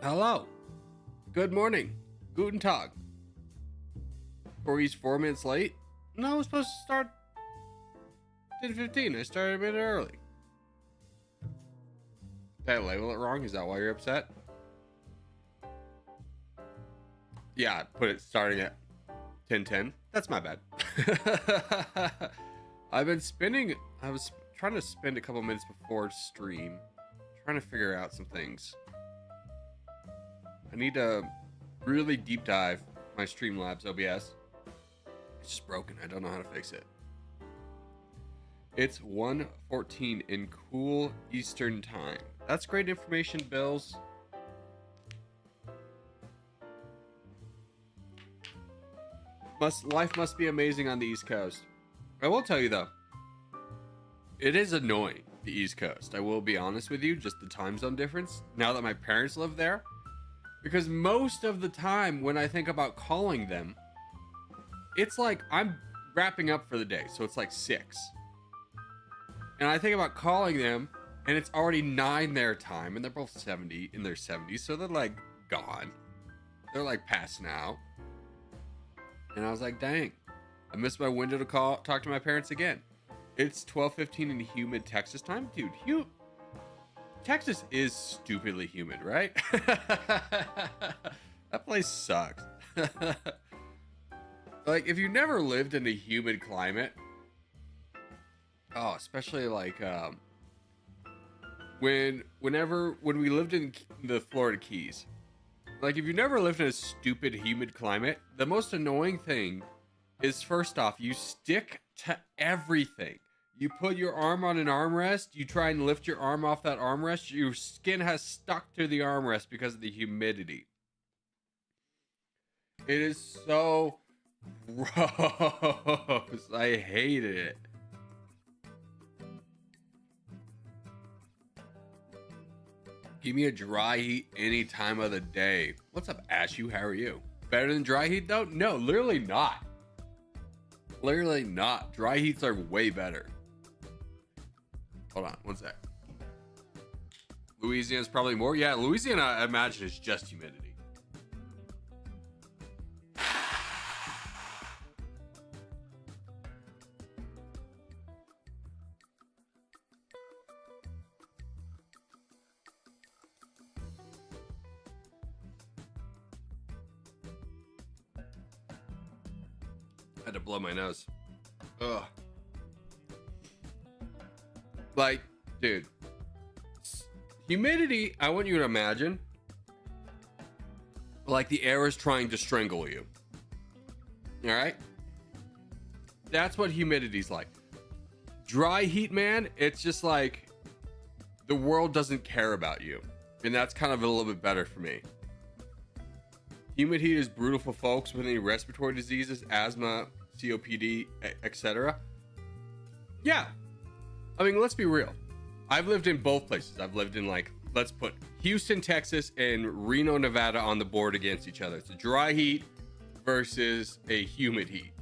Hello. Good morning. Guten Tag. Corey's 4 minutes late? No, I was supposed to start 10:15. I started a minute early. Did I label it wrong? Is that why you're upset? Yeah, I put it starting at 10:10. That's my bad. I was trying to spend a couple minutes before stream, trying to figure out some things. I need to really deep dive my Streamlabs OBS. It's just broken. I don't know how to fix it. It's 1:14 in cool Eastern time. That's great information, Bills. Life must be amazing on the East Coast. I will tell you though, it is annoying, the East Coast. I will be honest with you, just the time zone difference. Now that my parents live there, because most of the time when I think about calling them, it's like I'm wrapping up for the day, so it's like 6. And I think about calling them, and it's already 9 their time, and they're both 70 in their 70s, so they're like gone. They're like passing out. And I was like, dang, I missed my window to talk to my parents again. It's 12:15 in humid Texas time. Dude, Texas is stupidly humid, right? That place sucks. Like, if you never lived in a humid climate, especially like when we lived in the Florida Keys, like, if you never lived in a stupid humid climate, the most annoying thing is, first off, you stick to everything. You put your arm on an armrest, you try and lift your arm off that armrest, your skin has stuck to the armrest because of the humidity. It is so gross. I hated it. Give me a dry heat any time of the day. What's up, Ashu? How are you? Better than dry heat, though? No, literally not. Literally not. Dry heats are way better. Hold on, one sec. Louisiana's probably more. Yeah, Louisiana, I imagine, is just humidity. I had to blow my nose. Ugh. Like, dude, humidity, I want you to imagine like the air is trying to strangle you. All right? That's what humidity's like. Dry heat, man, it's just like the world doesn't care about you. And that's kind of a little bit better for me. Humid heat is brutal for folks with any respiratory diseases, asthma, COPD, etc. Yeah. I mean, let's be real. I've lived in both places. I've lived in, like, let's put Houston, Texas, and Reno, Nevada on the board against each other. It's a dry heat versus a humid heat.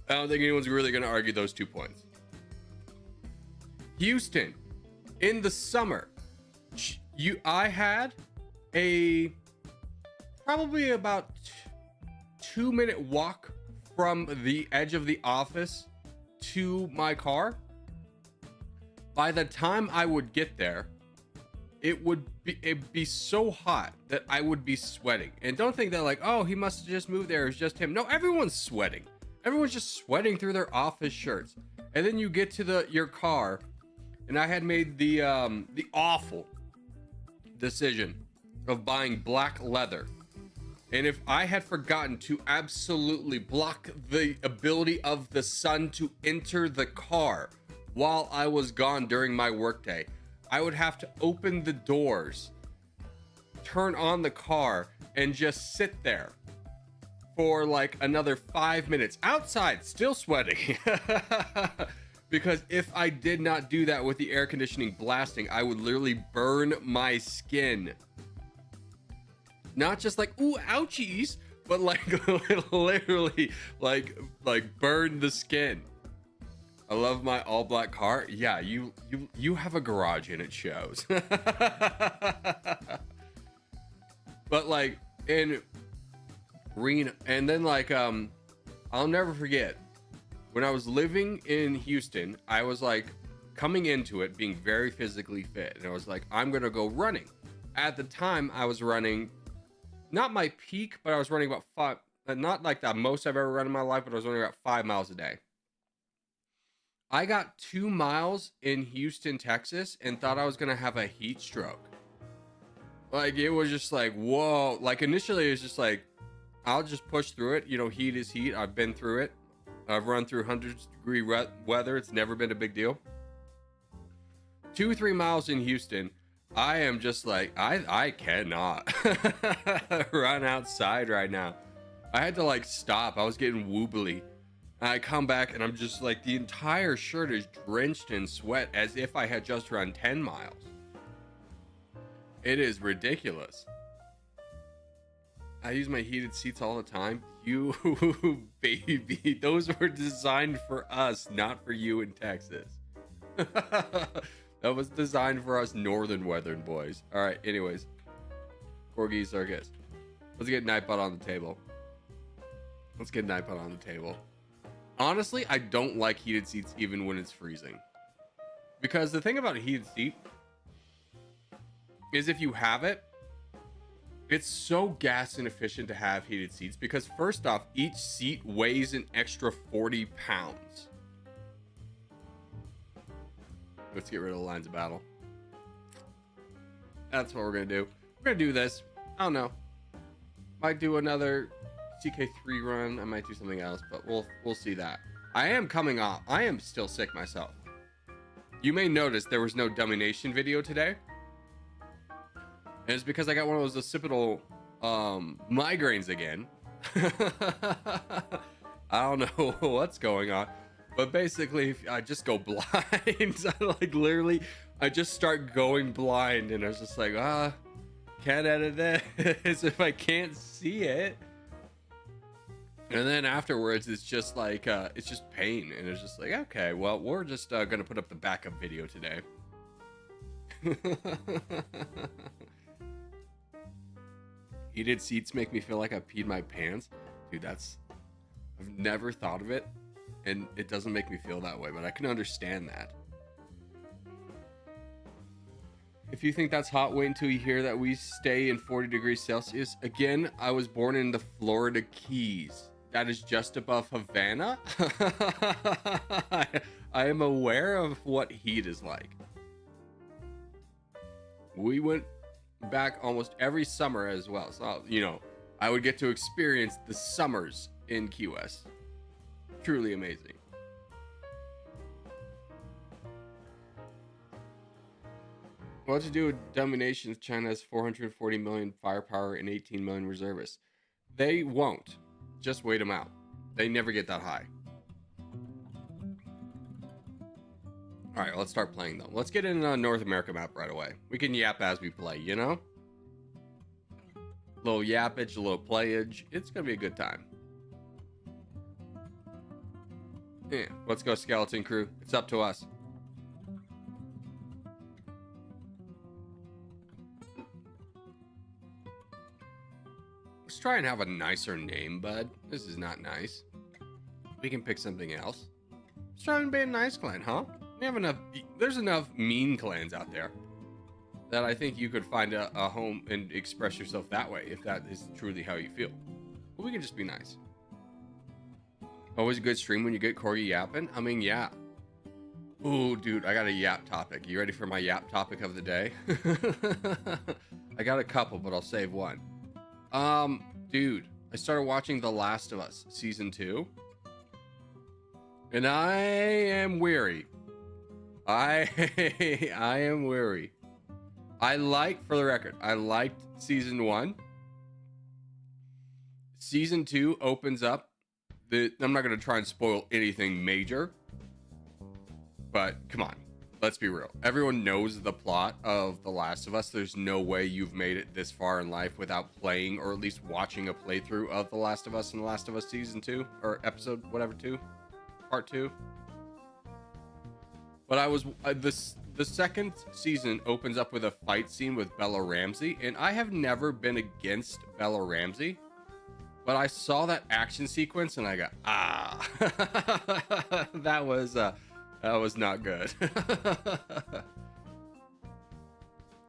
I don't think anyone's really going to argue those 2 points. Houston, in the summer, I had a probably about 2-minute walk from the edge of the office to my car. By the time I would get there, it'd be so hot that I would be sweating. And don't think that like, oh, he must have just moved there. It's just him. No, everyone's sweating. Everyone's just sweating through their office shirts. And then you get to your car, and I had made the awful decision of buying black leather. And if I had forgotten to absolutely block the ability of the sun to enter the car while I was gone during my workday, I would have to open the doors, turn on the car, and just sit there for like another 5 minutes outside, still sweating. Because if I did not do that with the air conditioning blasting, I would literally burn my skin. Not just like, ooh, ouchies, but like literally like burn the skin. I love my all black car. Yeah, you have a garage and it shows. But like in Reno, and then like I'll never forget when I was living in Houston, I was like coming into it being very physically fit, and I was like, I'm gonna go running. At the time, I was running, not my peak, but I was running about 5, not like the most I've ever run in my life, but I was running about 5 miles a day. I got 2 miles in Houston, Texas, and thought I was gonna have a heat stroke. Like, it was just like, whoa. Like, initially, it was just like, I'll just push through it. You know, heat is heat. I've been through it. I've run through 100-degree weather. It's never been a big deal. 2-3 miles in Houston, I am just like, I cannot run outside right now. I had to like stop. I was getting wobbly. I come back and I'm just like, the entire shirt is drenched in sweat as if I had just run 10 miles. It is ridiculous. I use my heated seats all the time. You baby, those were designed for us, not for you in Texas. That was designed for us northern weathern boys. All right, anyways. Corgi circus. Let's get Nightbot on the table. Let's get Nightbot on the table. Honestly, I don't like heated seats even when it's freezing. Because the thing about a heated seat is if you have it, it's so gas inefficient to have heated seats because first off, each seat weighs an extra 40 pounds. Let's get rid of the lines of battle. That's what we're going to do. We're going to do this. I don't know. Might do another CK3 run. I might do something else, but we'll see that. I am coming off. I am still sick myself. You may notice there was no Domination video today. And it's because I got one of those occipital migraines again. I don't know what's going on. But basically, I just go blind. Like literally, I just start going blind. And I was just like, can't edit this if I can't see it. And then afterwards, it's just like, it's just pain. And it's just like, okay, well, we're just going to put up the backup video today. Heated seats make me feel like I peed my pants. Dude, I've never thought of it. And it doesn't make me feel that way, but I can understand that. If you think that's hot, wait until you hear that we stay in 40 degrees Celsius. Again, I was born in the Florida Keys. That is just above Havana. I am aware of what heat is like. We went back almost every summer as well. So, you know, I would get to experience the summers in Key West. Truly amazing. What to do with domination if China has 440 million firepower and 18 million reservists? They won't. Just wait them out. They never get that high. All right, let's start playing though. Let's get in a North America map right away. We can yap as we play, you know? A little yappage, a little playage. It's gonna be a good time. Yeah, let's go, Skeleton Crew. It's up to us. Let's try and have a nicer name, bud. This is not nice. We can pick something else. Let's try and be a nice clan, huh? We have enough. There's enough mean clans out there that I think you could find a home and express yourself that way if that is truly how you feel. But we can just be nice. Always a good stream when you get Corgi yapping. I mean, yeah. Ooh, dude, I got a yap topic. You ready for my yap topic of the day? I got a couple, but I'll save one. Dude, I started watching The Last of Us season 2, and I am weary. I am weary. For the record, I liked season 1. Season 2 opens up. I'm not going to try and spoil anything major, but come on, let's be real. Everyone knows the plot of The Last of Us. There's no way you've made it this far in life without playing or at least watching a playthrough of The Last of Us and The Last of Us season 2 or episode whatever 2, part 2. But the second season opens up with a fight scene with Bella Ramsey, and I have never been against Bella Ramsey, but I saw that action sequence and I go, ah, that was not good.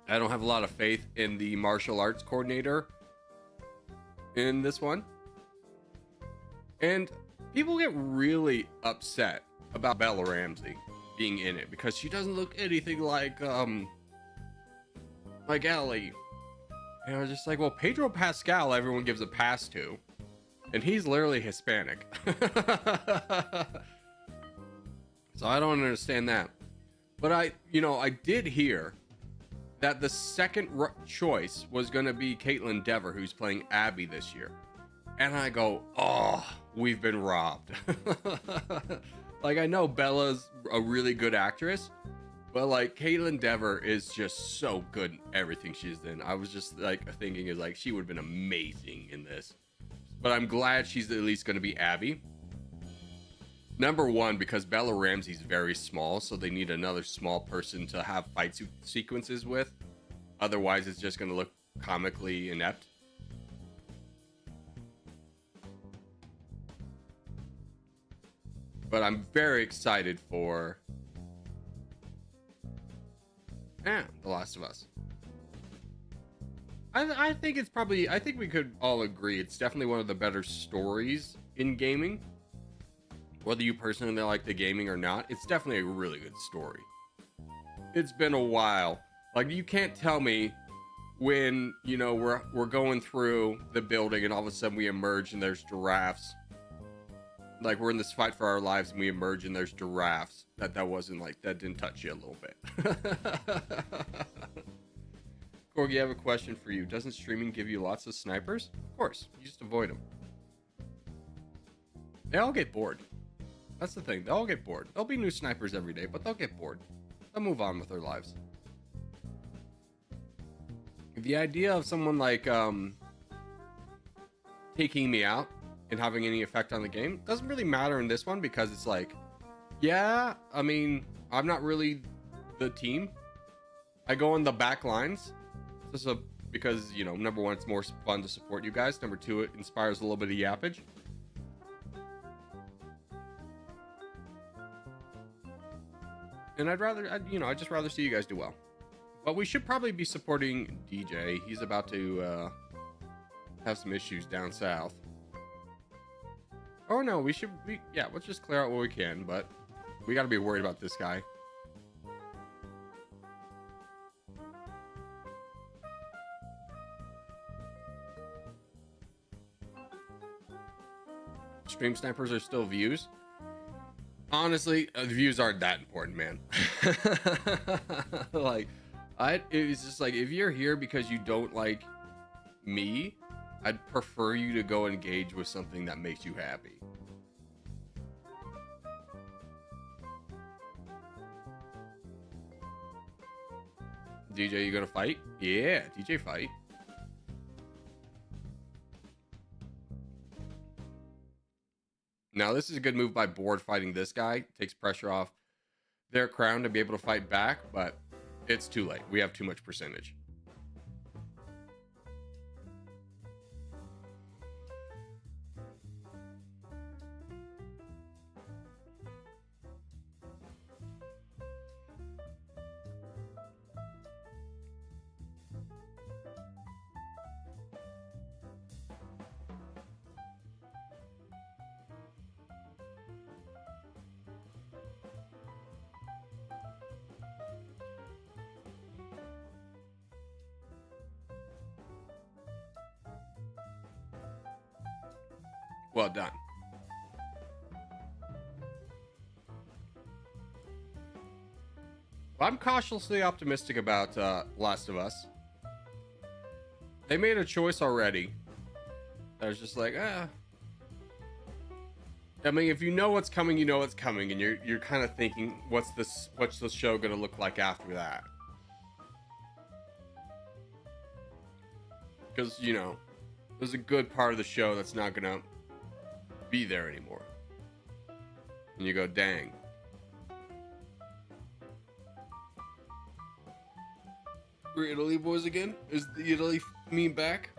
I don't have a lot of faith in the martial arts coordinator in this one. And people get really upset about Bella Ramsey being in it because she doesn't look anything like Ellie. And I was just like, well, Pedro Pascal everyone gives a pass to, and he's literally Hispanic. So I don't understand that. But I did hear that the second choice was going to be Caitlin Dever, who's playing Abby this year. And I go, oh, we've been robbed. Like, I know Bella's a really good actress, but like Caitlin Dever is just so good in everything she's in. I was just like thinking is like she would have been amazing in this. But I'm glad she's at least going to be Abby. Number one, because Bella Ramsey's very small, so they need another small person to have fight sequences with. Otherwise, it's just going to look comically inept. But I'm very excited for The Last of Us. I think it's probably, I think we could all agree it's definitely one of the better stories in gaming. Whether you personally like the gaming or not, it's definitely a really good story. It's been a while. Like, you can't tell me when, you know, we're going through the building and all of a sudden we emerge and there's giraffes. Like, we're in this fight for our lives and we emerge and there's giraffes. That wasn't like, that didn't touch you a little bit. Corgi, I have a question for you. Doesn't streaming give you lots of snipers? Of course, you just avoid them. They all get bored. That's the thing. They'll all get bored. There'll be new snipers every day, but they'll get bored. They'll move on with their lives. The idea of someone like taking me out and having any effect on the game doesn't really matter in this one, because it's like, yeah, I mean, I'm not really the team. I go on the back lines. Just because, you know, number one, it's more fun to support you guys. Number two, it inspires a little bit of yappage. And I'd just rather see you guys do well. But we should probably be supporting DJ. He's about to have some issues down south. Oh no, let's just clear out what we can, but we gotta be worried about this guy. Stream snipers are still views. Honestly, the views aren't that important, man. Like, it's just like, if you're here because you don't like me, I'd prefer you to go engage with something that makes you happy. DJ, you gonna fight? Yeah, DJ fight. Now, this is a good move by Board fighting this guy. Takes pressure off their crown to be able to fight back, but it's too late. We have too much percentage. Well done. Well, I'm cautiously optimistic about Last of Us. They made a choice already. I was just like, I mean, if you know what's coming, you know what's coming, and you're kind of thinking, what's the show gonna look like after that? Because, you know, there's a good part of the show that's not gonna be there anymore, and you go, dang. We're Italy boys again? Is the Italy meme back?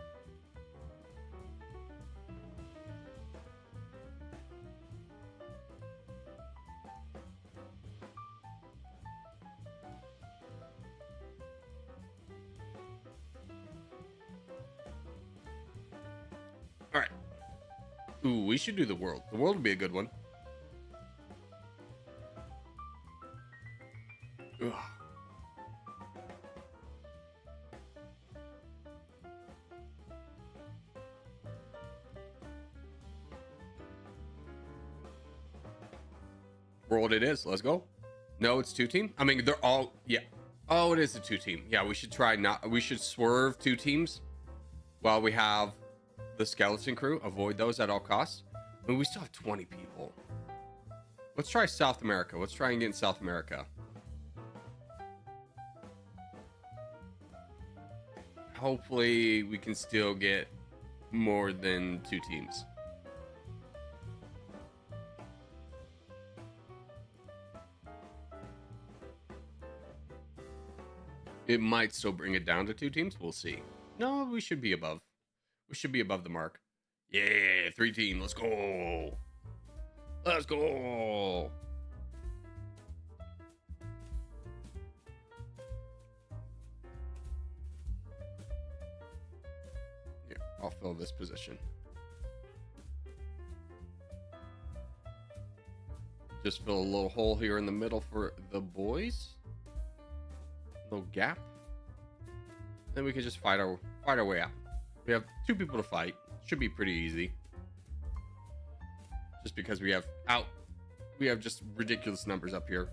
All right. Ooh, we should do the world. The world would be a good one. Ugh. World it is. Let's go. No, it's 2-team. I mean, they're all, yeah. Oh, it is a 2-team. Yeah, we should try not, we should swerve 2 teams while we have the skeleton crew. Avoid those at all costs. I mean, we still have 20 people. Let's try South America. Let's try and get in South America. Hopefully we can still get more than 2 teams. It might still bring it down to 2 teams. We'll see. No, we should be above. We should be above the mark. Yeah, 3 team. Let's go. Let's go. Yeah, I'll fill this position. Just fill a little hole here in the middle for the boys. Little gap. Then we can just fight our way out. We have 2 people to fight. Should be pretty easy. Just because we have just ridiculous numbers up here.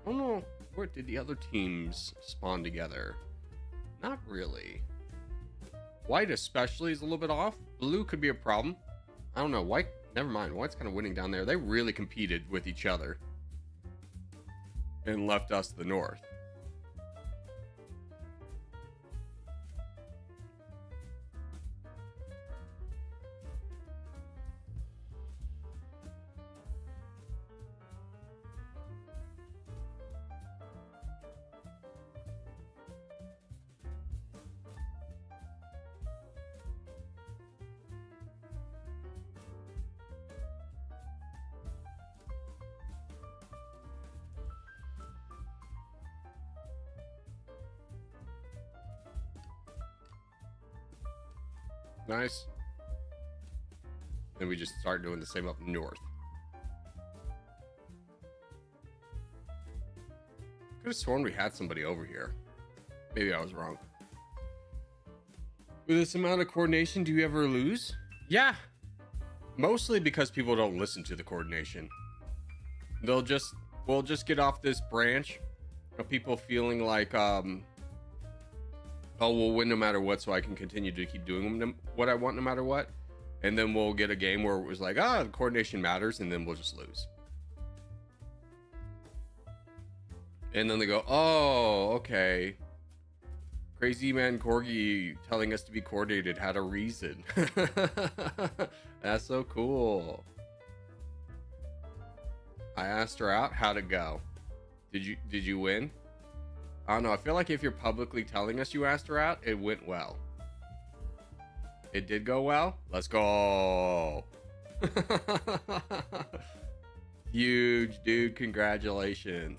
I don't know, where did the other teams spawn together? Not really. White especially is a little bit off. Blue could be a problem. I don't know. White, never mind. White's kind of winning down there. They really competed with each other and left us to the north. Nice. Then we just start doing the same up north. Could have sworn we had somebody over here. Maybe I was wrong. With this amount of coordination, do you ever lose? Yeah. Mostly because people don't listen to the coordination. We'll just get off this branch of people feeling like, oh, we'll win no matter what, so I can continue to keep doing what I want no matter what. And then we'll get a game where it was like, the coordination matters, and then we'll just lose. And then they go, oh, okay. Crazy Man Corgi telling us to be coordinated had a reason. That's so cool. I asked her out. How'd it go? Did you win? I don't know. I feel like if you're publicly telling us you asked her out, it went well. It did go well. Let's go. Huge, dude. Congratulations.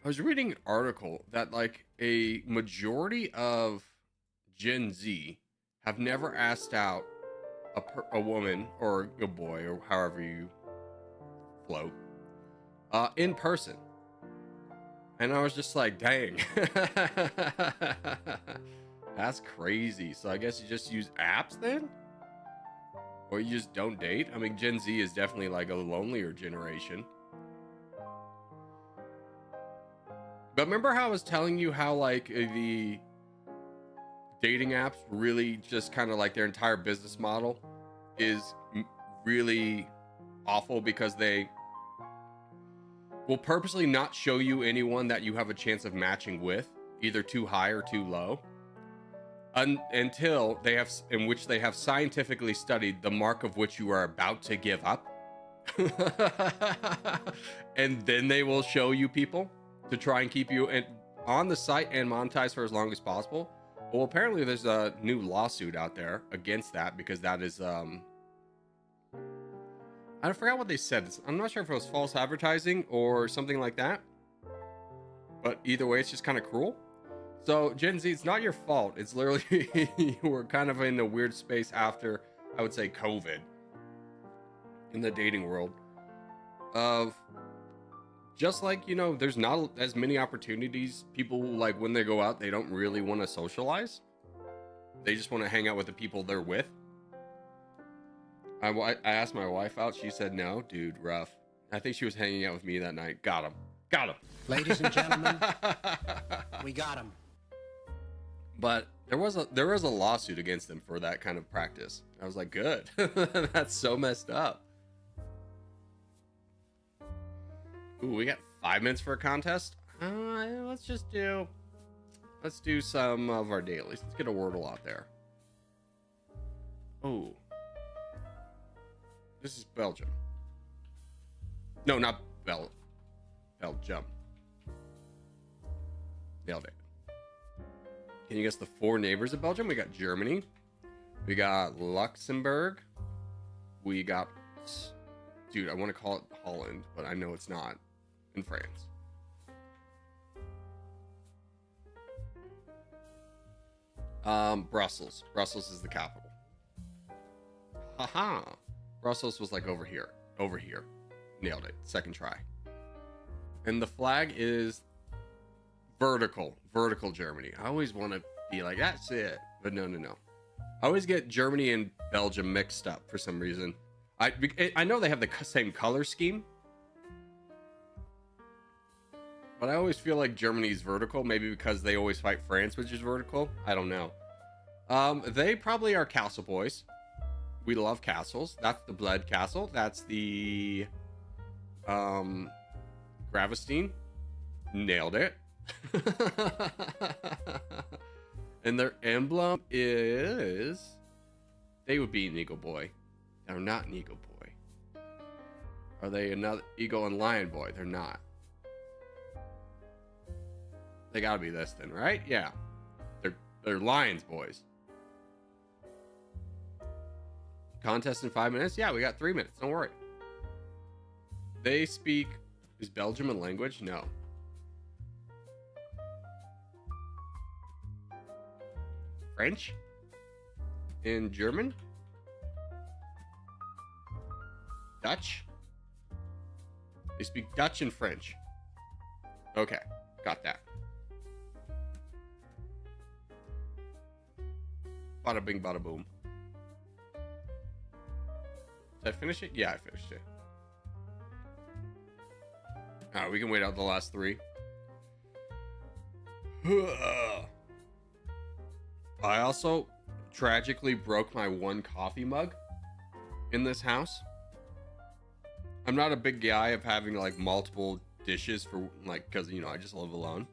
I was reading an article that like a majority of Gen Z have never asked out a woman or a boy or however you float in person. And I was just like, dang. That's crazy. So I guess you just use apps then? Or you just don't date? I mean, Gen Z is definitely like a lonelier generation. But remember how I was telling you how like the dating apps really just kind of like their entire business model is really awful because they will purposely not show you anyone that you have a chance of matching with, either too high or too low, until they have, in which they have scientifically studied the mark of which you are about to give up. And then they will show you people to try and keep you on the site and monetize for as long as possible. Well, apparently there's a new lawsuit out there against that, because that is I forgot what they said. I'm not sure if it was false advertising or something like that, but either way, it's just kind of cruel. So Gen Z, it's not your fault. It's literally you were kind of in a weird space after, I would say, COVID in the dating world, of just like, you know, there's not as many opportunities. People, like, when they go out, they don't really want to socialize. They just want to hang out with the people they're with. I asked my wife out. She said no. Dude, rough. I think she was hanging out with me that night. Got him. Ladies and gentlemen, we got him. But there was a lawsuit against them for that kind of practice. I was like, good. That's so messed up. Ooh, we got 5 minutes for a contest. Let's do some of our dailies. Let's get a Wordle out there. Ooh. This is Belgium. No, not Belgium. Nailed it. Can you guess the 4 neighbors of Belgium? We got Germany. We got Luxembourg. We got... Dude, I want to call it Holland, but I know it's not. In France. Brussels. Brussels is the capital. Haha. Brussels was like over here. Over here. Nailed it. Second try. And the flag is vertical. Vertical Germany. I always want to be like, that's it. But no. I always get Germany and Belgium mixed up for some reason. I know they have the same color scheme. But I always feel like Germany's vertical. Maybe because they always fight France, which is vertical. I don't know. They probably are castle boys. We love castles. That's the Blood Castle. That's the Gravestein. Nailed it. And their emblem is... They would be an eagle boy. They're not an eagle boy. Are they another eagle and lion boy? They're not. They gotta be this then, right? Yeah. They're lions boys. Contest in 5 minutes? Yeah, we got 3 minutes. Don't worry. They speak... Is Belgium a language? No. French? In German? Dutch? They speak Dutch and French. Okay, got that. Bada bing, bada boom. Did I finish it? Yeah, I finished it. Alright, we can wait out the last 3. I also tragically broke my 1 coffee mug in this house. I'm not a big guy of having like multiple dishes for like, because you know I just live alone.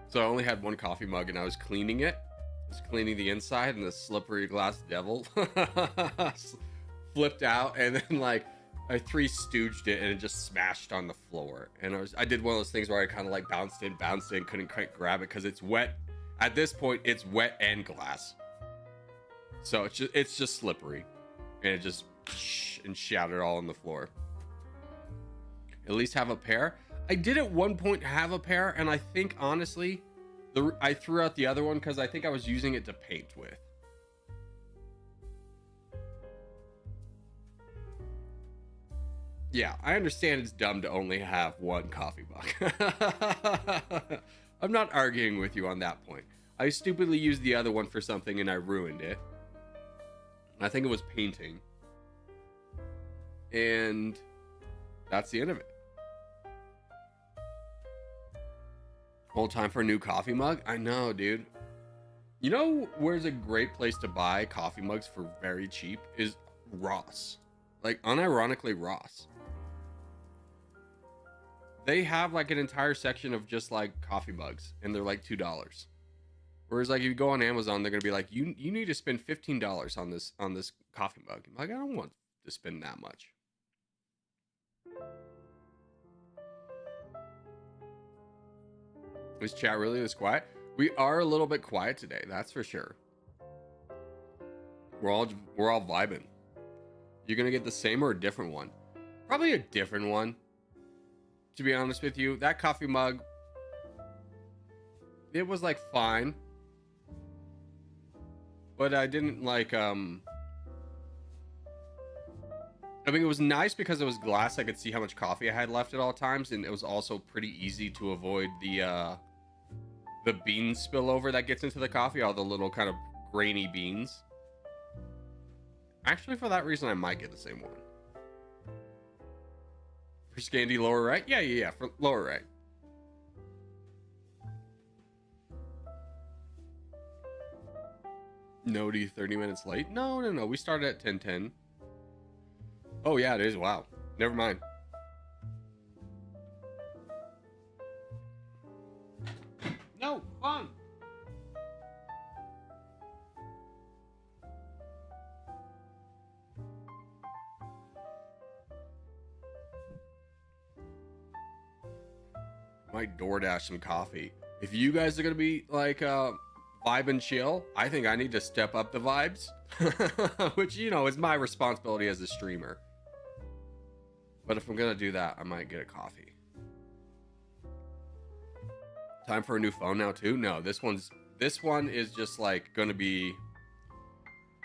So I only had 1 coffee mug and I was cleaning it. I was cleaning the inside and the slippery glass devil flipped out, and then like I 3-stooged it and it just smashed on the floor. And I did one of those things where I kind of like bounced in, couldn't quite grab it because it's wet. At this point, it's wet and glass. So it's just slippery. And it just and shattered all on the floor. At least have a pair. I did at one point have a pair, and I think honestly, I threw out the other one because I think I was using it to paint with. Yeah, I understand it's dumb to only have 1 coffee mug. I'm not arguing with you on that point. I stupidly used the other one for something and I ruined it. I think it was painting. And that's the end of it. Whole time for a new coffee mug? I know, dude. You know where's a great place to buy coffee mugs for very cheap? Is Ross. Like, unironically, Ross. They have like an entire section of just like coffee mugs, and they're like $2. Whereas like if you go on Amazon, they're gonna be like, you need to spend $15 on this coffee mug. I'm like, I don't want to spend that much. Is chat really this quiet? We are a little bit quiet today, that's for sure. We're all vibing. You're gonna get the same or a different one? Probably a different one. To be honest with you, that coffee mug, it was like fine, but I didn't like. I mean, it was nice because it was glass. I could see how much coffee I had left at all times, and it was also pretty easy to avoid the bean spillover that gets into the coffee, all the little kind of grainy beans. Actually, for that reason, I might get the same one. For Scandy, lower right? Yeah, for lower right. Nody, 30 minutes late? No. We started at 10:10. Oh, yeah, it is. Wow. Never mind. No, fun. Might DoorDash some coffee. If you guys are gonna be like vibe and chill, I think I need to step up the vibes. Which, you know, is my responsibility as a streamer. But if I'm gonna do that, I might get a coffee. Time for a new phone now too? No, this one is just like gonna be.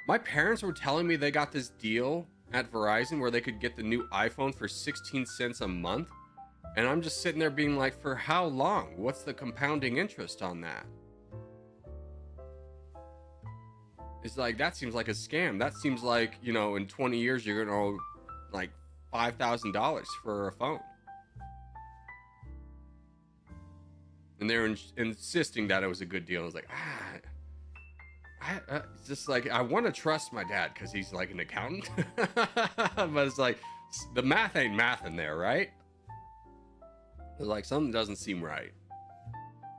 My parents were telling me they got this deal at Verizon where they could get the new iPhone for 16 cents a month. And I'm just sitting there being like, for how long? What's the compounding interest on that? It's like, that seems like a scam. That seems like, you know, in 20 years, you're going to owe like $5,000 for a phone. And they're insisting that it was a good deal. I was like, it's just like, I want to trust my dad because he's like an accountant. But it's like, the math ain't math in there, right? It's like, something doesn't seem right.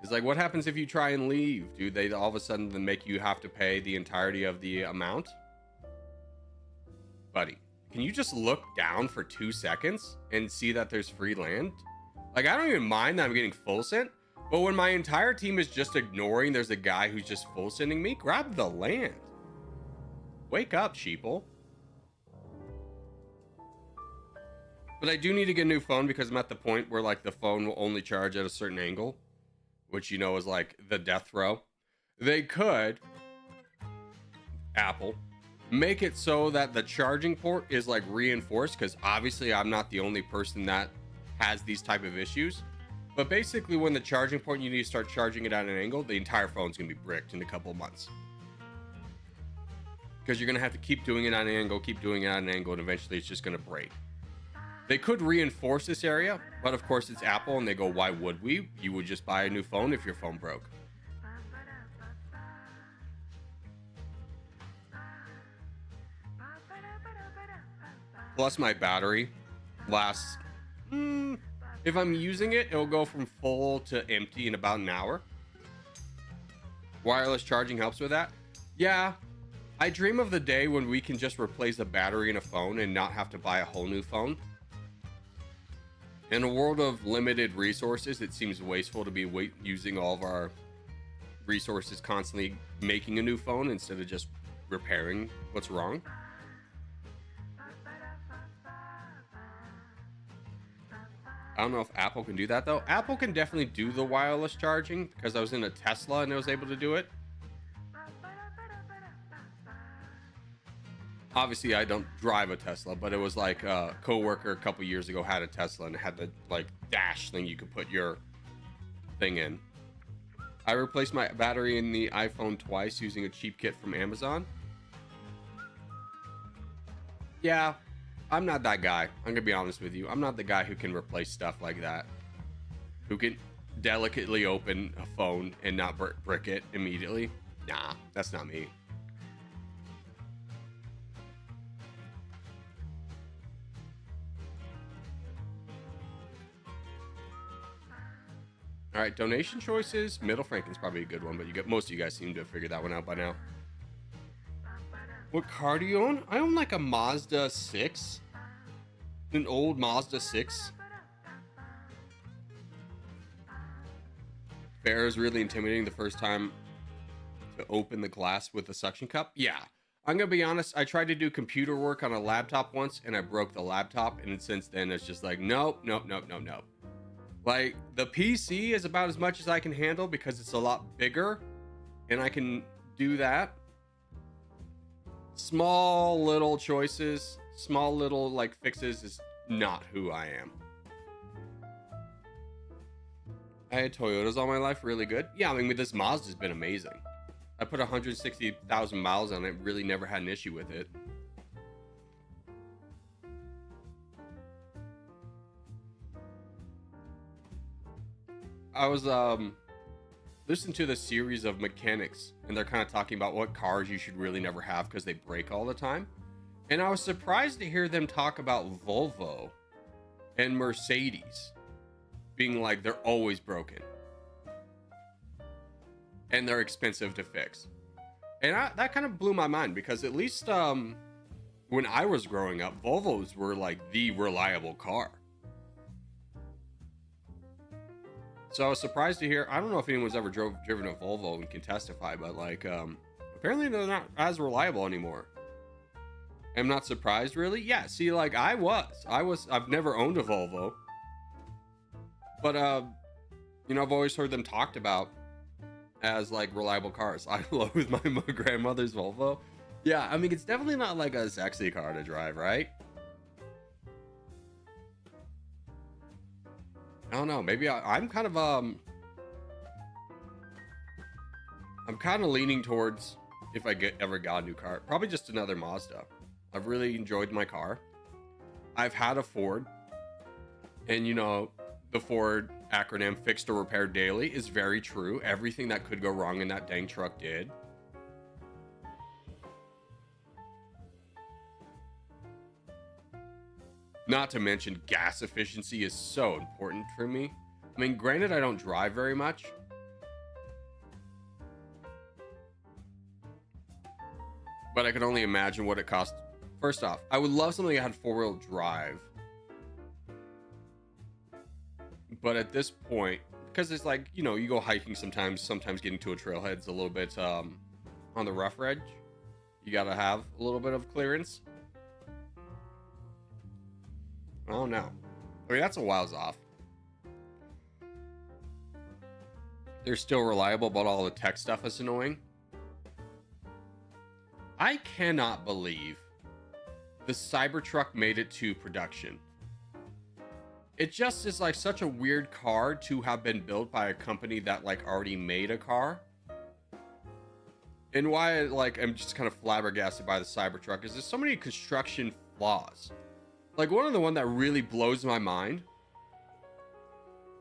It's like, what happens if you try and leave? Do they all of a sudden then make you have to pay the entirety of the amount? Buddy, can you just look down for 2 seconds and see that there's free land? Like, I don't even mind that I'm getting full sent, but when my entire team is just ignoring there's a guy who's just full sending me, grab the land. Wake up, sheeple. But I do need to get a new phone because I'm at the point where like the phone will only charge at a certain angle, which, you know, is like the death row. They could, Apple, make it so that the charging port is like reinforced, because obviously I'm not the only person that has these type of issues. But basically, when the charging port, you need to start charging it at an angle, the entire phone's gonna be bricked in a couple of months. Because you're gonna have to keep doing it at an angle, and eventually it's just gonna break. They could reinforce this area, but of course it's Apple, and they go, why would we? You would just buy a new phone if your phone broke. Plus my battery lasts, if I'm using it, it'll go from full to empty in about an hour. Wireless charging helps with that. Yeah, I dream of the day when we can just replace the battery in a phone and not have to buy a whole new phone. In a world of limited resources, it seems wasteful to be using all of our resources constantly making a new phone instead of just repairing what's wrong. I don't know if Apple can do that though. Apple can definitely do the wireless charging because I was in a Tesla and I was able to do it. Obviously, I don't drive a Tesla, but it was like a coworker a couple years ago had a Tesla and it had the like dash thing you could put your thing in. I replaced my battery in the iPhone twice using a cheap kit from Amazon. Yeah, I'm not that guy. I'm gonna be honest with you. I'm not the guy who can replace stuff like that. Who can delicately open a phone and not brick it immediately. Nah, that's not me. All right, donation choices. Middle Franken's probably a good one, but most of you guys seem to have figured that one out by now. What car do you own? I own like a Mazda 6. An old Mazda 6. Fair is really intimidating the first time to open the glass with the suction cup. Yeah. I'm going to be honest. I tried to do computer work on a laptop once and I broke the laptop. And since then, it's just like, nope, nope, nope, nope, nope. Like, the PC is about as much as I can handle because it's a lot bigger and I can do that. Small little choices, small little like fixes is not who I am. I had Toyotas all my life, really good. Yeah, I mean, this Mazda's been amazing. I put 160,000 miles on it, really never had an issue with it. I was listening to the series of mechanics, and they're kind of talking about what cars you should really never have because they break all the time. And I was surprised to hear them talk about Volvo and Mercedes being like they're always broken and they're expensive to fix. And that kind of blew my mind because at least when I was growing up, Volvos were like the reliable car. So I was surprised to hear, I don't know if anyone's ever driven a Volvo and can testify, but like apparently they're not as reliable anymore. I'm not surprised, really. Yeah, see, like I've never owned a Volvo, but you know, I've always heard them talked about as like reliable cars. I loathe my grandmother's Volvo. Yeah, I mean, it's definitely not like a sexy car to drive, right? I don't know. Maybe I'm kind of leaning towards, if I ever got a new car, probably just another Mazda. I've really enjoyed my car. I've had a Ford, and you know, the Ford acronym fixed or repaired daily is very true. Everything that could go wrong in that dang truck did. Not to mention gas efficiency is so important for me. I mean, granted, I don't drive very much, but I can only imagine what it costs. First off, I would love something that had four-wheel drive. But at this point, because it's like, you know, you go hiking sometimes getting to a trailhead's a little bit on the rough edge. You gotta have a little bit of clearance. Oh no. I mean, that's a whiles off. They're still reliable, but all the tech stuff is annoying. I cannot believe the Cybertruck made it to production. It just is like such a weird car to have been built by a company that like already made a car. And why like I'm just kind of flabbergasted by the Cybertruck is there's so many construction flaws. Like one of the one that really blows my mind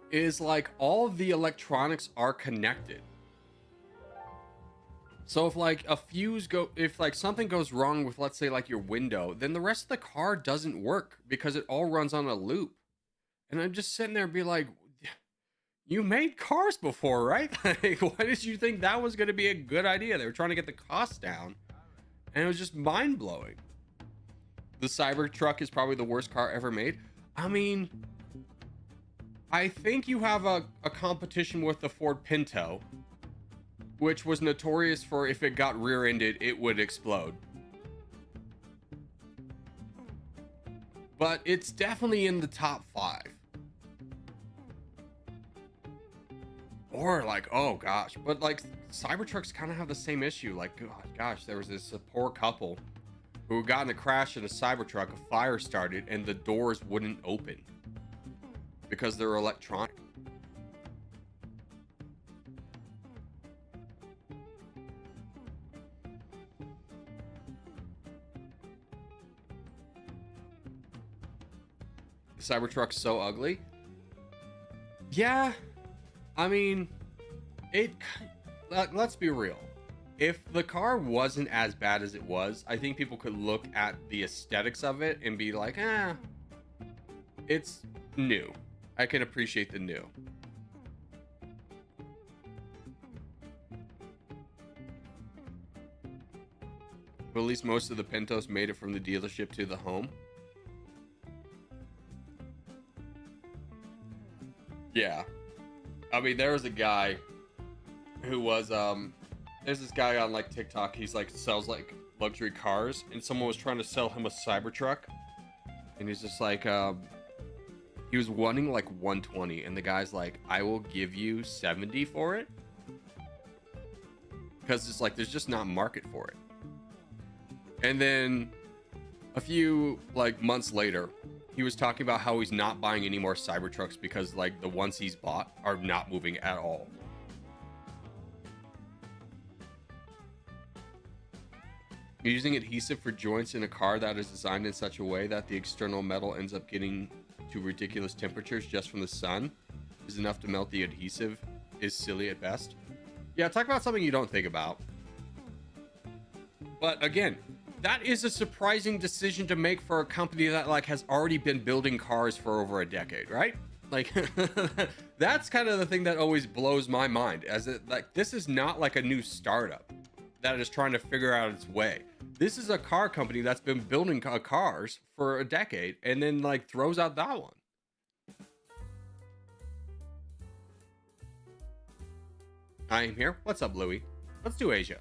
is like all of the electronics are connected. So if like if like something goes wrong with, let's say, like your window, then the rest of the car doesn't work because it all runs on a loop. And I'm just sitting there and be like, you made cars before, right? Like, why did you think that was going to be a good idea? They were trying to get the cost down, and it was just mind blowing. The Cybertruck is probably the worst car ever made. I mean, I think you have a competition with the Ford Pinto, which was notorious for if it got rear-ended, it would explode. But it's definitely in the top 5. Or like, oh gosh, but like Cybertrucks kind of have the same issue. Like, gosh, there was this poor couple who got in a crash in a Cybertruck, a fire started, and the doors wouldn't open because they're electronic. The Cybertruck's so ugly. Yeah, I mean, let's be real. If the car wasn't as bad as it was, I think people could look at the aesthetics of it and be like, it's new. I can appreciate the new. But at least most of the Pintos made it from the dealership to the home. Yeah. I mean, there was a guy who was, there's this guy on like TikTok. He's like, sells like luxury cars. And someone was trying to sell him a Cybertruck. And he's just like, he was wanting like 120. And the guy's like, I will give you 70 for it. Because it's like, there's just not market for it. And then a few like months later, he was talking about how he's not buying any more Cybertrucks because like the ones he's bought are not moving at all. Using adhesive for joints in a car that is designed in such a way that the external metal ends up getting to ridiculous temperatures just from the sun is enough to melt the adhesive is silly at best. Yeah, talk about something you don't think about. But again, that is a surprising decision to make for a company that like has already been building cars for over a decade, right? Like that's kind of the thing that always blows my mind, as it like this is not like a new startup that is trying to figure out its way. This is a car company that's been building cars for a decade and then like throws out that one. I am here. What's up, Louie? Let's do Asia.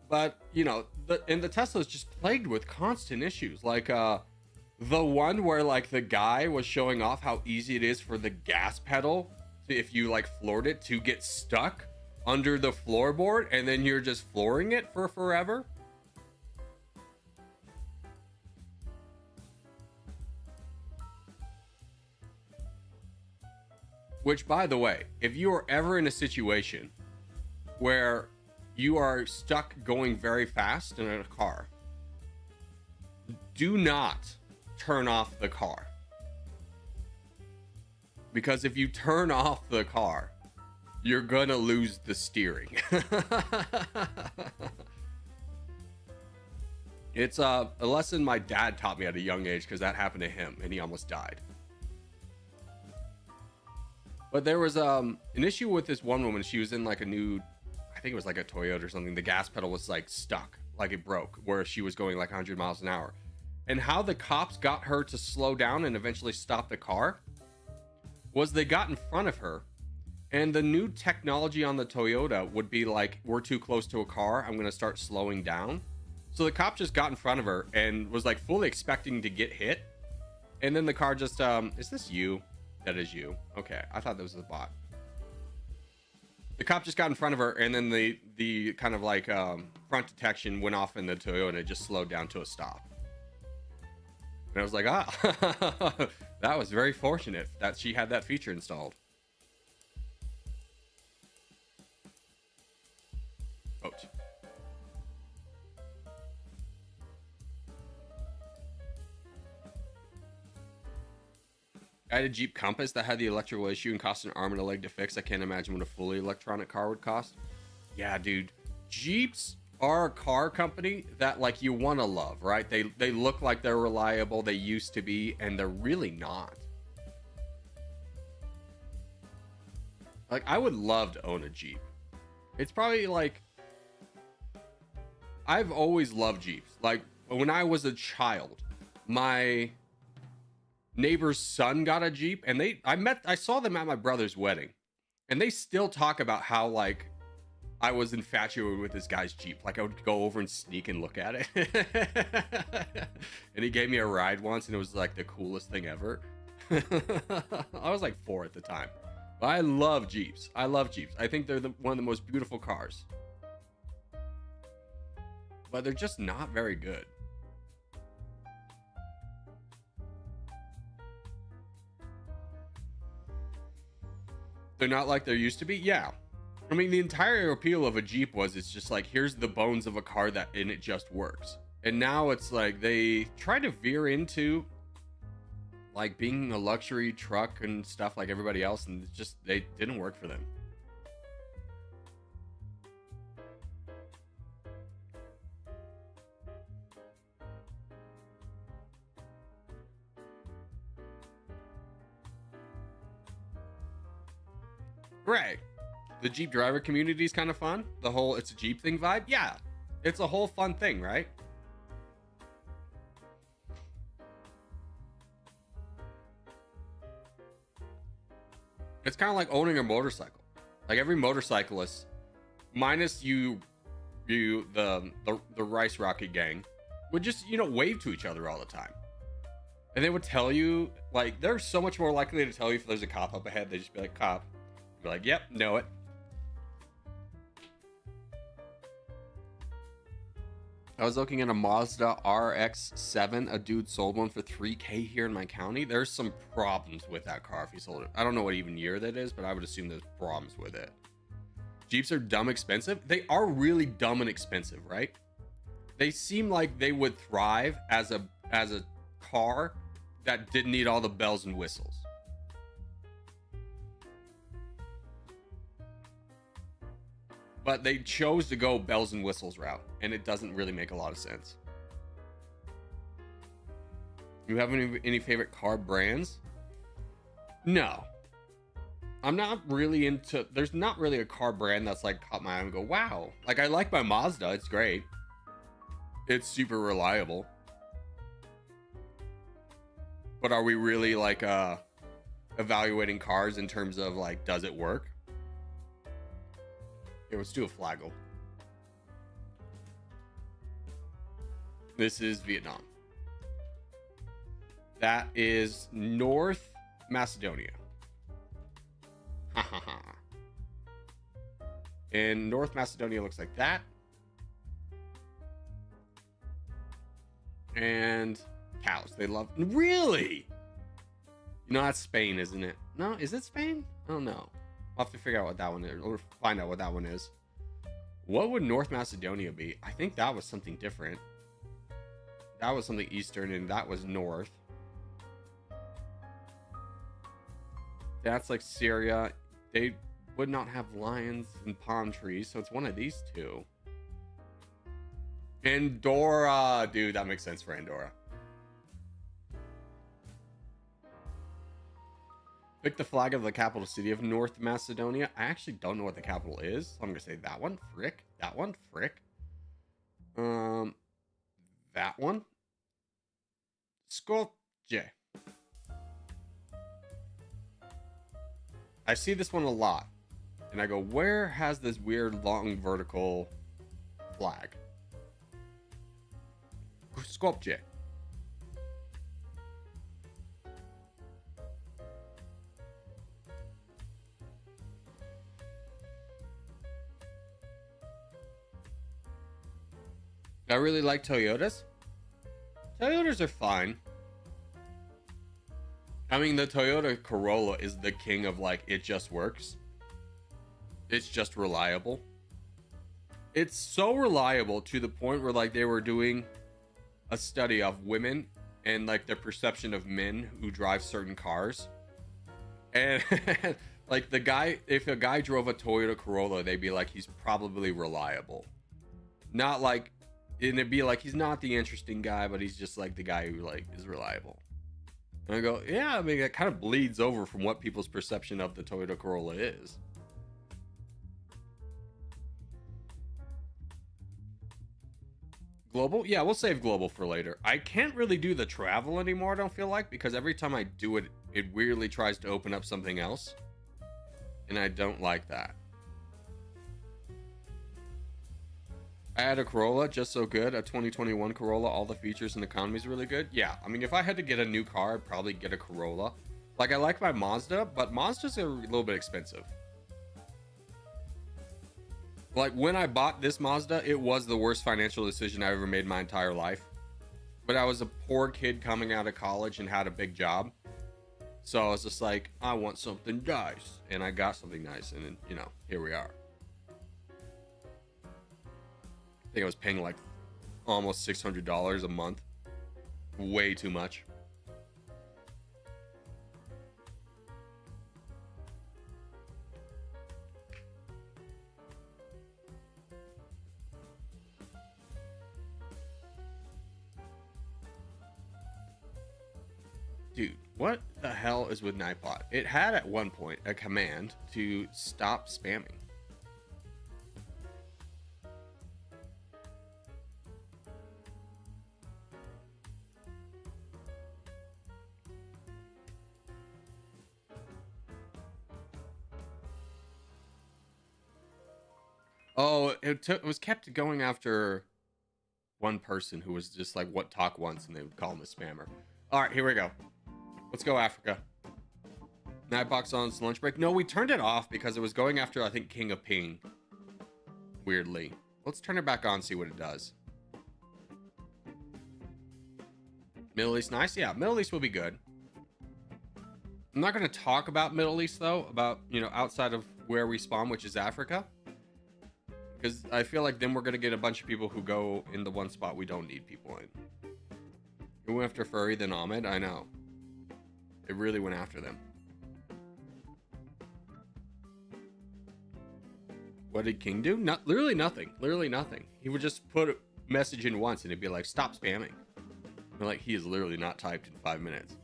But, you know, the Tesla is just plagued with constant issues. Like, the one where, like, the guy was showing off how easy it is for the gas pedal, if you, like, floored it, to get stuck under the floorboard, and then you're just flooring it for forever. Which, by the way, if you are ever in a situation where you are stuck going very fast in a car, do not turn off the car. Because if you turn off the car, you're gonna lose the steering. It's a lesson my dad taught me at a young age, because that happened to him and he almost died. But there was an issue with this one woman. She was in like a new, I think it was like a Toyota or something. The gas pedal was like stuck, like it broke, where she was going like 100 miles an hour. And how the cops got her to slow down and eventually stop the car was they got in front of her, and the new technology on the Toyota would be like, we're too close to a car, I'm going to start slowing down. So the cop just got in front of her and was like fully expecting to get hit. And then the car just, is this you? That is you. Okay. I thought that was the bot. The cop just got in front of her, and then the kind of like front detection went off in the Toyota, and it just slowed down to a stop. And I was like, that was very fortunate that she had that feature installed. Ouch. I had a Jeep Compass that had the electrical issue and cost an arm and a leg to fix. I can't imagine what a fully electronic car would cost. Yeah, dude. Jeeps are a car company that like you want to love, right? They look like they're reliable. They used to be, and they're really not. Like, I would love to own a Jeep. It's probably like, I've always loved Jeeps. Like, when I was a child, my neighbor's son got a Jeep, and I saw them at my brother's wedding, and they still talk about how like I was infatuated with this guy's Jeep. Like, I would go over and sneak and look at it. And he gave me a ride once, and it was like the coolest thing ever. I was like 4 at the time. But I love Jeeps. I love Jeeps. I think they're one of the most beautiful cars. But they're just not very good. They're not like there used to be? Yeah. I mean, the entire appeal of a Jeep was, it's just like, here's the bones of a car and it just works. And now it's like they try to veer into like being a luxury truck and stuff like everybody else, and it's just, they didn't work for them. Right. The Jeep driver community is kind of fun. The whole it's a Jeep thing vibe. Yeah. It's a whole fun thing, right? It's kind of like owning a motorcycle. Like every motorcyclist, minus the Rice Rocket gang, would just, you know, wave to each other all the time. And they would tell you, like, they're so much more likely to tell you if there's a cop up ahead. They just be like, cop. Be like, yep, know it. I was looking at a Mazda RX-7. A dude sold one for $3K here in my county. There's some problems with that car if he sold it. I don't know what even year that is, but I would assume there's problems with it. Jeeps are dumb expensive. They are really dumb and expensive, right? They seem like they would thrive as a car that didn't need all the bells and whistles. But they chose to go bells and whistles route, and it doesn't really make a lot of sense. You have any favorite car brands? No. I'm not really into... There's not really a car brand that's like caught my eye and go, wow. Like, I like my Mazda. It's great. It's super reliable. But are we really like evaluating cars in terms of like, does it work? Here, let's do a flaggle. This is Vietnam. That is North Macedonia. And North Macedonia looks like that. And cows. They love... Really? You know, that's Spain, isn't it? No, is it Spain? I don't know. I'll have to figure out what that one is, or find out what that one is. What would North Macedonia be? I think that was something different. That was something Eastern, and that was North. That's like Syria. They would not have lions and palm trees, so it's one of these two. Andorra. Dude, that makes sense for Andorra. Pick the flag of the capital city of North Macedonia. I actually don't know what the capital is, so I'm gonna say that one. Frick. That one. Frick. That one. Skopje. I see this one a lot, and I go, where has this weird long vertical flag? Skopje. I really like Toyotas. Toyotas are fine. I mean, the Toyota Corolla is the king of like, it just works. It's just reliable. It's so reliable to the point where like they were doing a study of women and like the perception of men who drive certain cars. And like the guy, if a guy drove a Toyota Corolla, they'd be like, he's probably reliable. Not like, and it'd be like, he's not the interesting guy, but he's just like the guy who like is reliable. And I go, yeah, I mean, it kind of bleeds over from what people's perception of the Toyota Corolla is. Global? Yeah, we'll save global for later. I can't really do the travel anymore, I don't feel like, because every time I do it, it weirdly tries to open up something else. And I don't like that. I had a Corolla, just so good. A 2021 Corolla, all the features and economy is really good. Yeah, I mean, if I had to get a new car, I'd probably get a Corolla. Like, I like my Mazda, but Mazdas are a little bit expensive. Like, when I bought this Mazda, it was the worst financial decision I ever made in my entire life. But I was a poor kid coming out of college and had a big job. So I was just like, I want something nice. And I got something nice, and then, you know, here we are. I think I was paying like almost $600 a month. Way too much. Dude, what the hell is with Nightbot? It had at one point a command to stop spamming. Oh, it was kept going after one person who was just like, what, talk once, and they would call him a spammer. All right, here we go. Let's go, Africa. Nightbox on its lunch break. No, we turned it off because it was going after, I think, King of Ping. Weirdly. Let's turn it back on, see what it does. Middle East, nice. Yeah, Middle East will be good. I'm not going to talk about Middle East, though, about, you know, outside of where we spawn, which is Africa. Because I feel like then we're going to get a bunch of people who go in the one spot we don't need people in. It went after Furry, then Ahmed. I know. It really went after them. What did King do? Literally nothing. Literally nothing. He would just put a message in once and it'd be like, stop spamming. And like, he is literally not typed in 5 minutes.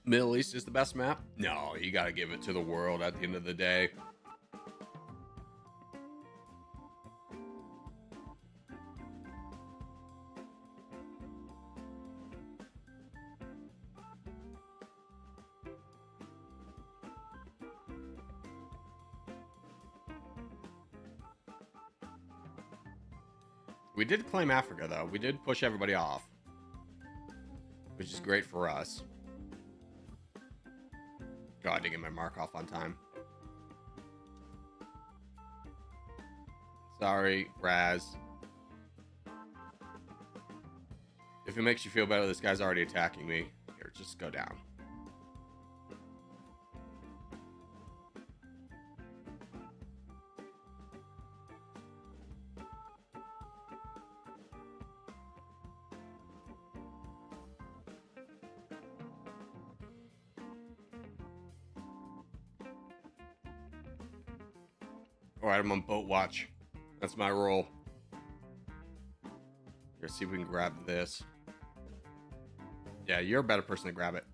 Middle East is the best map? No, you gotta give it to the world at the end of the day. We did claim Africa, though. We did push everybody off, which is great for us. God, I didn't get my mark off on time. Sorry, Raz. If it makes you feel better, this guy's already attacking me. Here, just go down. Alright, I'm on boat watch. That's my role. Let's see if we can grab this. Yeah, you're a better person to grab it.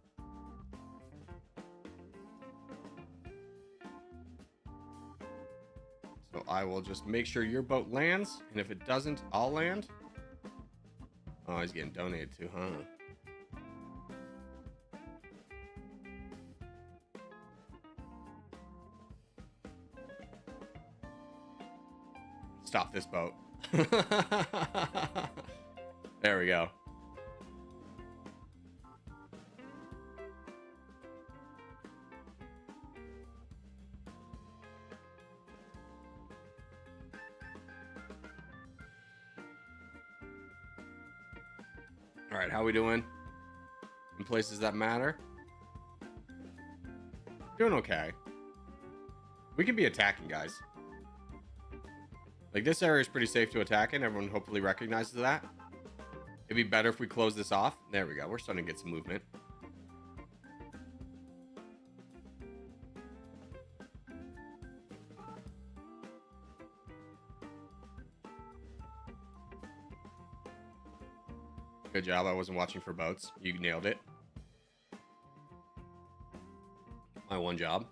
So I will just make sure your boat lands, and if it doesn't, I'll land. Oh, he's getting donated to, huh? Stop this boat. There we go. All right, how we doing? In places that matter? Doing okay. We can be attacking, guys. Like, this area is pretty safe to attack in. Everyone hopefully recognizes that. It'd be better if we close this off. There we go. We're starting to get some movement. Good job. I wasn't watching for boats. You nailed it. My one job.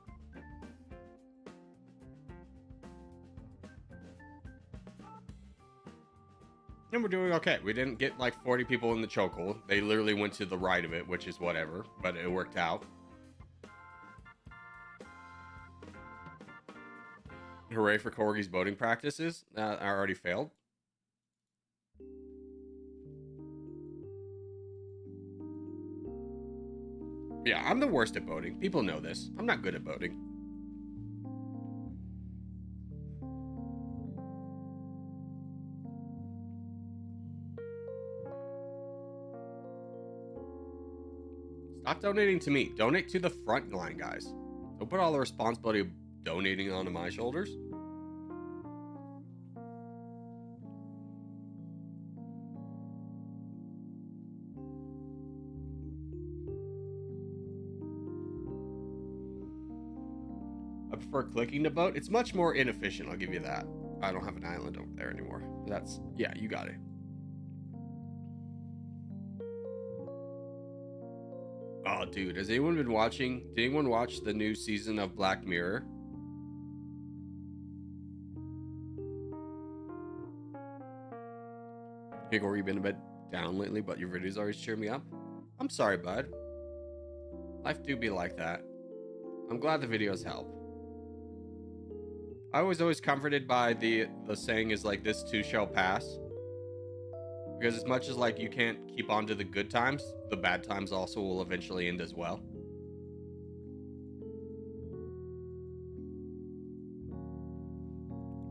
And we're doing okay. We didn't get like 40 people in the chokehold. They literally went to the right of it, which is whatever, but it worked out. Hooray for Corgi's boating practices. I already failed. Yeah, I'm the worst at boating. People know this. I'm not good at boating. Stop donating to me. Donate to the front line, guys. Don't put all the responsibility of donating onto my shoulders. prefer clicking to vote. It's much more inefficient, I'll give you that. I don't have an island over there anymore. That's, yeah, you got it. Oh, dude, has anyone been watching? Did anyone watch the new season of Black Mirror? Hey, Corey, you've been a bit down lately, but your videos always cheer me up. I'm sorry, bud. Life do be like that. I'm glad the videos help. I was always comforted by the saying is like, this too shall pass. Because as much as like you can't keep on to the good times, the bad times also will eventually end as well.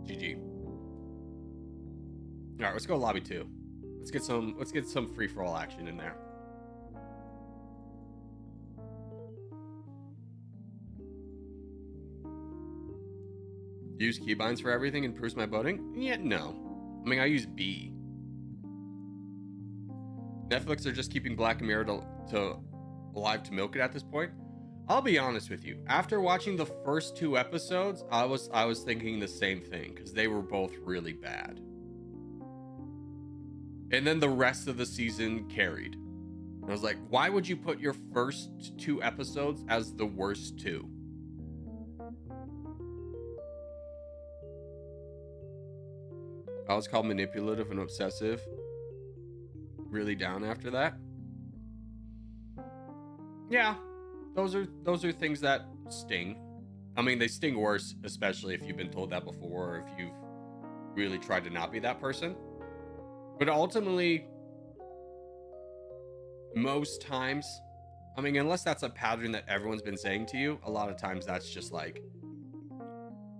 GG. All right, let's go lobby 2. Let's get some free for all action in there. Use keybinds for everything improves my voting? Yeah, no. I mean, I use B. Netflix are just keeping Black Mirror to alive to milk it at this point. I'll be honest with you. After watching the first 2 episodes, I was thinking the same thing because they were both really bad. And then the rest of the season carried. And I was like, why would you put your first 2 episodes as the worst 2? I was called manipulative and obsessive. Really down after that. Yeah, those are things that sting. I mean, they sting worse, especially if you've been told that before, or if you've really tried to not be that person. But ultimately, most times, I mean, unless that's a pattern that everyone's been saying to you, a lot of times that's just like,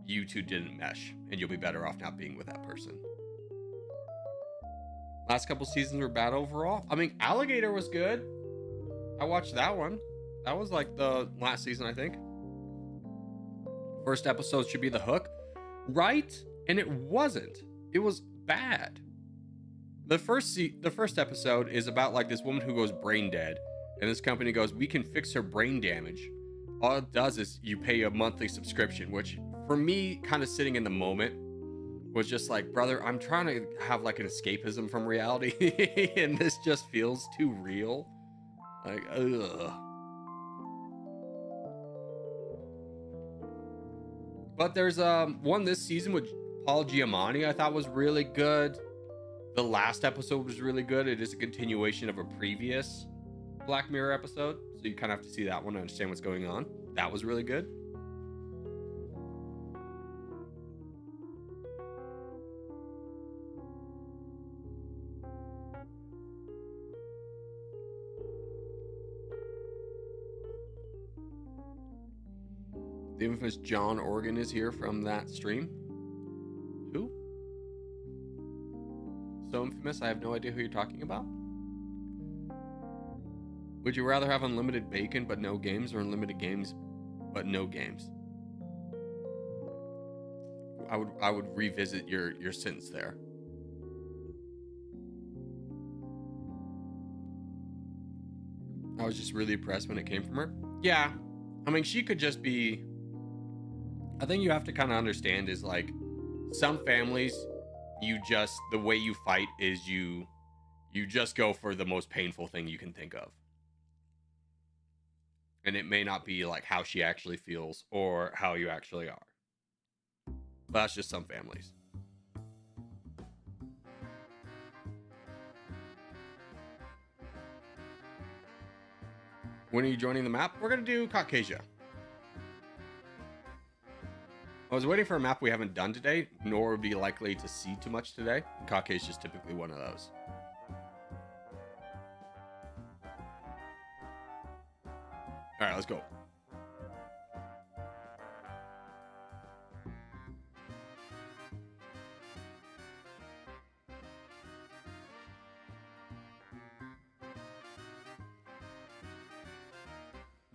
you two didn't mesh, and you'll be better off not being with that person. Last couple seasons were bad overall. I mean, Alligator was good. I watched that one. That was like the last season, I think. First episode should be the hook, right? And it wasn't. It was bad. The first episode is about like this woman who goes brain dead, and this company goes, we can fix her brain damage. All it does is you pay a monthly subscription, which for me, kind of sitting in the moment, was just like, brother, I'm trying to have like an escapism from reality, and this just feels too real. Like, ugh. But there's one this season with Paul Giamatti I thought was really good. The last episode was really good. It is a continuation of a previous Black Mirror episode, so you kind of have to see that one to understand what's going on. That was really good. The infamous John Organ is here from that stream. Who? So infamous, I have no idea who you're talking about. Would you rather have unlimited bacon but no games, or unlimited games but no games? I would revisit your sentence there. I was just really impressed when it came from her. Yeah, I mean, she could just be. I think you have to kind of understand is like, some families, the way you fight is you just go for the most painful thing you can think of. And it may not be like how she actually feels or how you actually are. But that's just some families. When are you joining the map? We're going to do Caucasia. I was waiting for a map we haven't done today, nor would be likely to see too much today. Caucasia is typically one of those. All right, let's go.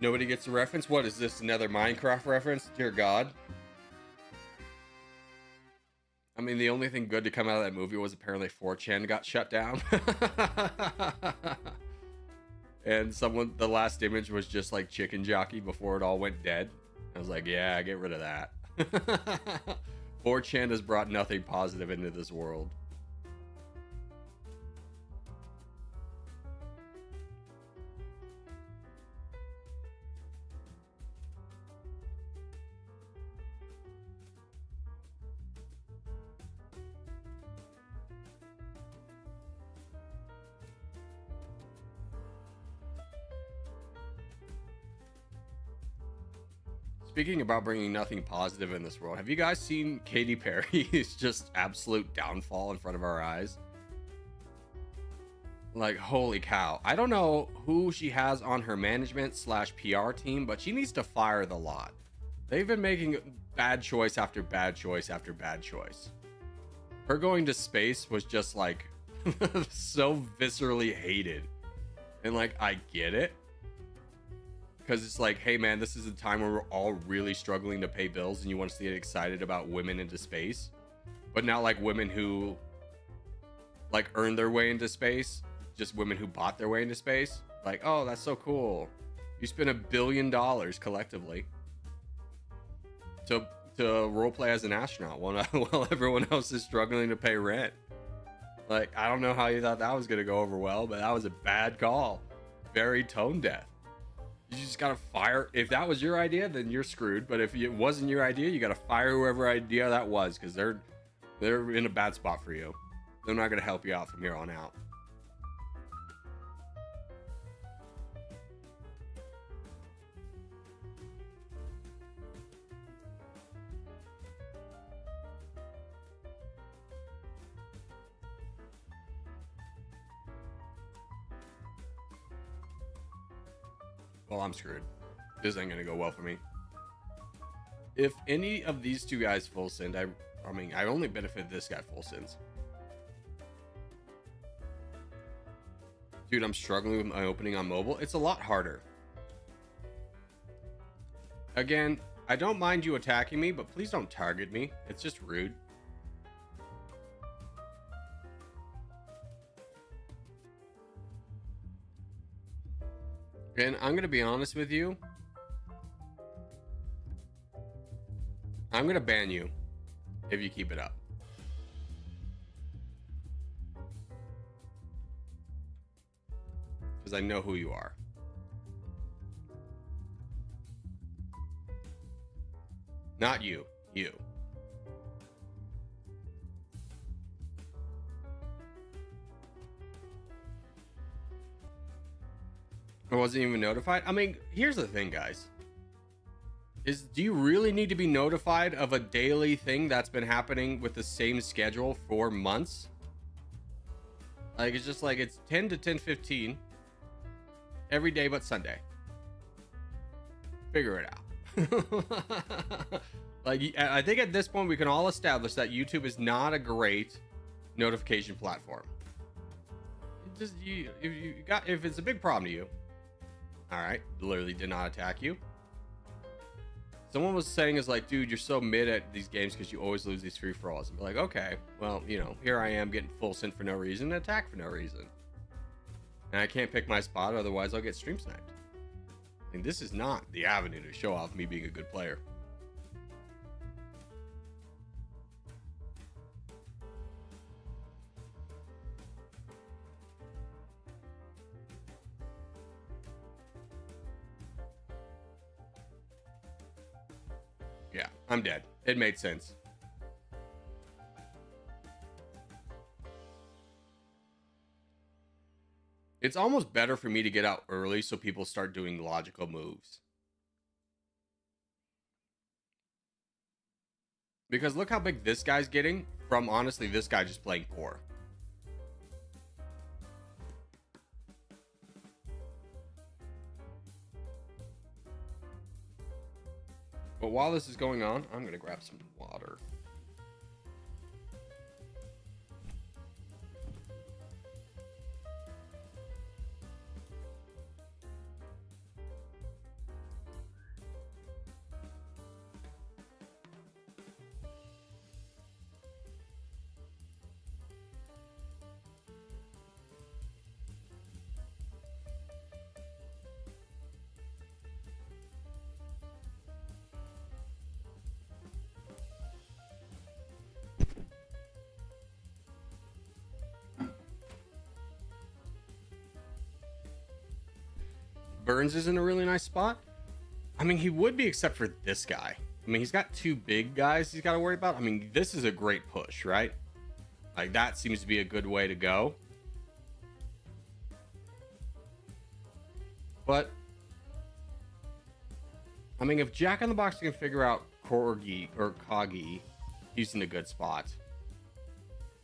Nobody gets the reference? What is this, another Minecraft reference? Dear God. I mean, the only thing good to come out of that movie was apparently 4chan got shut down. And the last image was just like Chicken Jockey before it all went dead. I was like, yeah, get rid of that. 4chan has brought nothing positive into this world. Speaking about bringing nothing positive in this world, have you guys seen Katy Perry's just absolute downfall in front of our eyes? Like, holy cow. I don't know who she has on her management slash PR team, but she needs to fire the lot. They've been making bad choice after bad choice after bad choice. Her going to space was just like so viscerally hated. And like, I get it. Because it's like, hey man, this is a time where we're all really struggling to pay bills and you want us to get excited about women into space. But not like women who like earned their way into space, just women who bought their way into space. Like, oh, that's so cool. You spent $1 billion collectively to roleplay as an astronaut while everyone else is struggling to pay rent. Like, I don't know how you thought that was going to go over well, but that was a bad call. Very tone deaf. You just gotta fire. If that was your idea, then you're screwed. But if it wasn't your idea, you gotta fire whoever idea that was, because they're in a bad spot for you. They're not gonna help you out from here on out. Well, I'm screwed. This ain't gonna go well for me. If any of these two guys full send, I mean, I only benefit this guy full sends. Dude, I'm struggling with my opening on mobile. It's a lot harder. Again, I don't mind you attacking me, but please don't target me. It's just rude. And I'm going to be honest with you. I'm going to ban you if you keep it up. Because I know who you are. Not you. You. I wasn't even notified. I mean, here's the thing, guys. Do you really need to be notified of a daily thing that's been happening with the same schedule for months? Like, it's just like, it's 10 to 10:15 every day but Sunday. Figure it out. Like, I think at this point we can all establish that YouTube is not a great notification platform. Just if it's a big problem to you, all right, literally did not attack you. Someone was saying is like, dude, you're so mid at these games because you always lose these free for alls. And be like, okay, well, you know, here I am getting full sent for no reason, and attack for no reason, and I can't pick my spot, otherwise I'll get stream sniped. And this is not the avenue to show off me being a good player. Yeah, I'm dead. It made sense. It's almost better for me to get out early so people start doing logical moves. Because look how big this guy's getting from, honestly, this guy just playing poor. But while this is going on, I'm going to grab some water. Burns is in a really nice spot. I mean, he would be except for this guy. I mean, he's got two big guys he's got to worry about. I mean, this is a great push, right? Like, that seems to be a good way to go. But, I mean, if Jack in the Box can figure out Corgi or Coggy, he's in a good spot.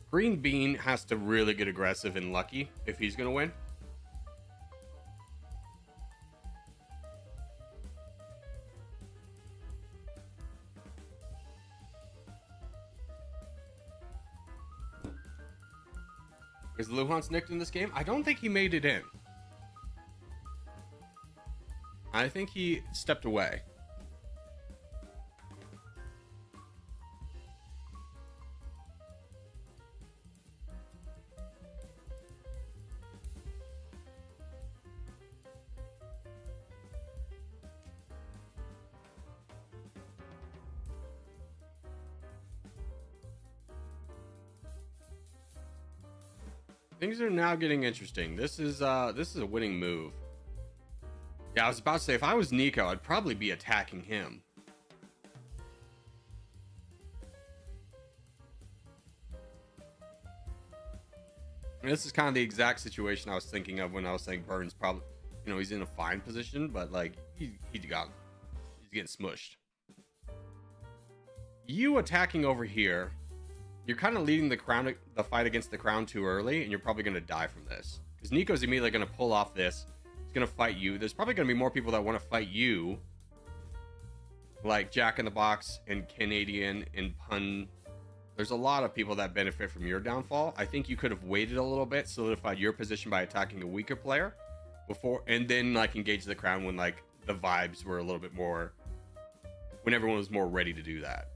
Green Bean has to really get aggressive and lucky if he's going to win. Is Luhan's nicked in this game? I don't think he made it in. I think he stepped away. Things are now getting interesting. This is a winning move. Yeah, I was about to say, if I was Nico, I'd probably be attacking him. And this is kind of the exact situation I was thinking of when I was saying Burns probably, you know, he's in a fine position, but like he's getting smushed. You attacking over here, you're kind of leading the fight against the crown too early, and you're probably going to die from this. Because Nico's immediately going to pull off this. He's going to fight you. There's probably going to be more people that want to fight you. Like Jack in the Box and Canadian and Pun. There's a lot of people that benefit from your downfall. I think you could have waited a little bit, solidified your position by attacking a weaker player before, and then like engage the crown when like the vibes were a little bit more, when everyone was more ready to do that.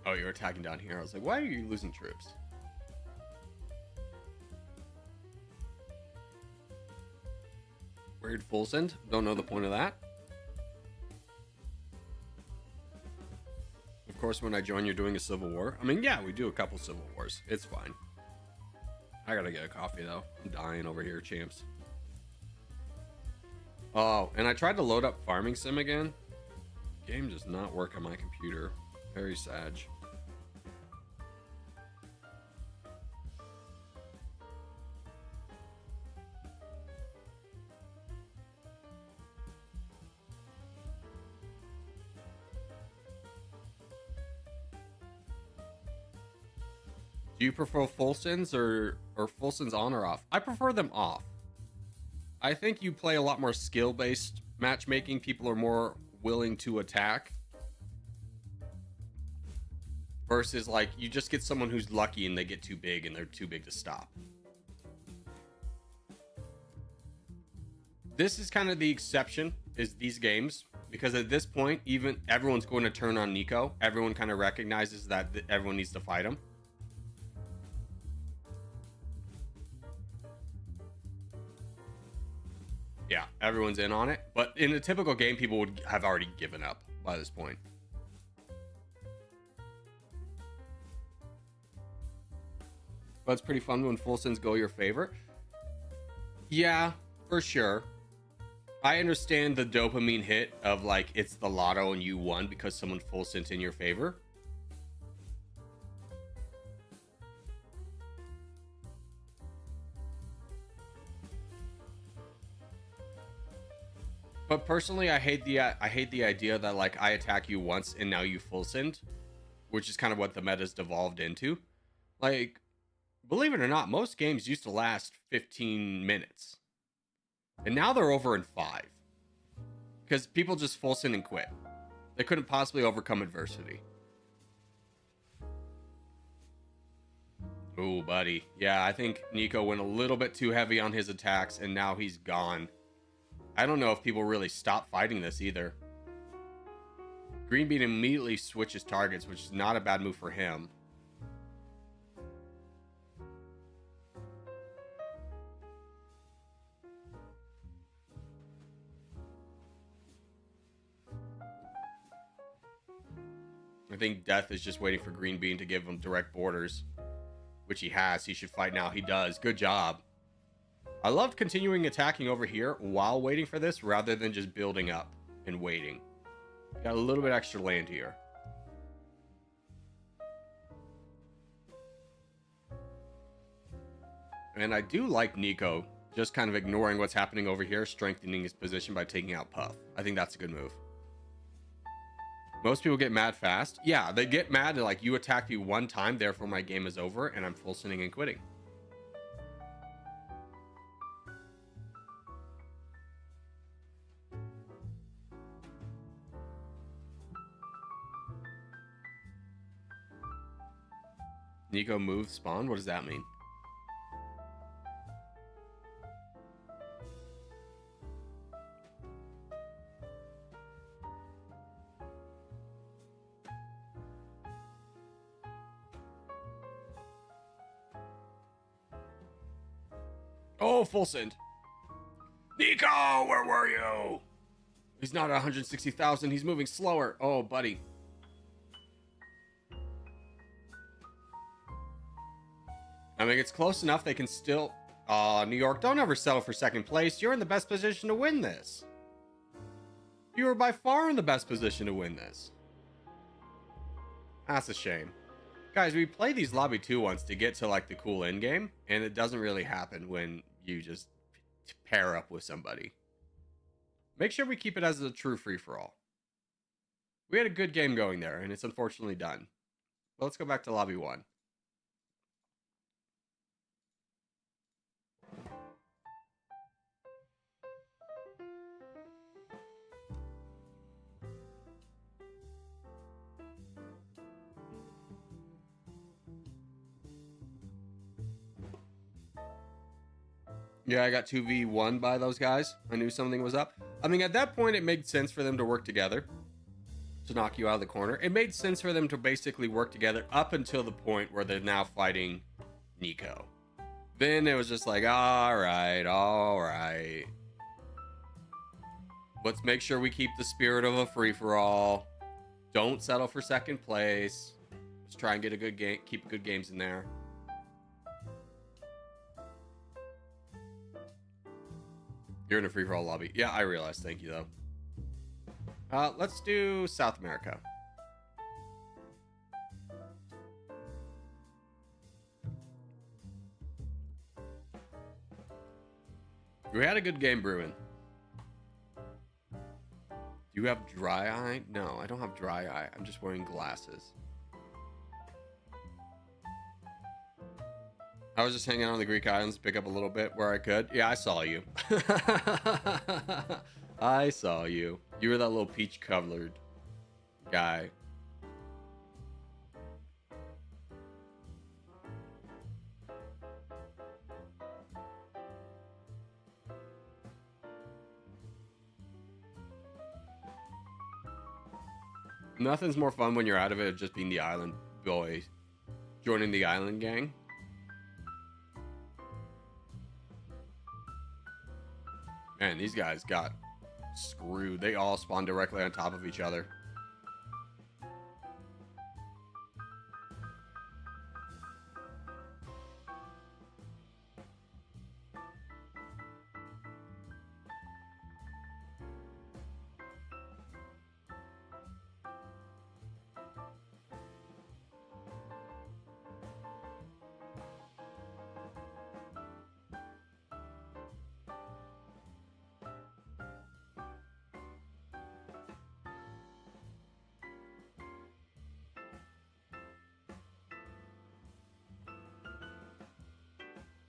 Oh, you're attacking down here. I was like, why are you losing troops? Weird full send. Don't know the point of that. Of course, when I join, you're doing a civil war. I mean, yeah, we do a couple civil wars. It's fine. I gotta get a coffee, though. I'm dying over here, champs. Oh, and I tried to load up Farming Sim again. Game does not work on my computer. Very sad. Do you prefer full sends or full sends on or off? I prefer them off. I think you play a lot more skill-based matchmaking. People are more willing to attack. Versus like you just get someone who's lucky and they get too big and they're too big to stop. This is kind of the exception, is these games. Because at this point, even everyone's going to turn on Nico. Everyone kind of recognizes that everyone needs to fight him. Yeah, everyone's in on it. But in a typical game, people would have already given up by this point. But it's pretty fun when full sends go your favor. Yeah, for sure. I understand the dopamine hit of like it's the lotto and you won because someone full sent in your favor. But personally, I hate the idea that like I attack you once and now you full send, which is kind of what the meta's devolved into. Like, believe it or not, most games used to last 15 minutes. And now they're over in 5. Because people just full send and quit. They couldn't possibly overcome adversity. Ooh, buddy. Yeah, I think Nico went a little bit too heavy on his attacks and now he's gone. I don't know if people really stop fighting this either. Green Bean immediately switches targets, which is not a bad move for him. I think Death is just waiting for Green Bean to give him direct borders, which he has. He should fight now. He does. Good job. I loved continuing attacking over here while waiting for this rather than just building up and waiting. Got a little bit extra land here. And I do like Nico just kind of ignoring what's happening over here, strengthening his position by taking out Puff. I think that's a good move. Most people get mad fast. Yeah, they get mad like, you attacked me one time, therefore my game is over, and I'm full sending and quitting. Nico move spawn? What does that mean? Oh, full send. Nico, where were you? He's not at 160,000. He's moving slower. Oh, buddy. I mean, it's close enough. They can still... New York, don't ever settle for second place. You're in the best position to win this. You are by far in the best position to win this. That's a shame. Guys, we play these Lobby 2 once to get to, like, the cool end game, and it doesn't really happen when you just pair up with somebody. Make sure we keep it as a true free-for-all. We had a good game going there, and it's unfortunately done. But let's go back to Lobby 1. Yeah, I got 2v1 by those guys. I knew something was up. I mean, at that point, it made sense for them to work together to knock you out of the corner. It made sense for them to basically work together up until the point where they're now fighting Nico. Then it was just like, all right, all right. Let's make sure we keep the spirit of a free-for-all. Don't settle for second place. Let's try and get a good game, keep good games in there. You're in a free-for-all lobby. Yeah, I realized. Thank you, though. Let's do South America. We had a good game brewing. Do you have dry eye? No, I don't have dry eye. I'm just wearing glasses. I was just hanging out on the Greek islands to pick up a little bit where I could. Yeah, I saw you. I saw you. You were that little peach-colored guy. Nothing's more fun when you're out of it, just being the island boy, joining the island gang. Man, these guys got screwed. They all spawned directly on top of each other.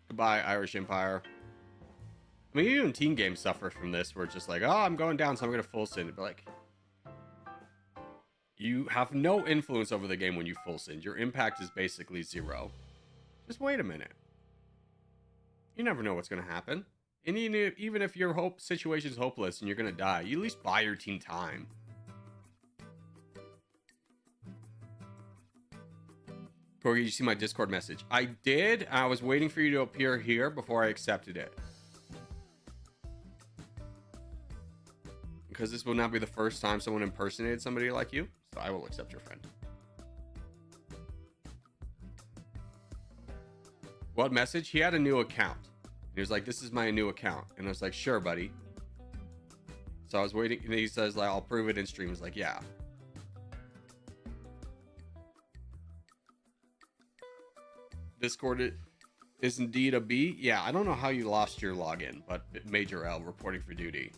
Goodbye, Irish Empire. I mean, even team games suffer from this, where it's just like, oh, I'm going down, so I'm going to full send. But like, you have no influence over the game when you full send. Your impact is basically zero. Just wait a minute. You never know what's going to happen. And even if your situation's hopeless and you're going to die, you at least buy your team time. Corgi, you see my Discord message? I did. I was waiting for you to appear here before I accepted it. Because this will not be the first time someone impersonated somebody like you, so I will accept your friend. What message? He had a new account. He was like, this is my new account. And I was like, sure, buddy. So I was waiting, and he says, like, I'll prove it in stream. He's like, yeah. Discord is indeed a B. Yeah, I don't know how you lost your login, but Major L reporting for duty.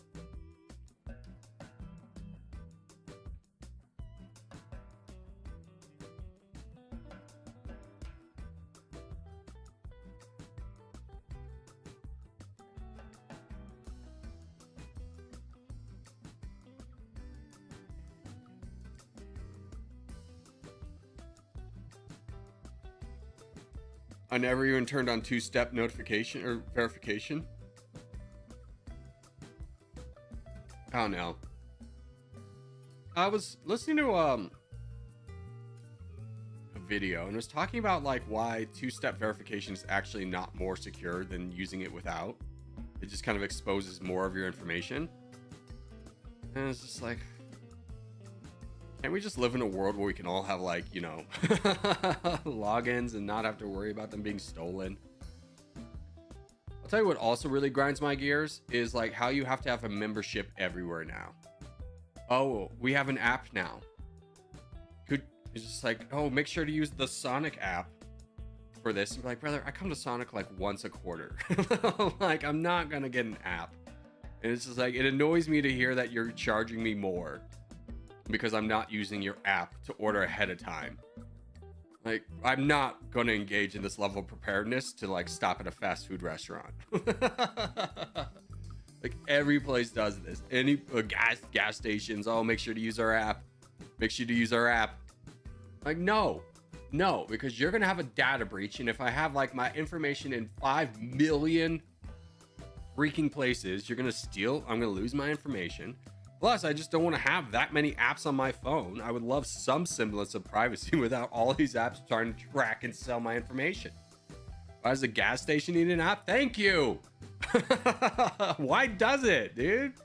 I never even turned on two-step notification or verification. I don't know. I was listening to a video and it was talking about like why two-step verification is actually not more secure than using it without. It just kind of exposes more of your information. And it's just like, can't we just live in a world where we can all have, like, you know, logins and not have to worry about them being stolen? I'll tell you what also really grinds my gears is like how you have to have a membership everywhere now. Oh, we have an app now. It's just like, oh, make sure to use the Sonic app for this. I'm like, brother, I come to Sonic like once a quarter. Like, I'm not gonna get an app. And it's just like, it annoys me to hear that you're charging me more because I'm not using your app to order ahead of time. Like, I'm not going to engage in this level of preparedness to like stop at a fast food restaurant. Like, every place does this. Any gas stations, oh, make sure to use our app. Make sure to use our app. Like, no, because you're going to have a data breach. And if I have like my information in 5 million freaking places, you're going to steal. I'm going to lose my information. Plus, I just don't want to have that many apps on my phone. I would love some semblance of privacy without all these apps trying to track and sell my information. Why does a gas station need an app? Thank you. Why does it, dude?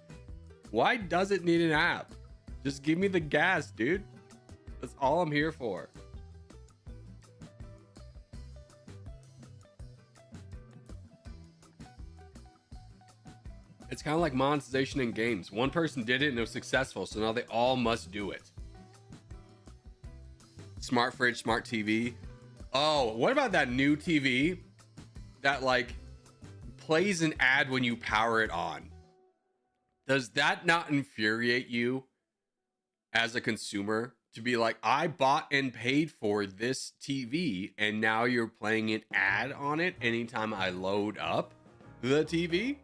Why does it need an app? Just give me the gas, dude. That's all I'm here for. It's kind of like monetization in games. One person did it and it was successful, so now they all must do it. Smart fridge, smart TV. Oh, what about that new TV that like plays an ad when you power it on? Does that not infuriate you as a consumer to be like, I bought and paid for this TV and now you're playing an ad on it anytime I load up the TV?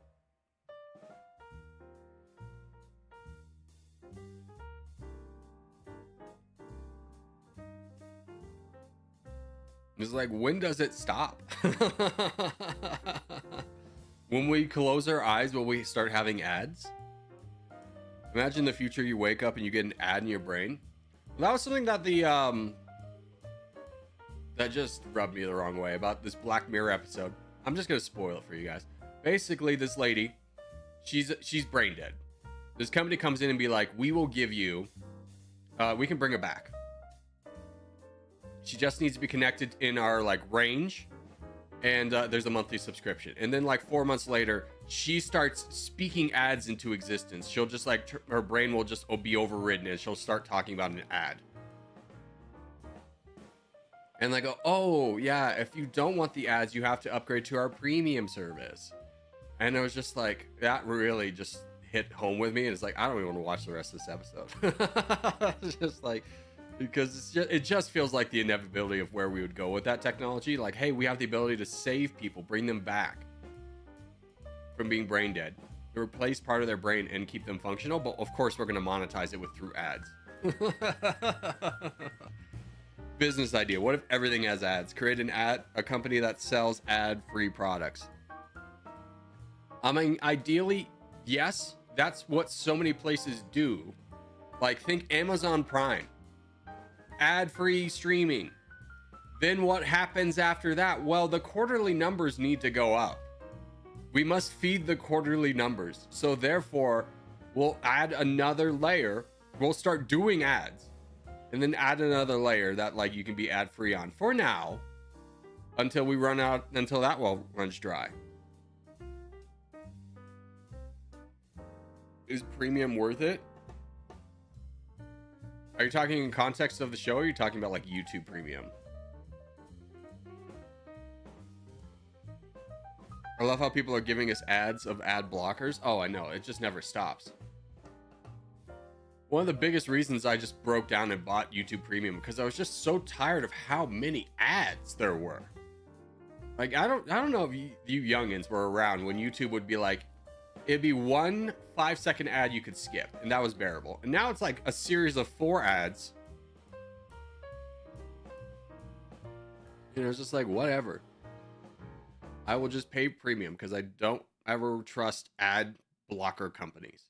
It's like, when does it stop? When we close our eyes, will we start having ads? Imagine the future, you wake up and you get an ad in your brain. Well, that was something that that just rubbed me the wrong way about this Black Mirror episode. I'm just gonna spoil it for you guys. Basically, this lady, she's brain dead. This company comes in and be like, we will give you, we can bring her back. She just needs to be connected in our like range, and there's a monthly subscription. And then like 4 months later, she starts speaking ads into existence. She'll just like her brain will just be overridden and she'll start talking about an ad. And like, oh yeah, if you don't want the ads, you have to upgrade to our premium service. And it was just like, that really just hit home with me. And it's like, I don't even want to watch the rest of this episode. It's just like, because it just feels like the inevitability of where we would go with that technology. Like, hey, we have the ability to save people, bring them back from being brain dead, to replace part of their brain and keep them functional. But of course, we're going to monetize it through ads. Business idea. What if everything has ads? Create a company that sells ad-free products. I mean, ideally, yes, that's what so many places do. Like, think Amazon Prime. Ad-free streaming. Then what happens after that? Well, the quarterly numbers need to go up. We must feed the quarterly numbers. So therefore, we'll add another layer. We'll start doing ads and then add another layer that like you can be ad free on for now until we run out, until that well runs dry. Is premium worth it? Are you talking in context of the show, or are you talking about like YouTube premium? I love how people are giving us ads of ad blockers. Oh, I know. It just never stops. One of the biggest reasons I just broke down and bought YouTube Premium because I was just so tired of how many ads there were. Like, I don't know if you youngins were around when YouTube would be like, it'd be 1 5-second ad you could skip, and that was bearable. And now it's like a series of 4 ads. You know, it's just like, whatever. I will just pay premium because I don't ever trust ad blocker companies.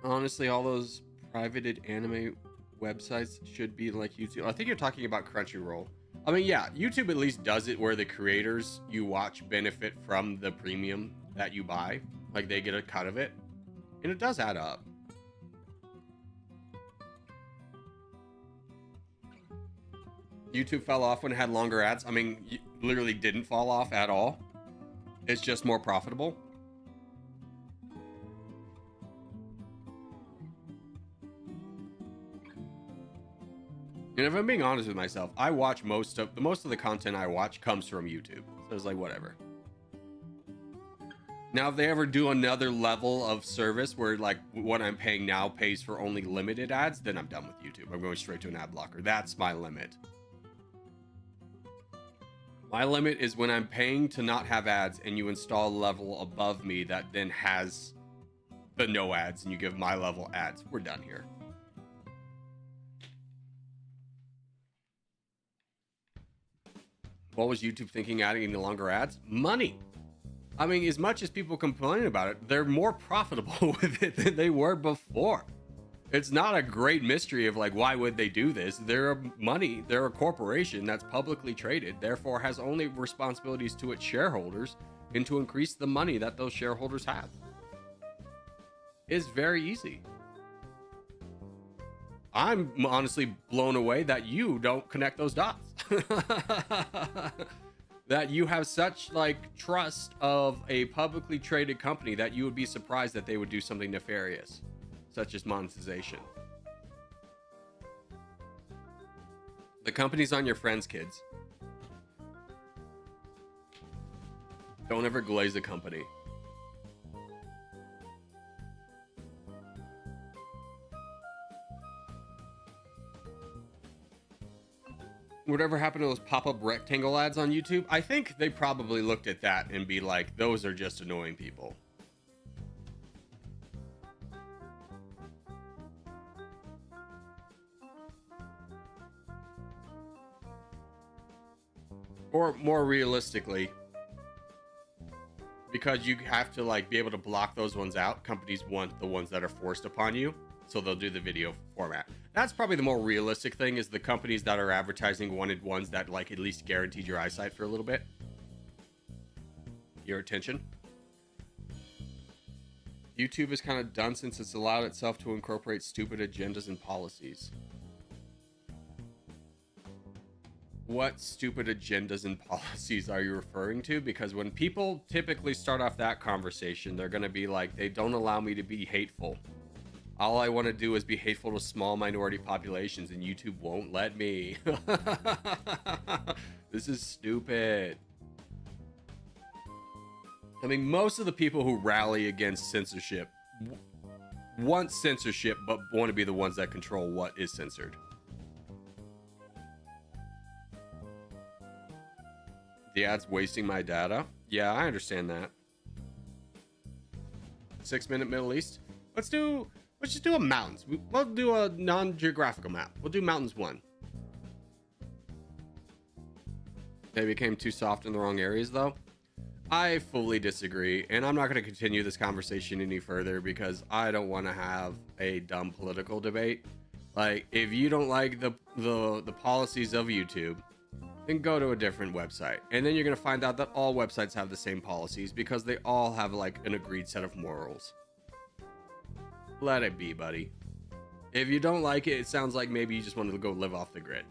Honestly, all those privated anime websites should be like YouTube. I think you're talking about Crunchyroll. I mean, yeah, YouTube at least does it where the creators you watch benefit from the premium that you buy. Like, they get a cut of it. And it does add up. YouTube fell off when it had longer ads. I mean, literally didn't fall off at all. It's just more profitable. And if I'm being honest with myself, I watch most of the content I watch comes from YouTube. So it's like, whatever. Now, if they ever do another level of service where like what I'm paying now pays for only limited ads, then I'm done with YouTube. I'm going straight to an ad blocker. That's my limit. My limit is when I'm paying to not have ads and you install a level above me that then has the no ads and you give my level ads. We're done here. What was YouTube thinking adding any longer ads? Money. I mean, as much as people complain about it, they're more profitable with it than they were before. It's not a great mystery of like, why would they do this? They're a corporation that's publicly traded, therefore has only responsibilities to its shareholders and to increase the money that those shareholders have. It's very easy. I'm honestly blown away that you don't connect those dots. That you have such like trust of a publicly traded company that you would be surprised that they would do something nefarious, such as monetization. The company's on your friends, kids. Don't ever glaze a company. Whatever happened to those pop-up rectangle ads on YouTube? I think they probably looked at that and be like, those are just annoying people. Or more realistically, because you have to like be able to block those ones out, companies want the ones that are forced upon you, so they'll do the video format. That's probably the more realistic thing, is the companies that are advertising wanted ones that like at least guaranteed your eyesight for a little bit. Your attention. YouTube is kind of done since it's allowed itself to incorporate stupid agendas and policies. What stupid agendas and policies are you referring to? Because when people typically start off that conversation, they're going to be like, they don't allow me to be hateful. All I want to do is be hateful to small minority populations, and YouTube won't let me. This is stupid. I mean, most of the people who rally against censorship want censorship, but want to be the ones that control what is censored. The ad's wasting my data. Yeah, I understand that. 6-minute Middle East. Let's just do a mountains. We'll do a non-geographical map. We'll do mountains 1. They became too soft in the wrong areas though. I fully disagree, and I'm not going to continue this conversation any further because I don't want to have a dumb political debate. Like, if you don't like the policies of YouTube, then go to a different website, and then you're going to find out that all websites have the same policies because they all have like an agreed set of morals. Let it be, buddy. If you don't like it, it sounds like maybe you just wanted to go live off the grid.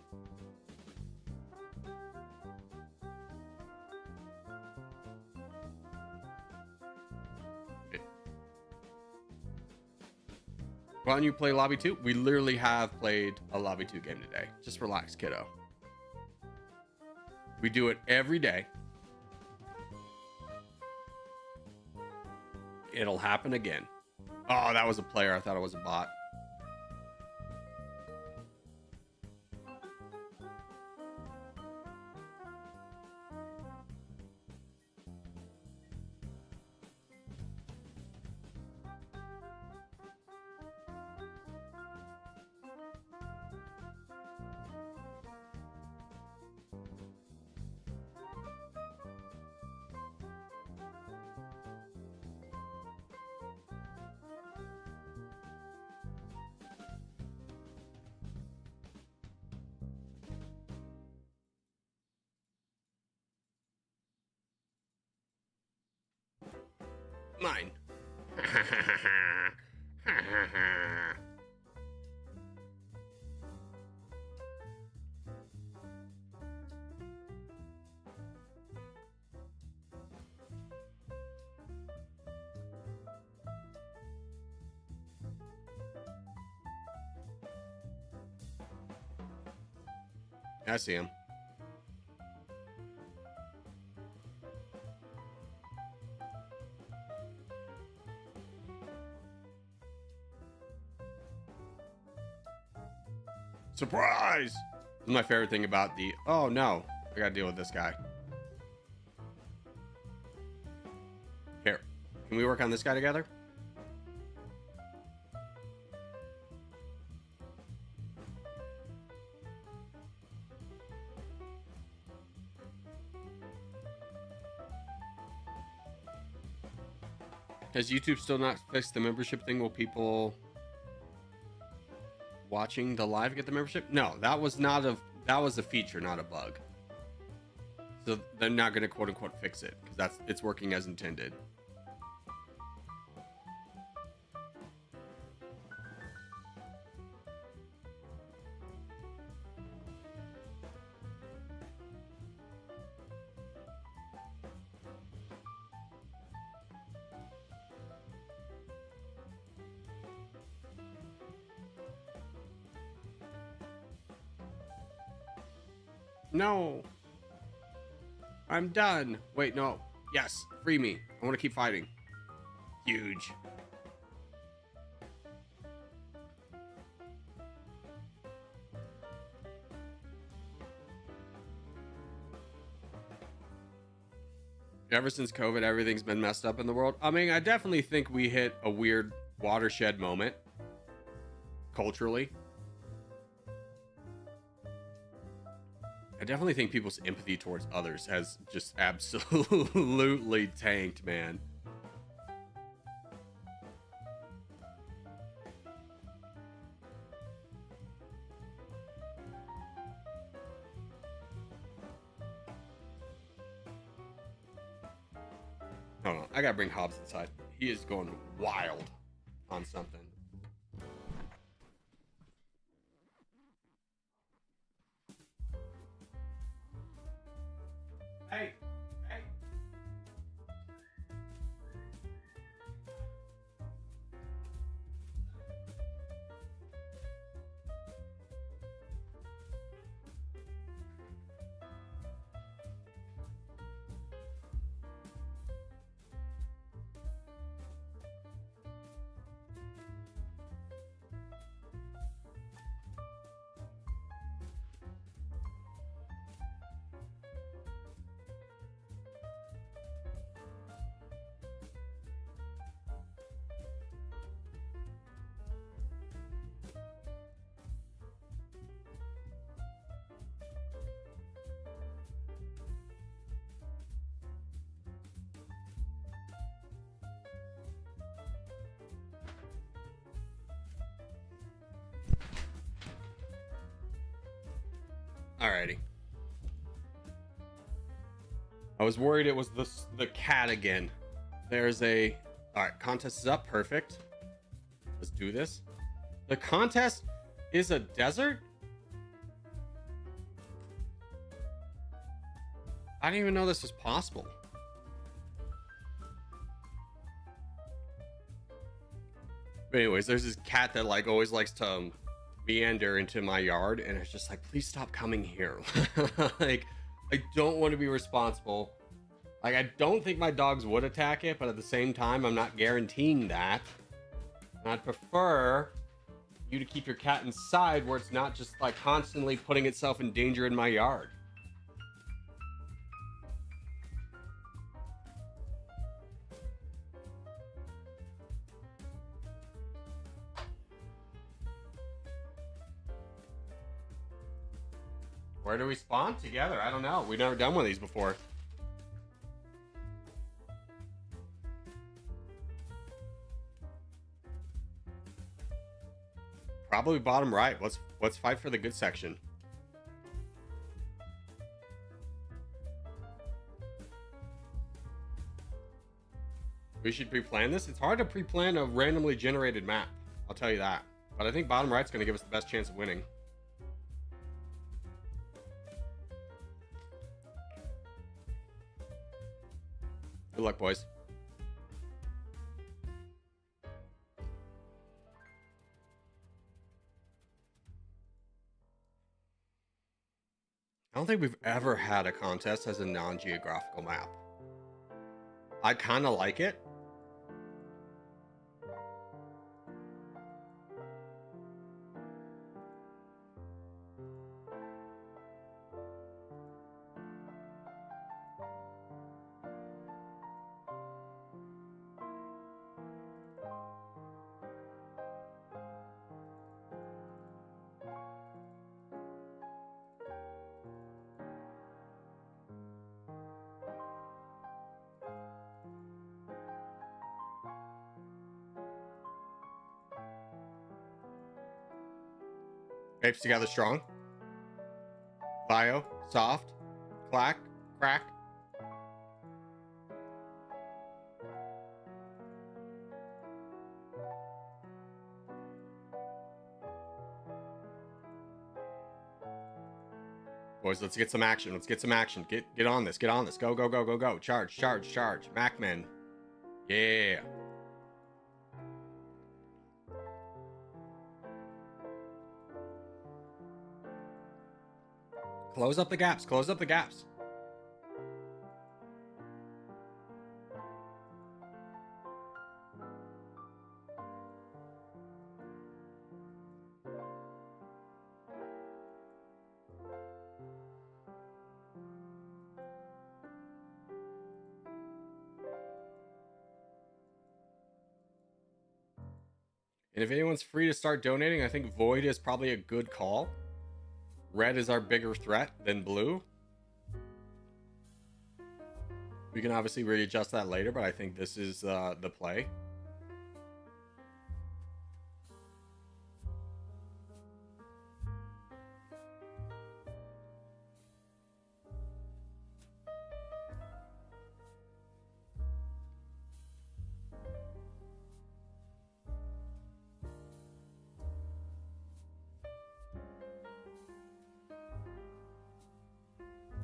Why don't you play Lobby 2? We literally have played a Lobby 2 game today. Just relax, kiddo. We do it every day. It'll happen again. Oh, that was a player. I thought it was a bot. Mine. I see him. Surprise! This is my favorite thing about the... Oh, no. I gotta deal with this guy. Here. Can we work on this guy together? Has YouTube still not fixed the membership thing? Will people watching the live get the membership? No, that was a feature, not a bug. So they're not going to quote unquote fix it because it's working as intended. No. I'm done. Wait, no. Yes, free me. I want to keep fighting. Huge. Ever since COVID, everything's been messed up in the world. I mean, I definitely think we hit a weird watershed moment culturally. I definitely think people's empathy towards others has just absolutely tanked, man. Hold on, I gotta bring Hobbs inside. He is going wild on something. Hey, hey. Alrighty. I was worried it was the cat again. There's a... Alright, contest is up. Perfect. Let's do this. The contest is a desert? I didn't even know this was possible. But anyways, there's this cat that like always likes to meander into my yard, and it's just like, please stop coming here. Like, I don't want to be responsible. Like, I don't think my dogs would attack it, but at the same time, I'm not guaranteeing that. And I'd prefer you to keep your cat inside where it's not just like constantly putting itself in danger in my yard. Where do we spawn together? I don't know. We've never done one of these before. Probably bottom right. Let's fight for the good section. We should pre-plan this. It's hard to pre-plan a randomly generated map. I'll tell you that. But I think bottom right's going to give us the best chance of winning. Good luck, boys. I don't think we've ever had a contest as a non-geographical map. I kind of like it. Apes together strong. Bio, soft, clack, crack. Boys, let's get some action. Let's get some action. Get on this. Get on this. Go, go, go, go, go. Charge, charge, charge. Macmen. Yeah. Close up the gaps. Close up the gaps. And if anyone's free to start donating, I think Void is probably a good call. Red is our bigger threat than blue. We can obviously readjust that later, but I think this is the play.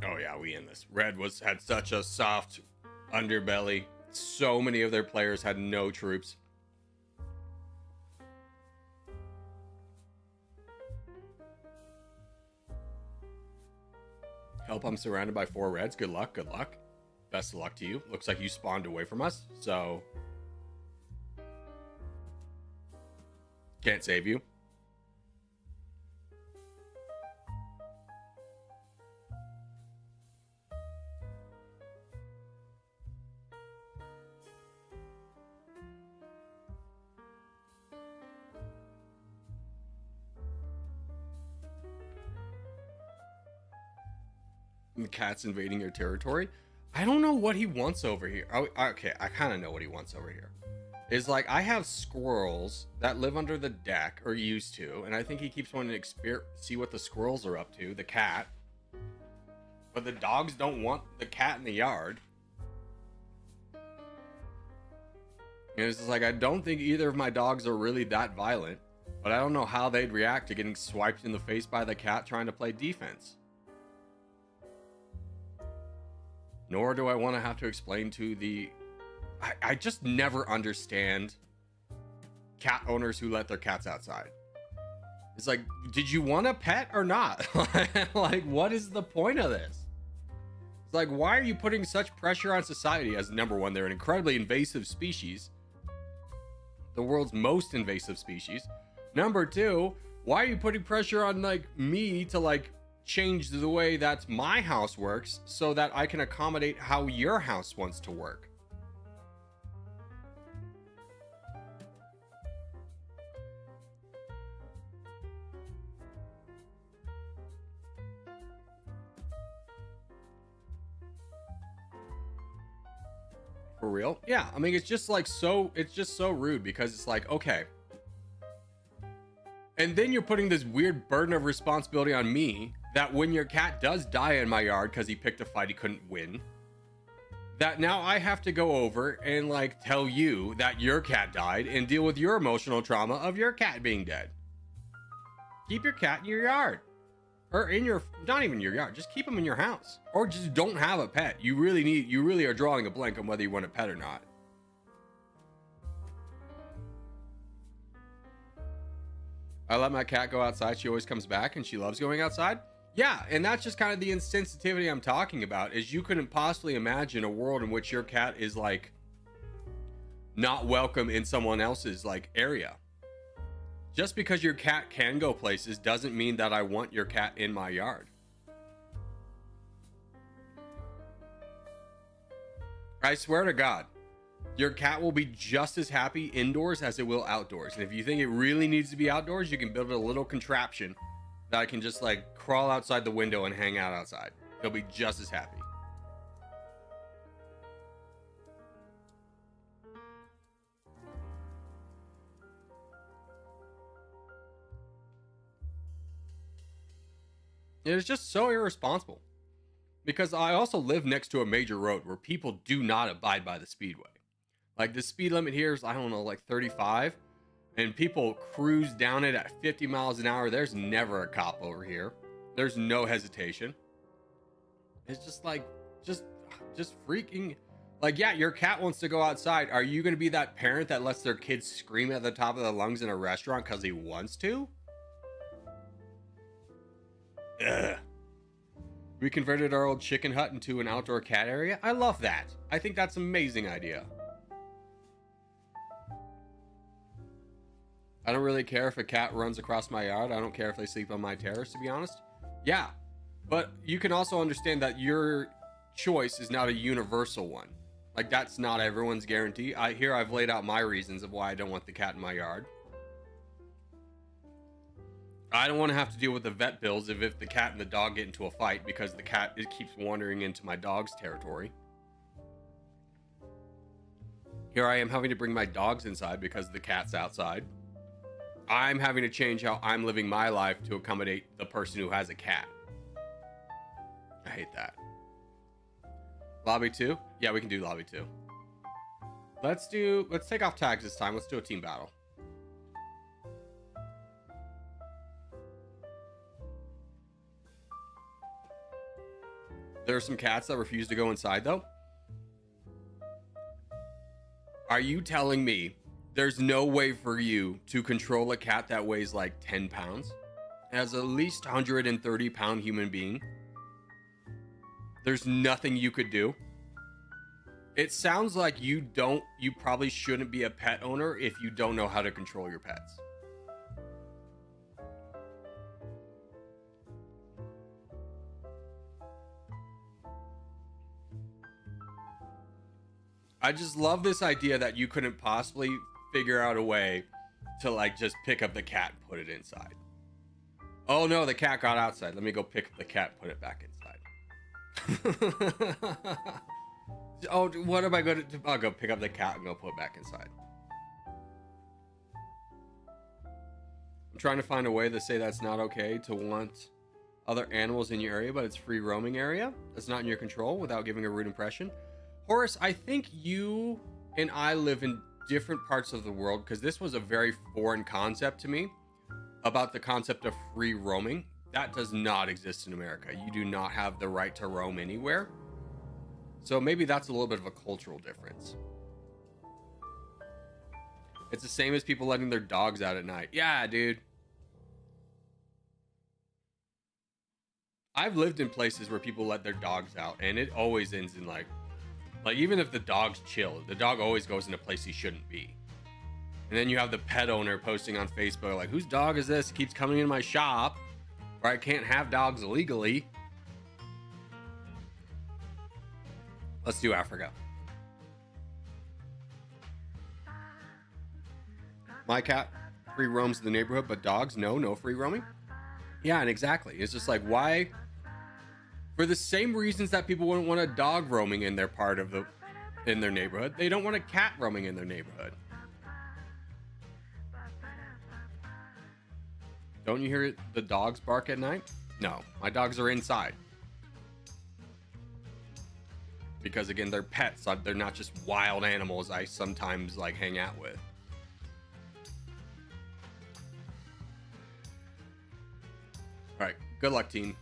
Oh yeah, we in this. Red had such a soft underbelly. So many of their players had no troops. Help, I'm surrounded by 4 reds. Good luck, good luck. Best of luck to you. Looks like you spawned away from us, so can't save you. The cat's invading your territory. I don't know what he wants over here. Oh, okay, I kind of know what he wants over here. Is like, I have squirrels that live under the deck, or used to, and I think he keeps wanting to see what the squirrels are up to, the cat. but the dogs don't want the cat in the yard. And it's just like, I don't think either of my dogs are really that violent, but I don't know how they'd react to getting swiped in the face by the cat trying to play defense. Nor do I want to have to explain to the... I just never understand cat owners who let their cats outside. It's like, did you want a pet or not? Like, what is the point of this? It's like, why are you putting such pressure on society as, number one, they're an incredibly invasive species. The world's most invasive species. Number two, why are you putting pressure on, like, me to, like, change the way that my house works so that I can accommodate how your house wants to work? For real? Yeah, I mean, it's just like it's just so rude, because it's like, okay. And then you're putting this weird burden of responsibility on me that when your cat does die in my yard because he picked a fight he couldn't win, that now I have to go over and like tell you that your cat died and deal with your emotional trauma of your cat being dead. Keep your cat in your yard. Or in your, not even your yard, just keep them in your house. Or just don't have a pet. You really are drawing a blank on whether you want a pet or not. I let my cat go outside. She always comes back and she loves going outside. Yeah, and that's just kind of the insensitivity I'm talking about, is you couldn't possibly imagine a world in which your cat is like not welcome in someone else's like area. Just because your cat can go places doesn't mean that I want your cat in my yard. I swear to God, your cat will be just as happy indoors as it will outdoors. And if you think it really needs to be outdoors, you can build a little contraption that I can just like crawl outside the window and hang out outside. He'll be just as happy. It is just so irresponsible, because I also live next to a major road where people do not abide by the speedway. Like the speed limit here is, I don't know, like 35, and people cruise down it at 50 miles an hour. There's never a cop over here. There's no hesitation. It's just like, just freaking, like, yeah, your cat wants to go outside. Are you going to be that parent that lets their kids scream at the top of their lungs in a restaurant because he wants to? Ugh. We converted our old chicken hut into an outdoor cat area. I love that. I think that's an amazing idea. I don't really care if a cat runs across my yard. I don't care if they sleep on my terrace, to be honest. Yeah, but you can also understand that your choice is not a universal one. Like, that's not everyone's guarantee. I've laid out my reasons of why I don't want the cat in my yard. I don't want to have to deal with the vet bills if the cat and the dog get into a fight because the cat keeps wandering into my dog's territory. Here I am having to bring my dogs inside because the cat's outside. I'm having to change how I'm living my life to accommodate the person who has a cat. I hate that. Lobby 2? Yeah, we can do lobby 2. Let's take off tags this time. Let's do a team battle. There are some cats that refuse to go inside, though. Are you telling me there's no way for you to control a cat that weighs like 10 pounds? As at least 130-pound human being? There's nothing you could do? It sounds like you probably shouldn't be a pet owner if you don't know how to control your pets. I just love this idea that you couldn't possibly figure out a way to like just pick up the cat and put it inside. Oh no, the cat got outside. Let me go pick up the cat and put it back inside. Oh, what am I going to do? I'll go pick up the cat and go put it back inside. I'm trying to find a way to say that's not okay to want other animals in your area, but it's free roaming area. That's not in your control without giving a rude impression. Horace, I think you and I live in different parts of the world because this was a very foreign concept to me about the concept of free roaming. That does not exist in America. You do not have the right to roam anywhere. So maybe that's a little bit of a cultural difference. It's the same as people letting their dogs out at night. Yeah, dude. I've lived in places where people let their dogs out, and it always ends in like even if the dog's chill, the dog always goes in a place he shouldn't be. And then you have the pet owner posting on Facebook like, whose dog is this? It keeps coming in my shop, where I can't have dogs illegally. Let's do Africa. My cat free roams the neighborhood, but dogs, no free roaming. Yeah, and exactly. It's just like, why? For the same reasons that people wouldn't want a dog roaming in their neighborhood, they don't want a cat roaming in their neighborhood. Don't you hear the dogs bark at night? No, my dogs are inside. Because again, they're pets. They're not just wild animals I sometimes like hang out with. All right, good luck, team.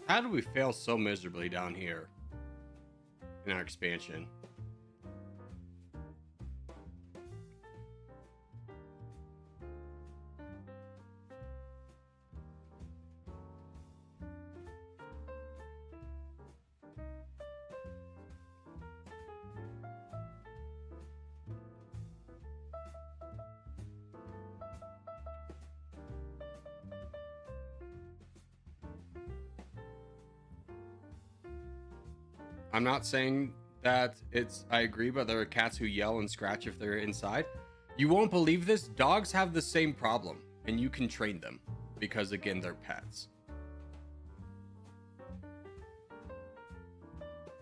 How did we fail so miserably down here in our expansion? I'm not saying that I agree, but there are cats who yell and scratch if they're inside. You won't believe this. Dogs have the same problem, and you can train them because, again, they're pets.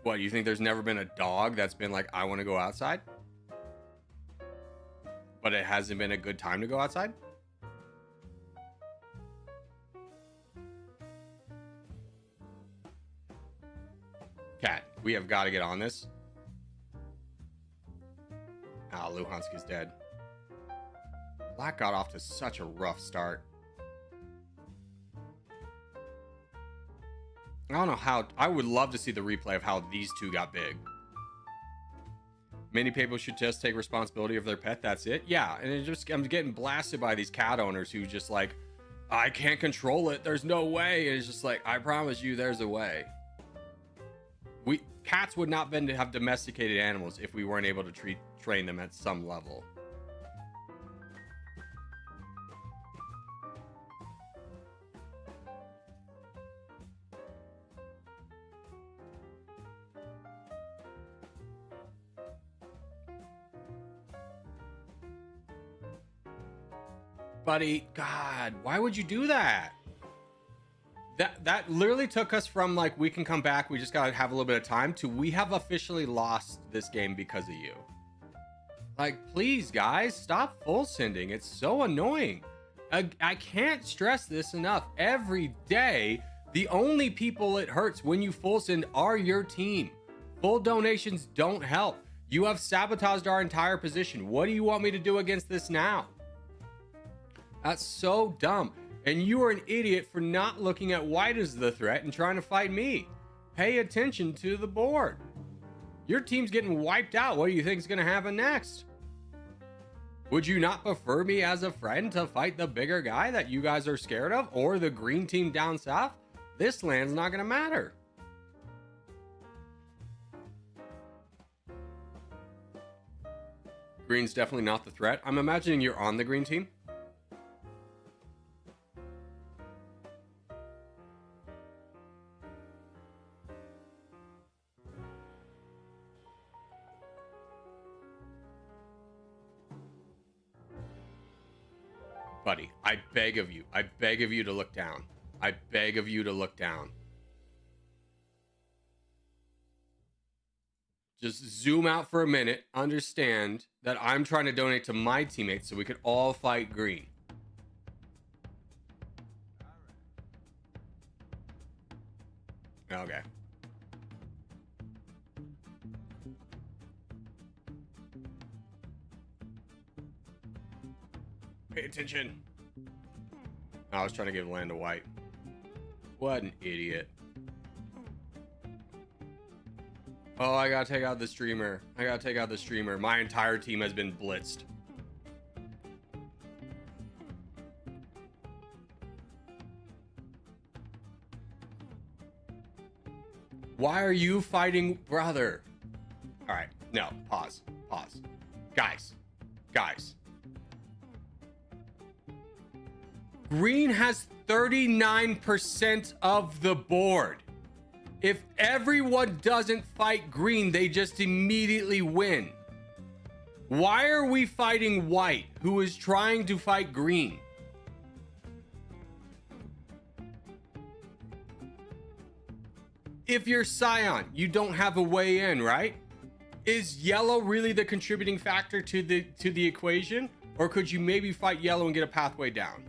What, you think there's never been a dog that's been like, I want to go outside? But it hasn't been a good time to go outside? Cat, we have got to get on this. Ah, Luhansk is dead. Black got off to such a rough start. I don't know how. I would love to see the replay of how these two got big. Many people should just take responsibility of their pet. That's it. Yeah, and I'm getting blasted by these cat owners who just like, I can't control it. There's no way. And it's just like, I promise you, there's a way. Cats would not been to have domesticated animals if we weren't able to train them at some level. Buddy, God, why would you do that? That literally took us from like, we can come back, we just gotta have a little bit of time, to we have officially lost this game because of you. Like, please, guys, stop full sending. It's so annoying. I can't stress this enough. Every day, the only people it hurts when you full send are your team. Full donations don't help. You have sabotaged our entire position. What do you want me to do against this now? That's so dumb. And you are an idiot for not looking at white as the threat and trying to fight me. Pay attention to the board. Your team's getting wiped out. What do you think is going to happen next? Would you not prefer me as a friend to fight the bigger guy that you guys are scared of, or the green team down south? This land's not going to matter. Green's definitely not the threat. I'm imagining you're on the green team. Buddy, I beg of you. I beg of you to look down. I beg of you to look down. Just zoom out for a minute. Understand that I'm trying to donate to my teammates so we could all fight green. Okay. Pay attention. I was trying to give land to white. What an idiot. Oh, I gotta take out the streamer. I gotta take out the streamer. My entire team has been blitzed. Why are you fighting, brother? All right, no, pause. Guys. Green has 39% of the board. If everyone doesn't fight green, they just immediately win. Why are we fighting white, who is trying to fight green? If you're Scion, you don't have a way in, right? Is yellow really the contributing factor to the equation? Or could you maybe fight yellow and get a pathway down?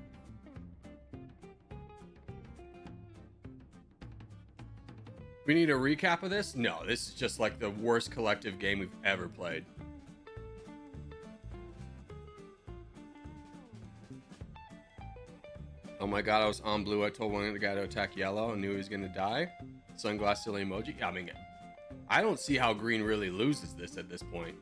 We need a recap of this? No, this is just like the worst collective game we've ever played. Oh my god, I was on blue. I told one of the guy to attack yellow and knew he was gonna die. Sunglass silly emoji. I mean, I don't see how green really loses this at this point.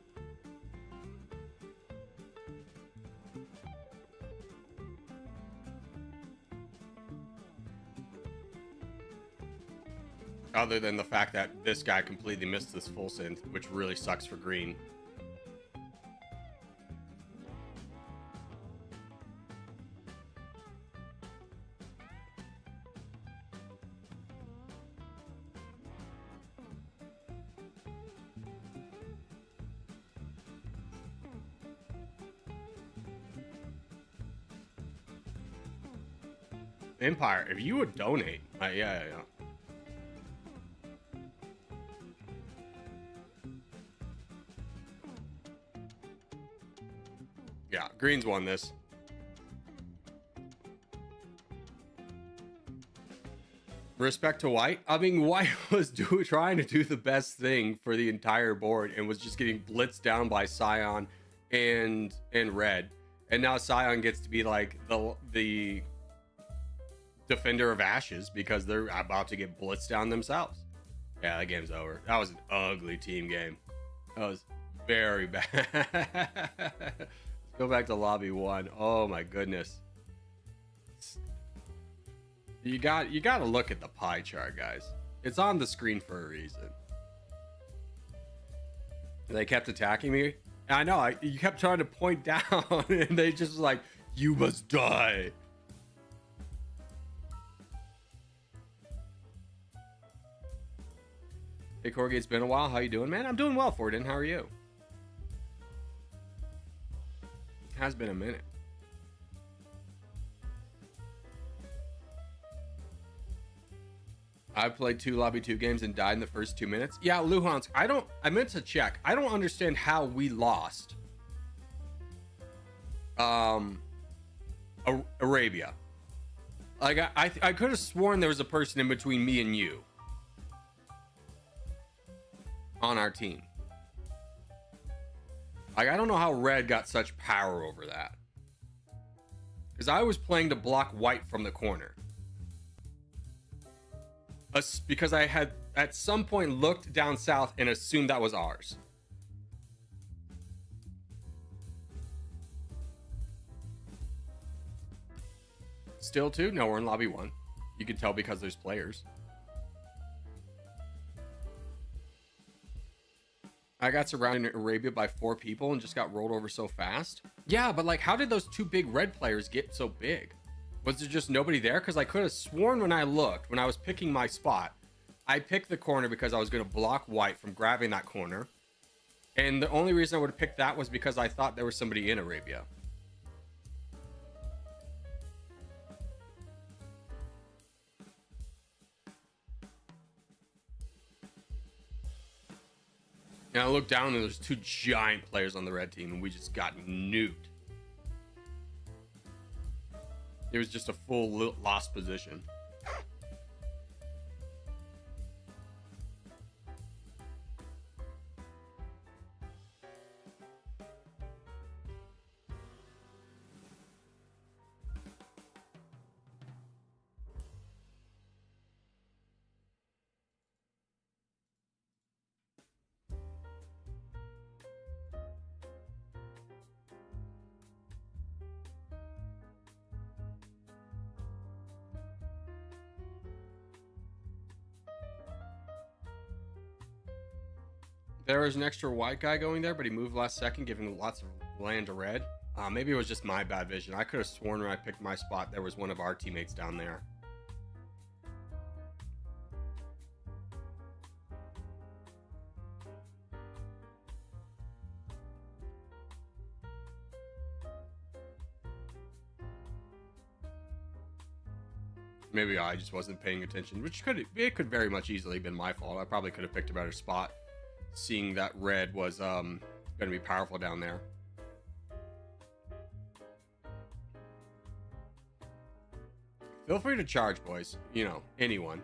Other than the fact that this guy completely missed this full send, which really sucks for green. Empire, if you would donate, yeah. Yeah, green's won this. Respect to white. I mean, white was trying to do the best thing for the entire board and was just getting blitzed down by Scion and red. And now Scion gets to be like the defender of ashes because they're about to get blitzed down themselves. Yeah, that game's over. That was an ugly team game. That was very bad. Go back to lobby 1. Oh my goodness. You got to look at the pie chart, guys. It's on the screen for a reason. They kept attacking me. I know. You kept trying to point down, and they just was like, "You must die." Hey Corgi, it's been a while. How you doing, man? I'm doing well, Forden. How are you? Has been a minute. I played 2 lobby 2 games and died in the first 2 minutes. Yeah, Luhansk, I meant to check. I don't understand how we lost um Arabia. Like I could have sworn there was a person in between me and you on our team. Like, I don't know how red got such power over that. Because I was playing to block white from the corner. Because I had at some point looked down south and assumed that was ours. Still two? No, we're in lobby 1. You can tell because there's players. I got surrounded in Arabia by 4 people and just got rolled over so fast. Yeah, but like, how did those 2 big red players get so big? Was there just nobody there? Because I could have sworn when I looked, when I was picking my spot, I picked the corner because I was going to block white from grabbing that corner. And the only reason I would have picked that was because I thought there was somebody in Arabia. And I looked down and there's 2 giant players on the red team and we just got nuked. It was just a full lost position. There was an extra white guy going there, but he moved last second, giving lots of land to red. Maybe it was just my bad vision. I could have sworn when I picked my spot, there was one of our teammates down there. Maybe I just wasn't paying attention, which it could very much easily have been my fault. I probably could have picked a better spot, seeing that red was going to be powerful down there. Feel free to charge, boys. You know, anyone.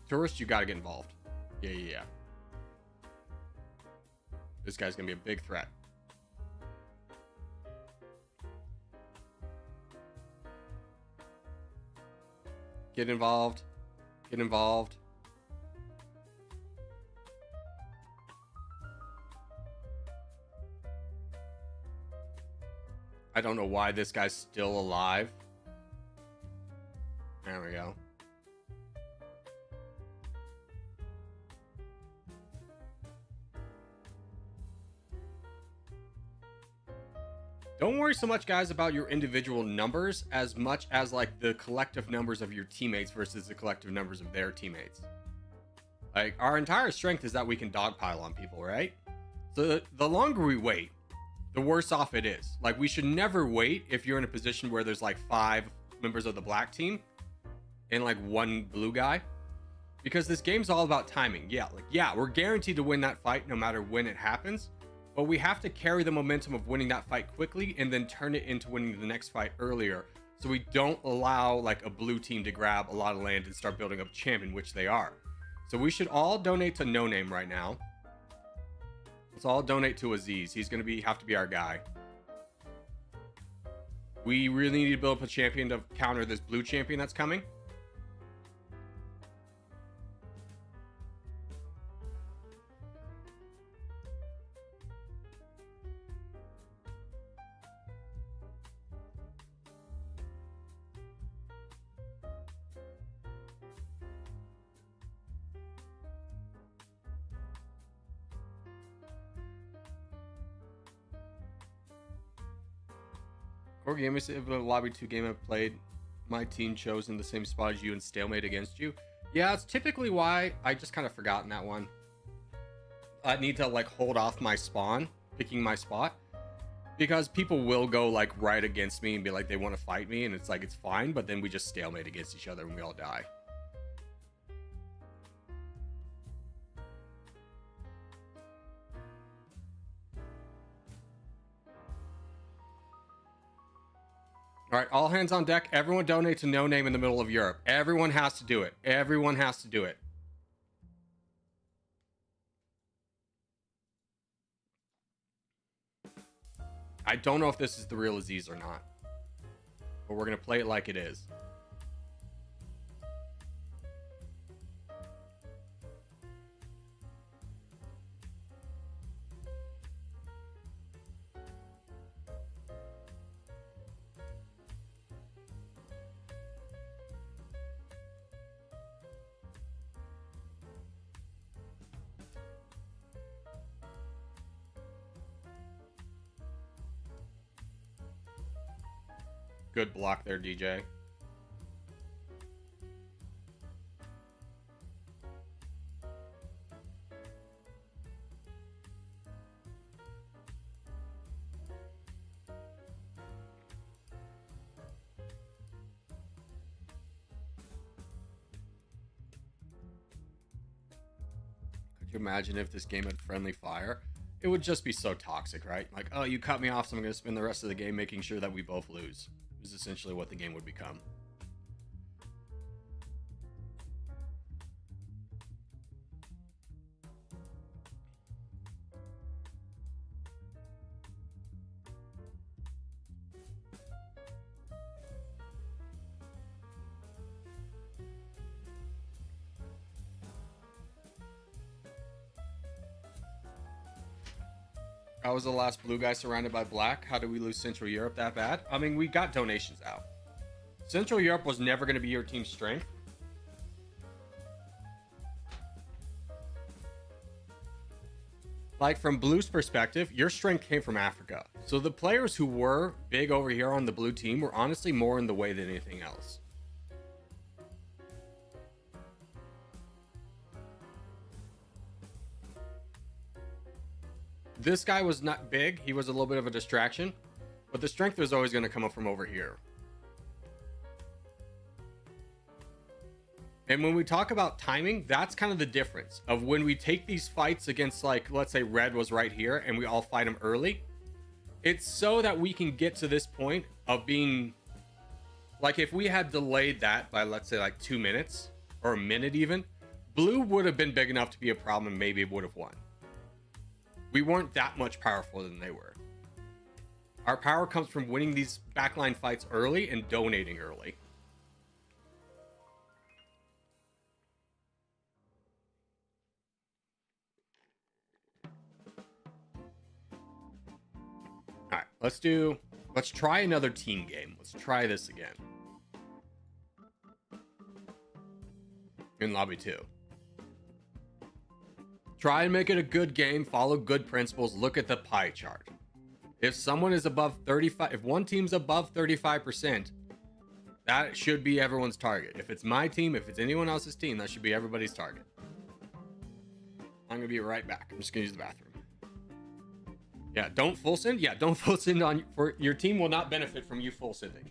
Tourist, you got to get involved. Yeah. This guy's going to be a big threat. Get involved. Get involved. I don't know why this guy's still alive. There we go. Don't worry so much, guys, about your individual numbers as much as like the collective numbers of your teammates versus the collective numbers of their teammates. Like, our entire strength is that we can dogpile on people, right? So the longer we wait, the worse off it is. Like, we should never wait if you're in a position where there's like 5 members of the black team and like 1 blue guy, because this game's all about timing. Yeah, we're guaranteed to win that fight no matter when it happens. But we have to carry the momentum of winning that fight quickly and then turn it into winning the next fight earlier, so we don't allow like a blue team to grab a lot of land and start building up a champion, which they are. So we should all donate to No Name right now. Let's all donate to Aziz. He's going to have to be our guy. We really need to build up a champion to counter this blue champion that's coming. Core game is if a lobby 2 game I've played, my team chose in the same spot as you and stalemate against you. Yeah, it's typically why I just kind of forgotten that one. I need to like hold off my spawn, picking my spot, because people will go like right against me and be like they want to fight me, and it's like it's fine, but then we just stalemate against each other and we all die. All right, all hands on deck. Everyone donate to No Name in the middle of Europe. Everyone has to do it. Everyone has to do it. I don't know if this is the real Aziz or not, but we're going to play it like it is. Good block there, DJ. Could you imagine if this game had friendly fire? It would just be so toxic, right? Like, oh, you cut me off, so I'm going to spend the rest of the game making sure that we both lose. Is essentially what the game would become. How was the last blue guy surrounded by black? How did we lose Central Europe that bad? I mean, we got donations out. Central Europe was never going to be your team's strength. Like, from Blue's perspective, your strength came from Africa. So the players who were big over here on the blue team were honestly more in the way than anything else. This guy was not big. He was a little bit of a distraction. But the strength was always going to come up from over here. And when we talk about timing, that's kind of the difference of when we take these fights against, like, let's say red was right here and we all fight him early. It's so that we can get to this point of being, like, if we had delayed that by, let's say, like 2 minutes or a minute even, blue would have been big enough to be a problem and maybe would have won. We weren't that much powerful than they were. Our power comes from winning these backline fights early and donating early. All right, let's try another team game. Let's try this again. In lobby 2. Try and make it a good game, follow good principles, look at the pie chart. If someone is above 35, if one team's above 35%, that should be everyone's target. If it's my team, if it's anyone else's team, that should be everybody's target. I'm gonna be right back. I'm just gonna use the bathroom. Yeah, don't full send. Yeah, don't full send on, for your team will not benefit from you full sending.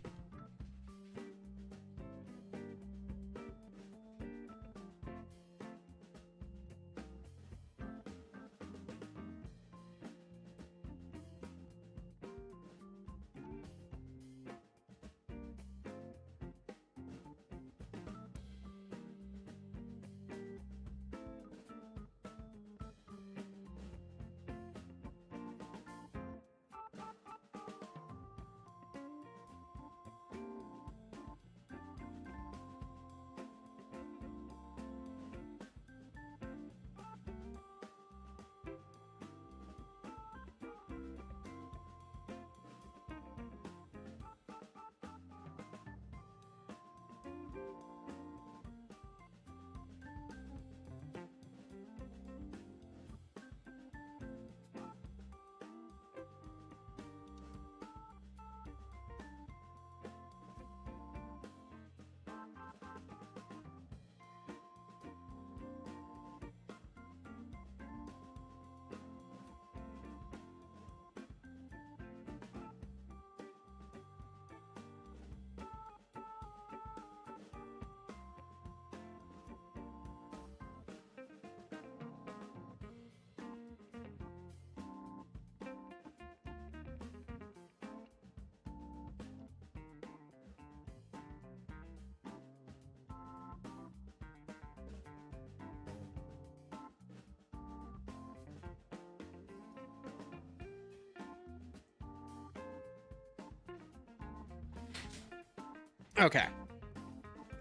Okay.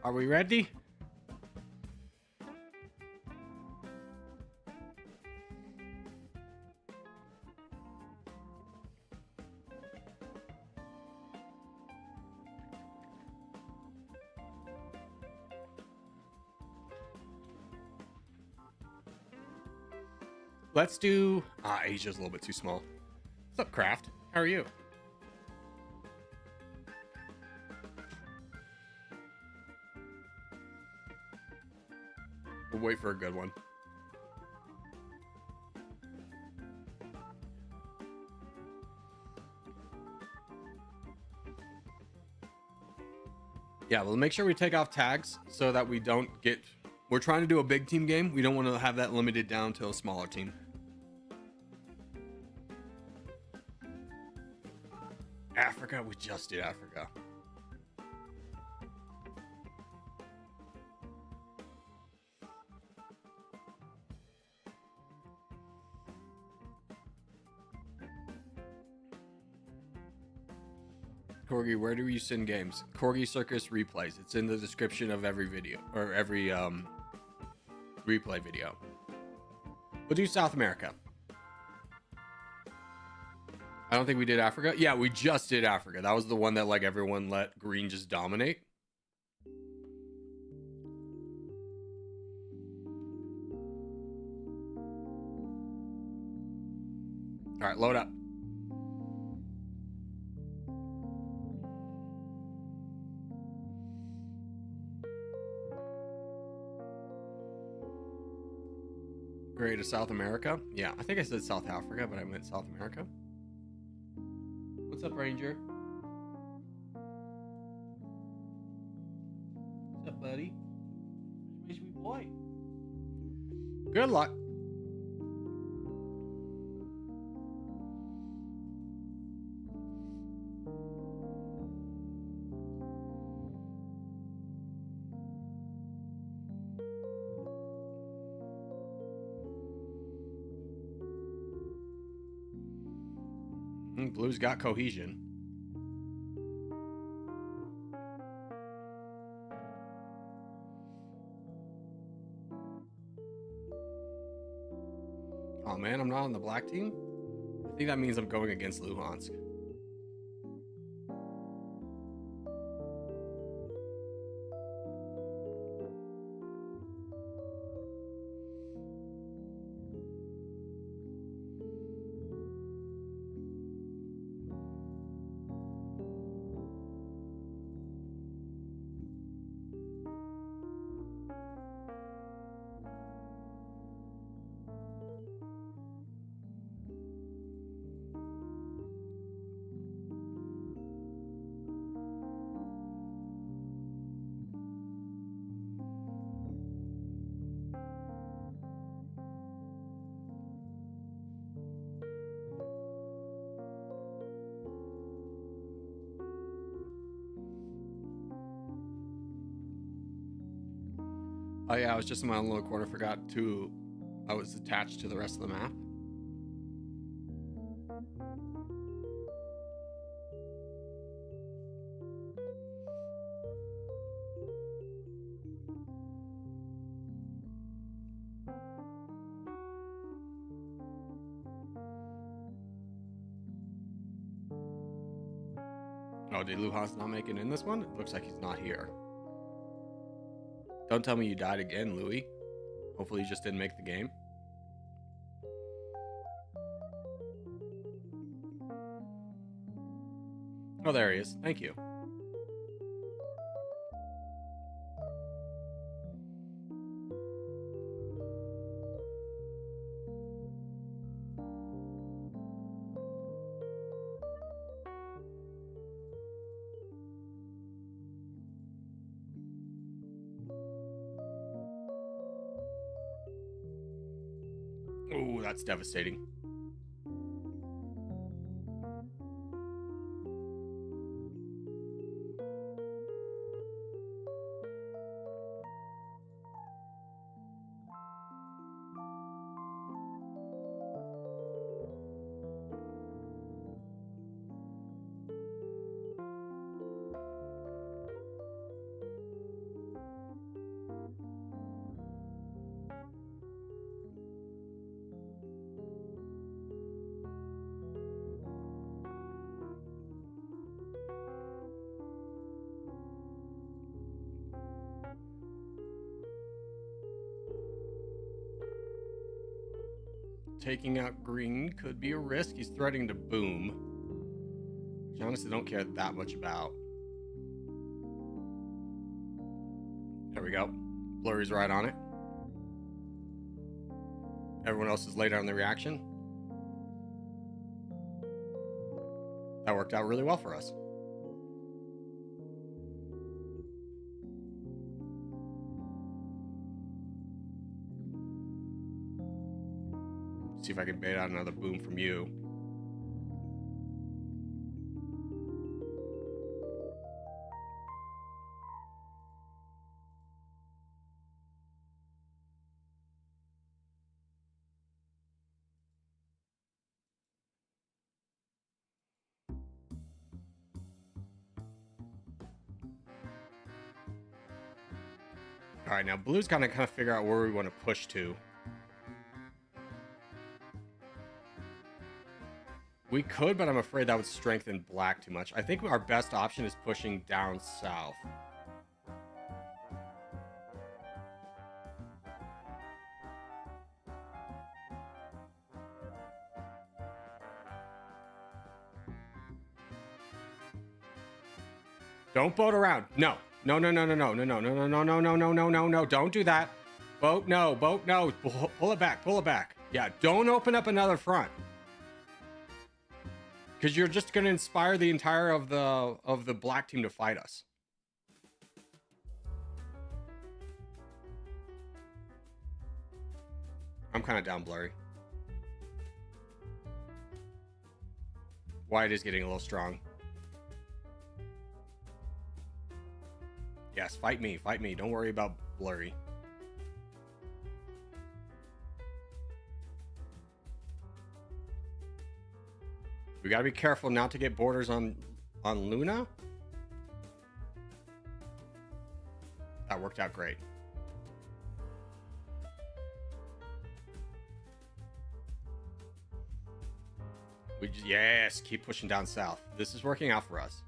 Are we ready? Let's do... Asia's a little bit too small. What's up, Kraft? How are you? We'll wait for a good one. Yeah, we'll make sure we take off tags so that we don't get... We're trying to do a big team game. We don't want to have that limited down to a smaller team. Africa, we just did Africa. Corgi, where do you send games? Corgi Circus replays. It's in the description of every video or every replay video. We'll do South America. I don't think we did Africa. Yeah, we just did Africa. That was the one that like everyone let green just dominate. All right, load up. Great to South America. Yeah, I think I said South Africa, but I meant South America. What's up, Ranger? What's up, buddy? Which way should we play? Good luck. Blue's got cohesion. Oh man, I'm not on the black team? I think that means I'm going against Luhansk. Oh yeah, I was just in my own little corner. Forgot to... I was attached to the rest of the map. Oh, did Luhansk not make it in this one? It looks like he's not here. Don't tell me you died again, Louis. Hopefully you just didn't make the game. Oh, there he is. Thank you. Oh, that's devastating. taking out green could be a risk. He's threatening to boom, which I honestly don't care that much about. There we go. Blurry's right on it. Everyone else is later on the reaction. That worked out really well for us. See if I can bait out another boom from you. All right, now blue's kind of figure out where we want to push to. We could, but I'm afraid that would strengthen black too much. I think our best option is pushing down south. Don't boat around. No. No, no, no, no, no, no, no, no, no, no, no, no, no, no, no. Don't do that. Boat, no. Boat, no. Pull it back. Pull it back. Yeah, don't open up another front. Because you're just going to inspire the entire of the black team to fight us. I'm kind of down blurry. White is getting a little strong. Yes, fight me. Fight me. Don't worry about blurry. We gotta be careful not to get borders on Luna. That worked out great. We just, yes, keep pushing down south. This is working out for us.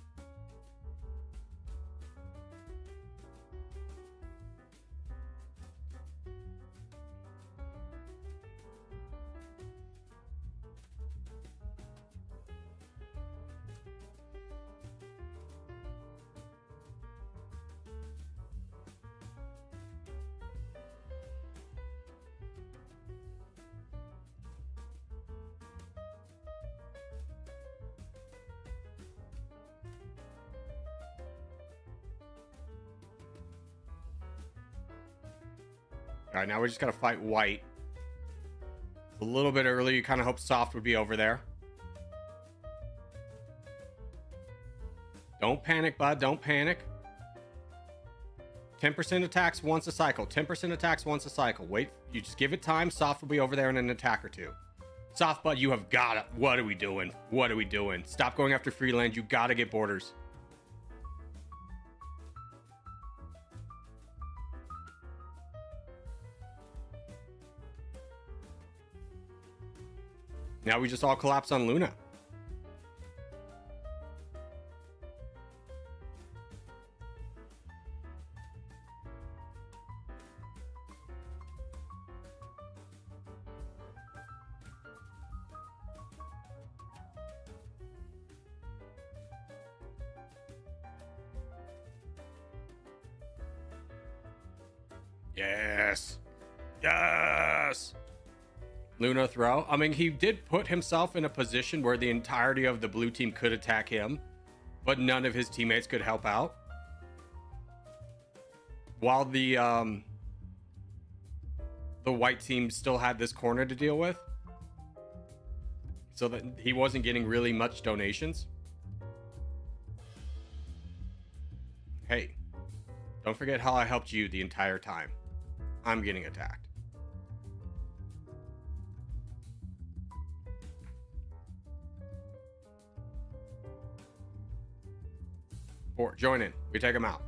All right, now we just got to fight white. A little bit early. You kind of hope soft would be over there. Don't panic, bud. Don't panic. 10% attacks once a cycle. 10% attacks once a cycle. Wait. You just give it time. Soft will be over there in an attack or two. Soft, bud, you have got it. What are we doing? What are we doing? Stop going after free land. You got to get borders. Now we just all collapse on Luna. Yes. Yes. Luna throw. I mean, he did put himself in a position where the entirety of the blue team could attack him, but none of his teammates could help out. While the white team still had this corner to deal with, so that he wasn't getting really much donations. Hey, don't forget how I helped you the entire time. I'm getting attacked. Or join in. We take them out.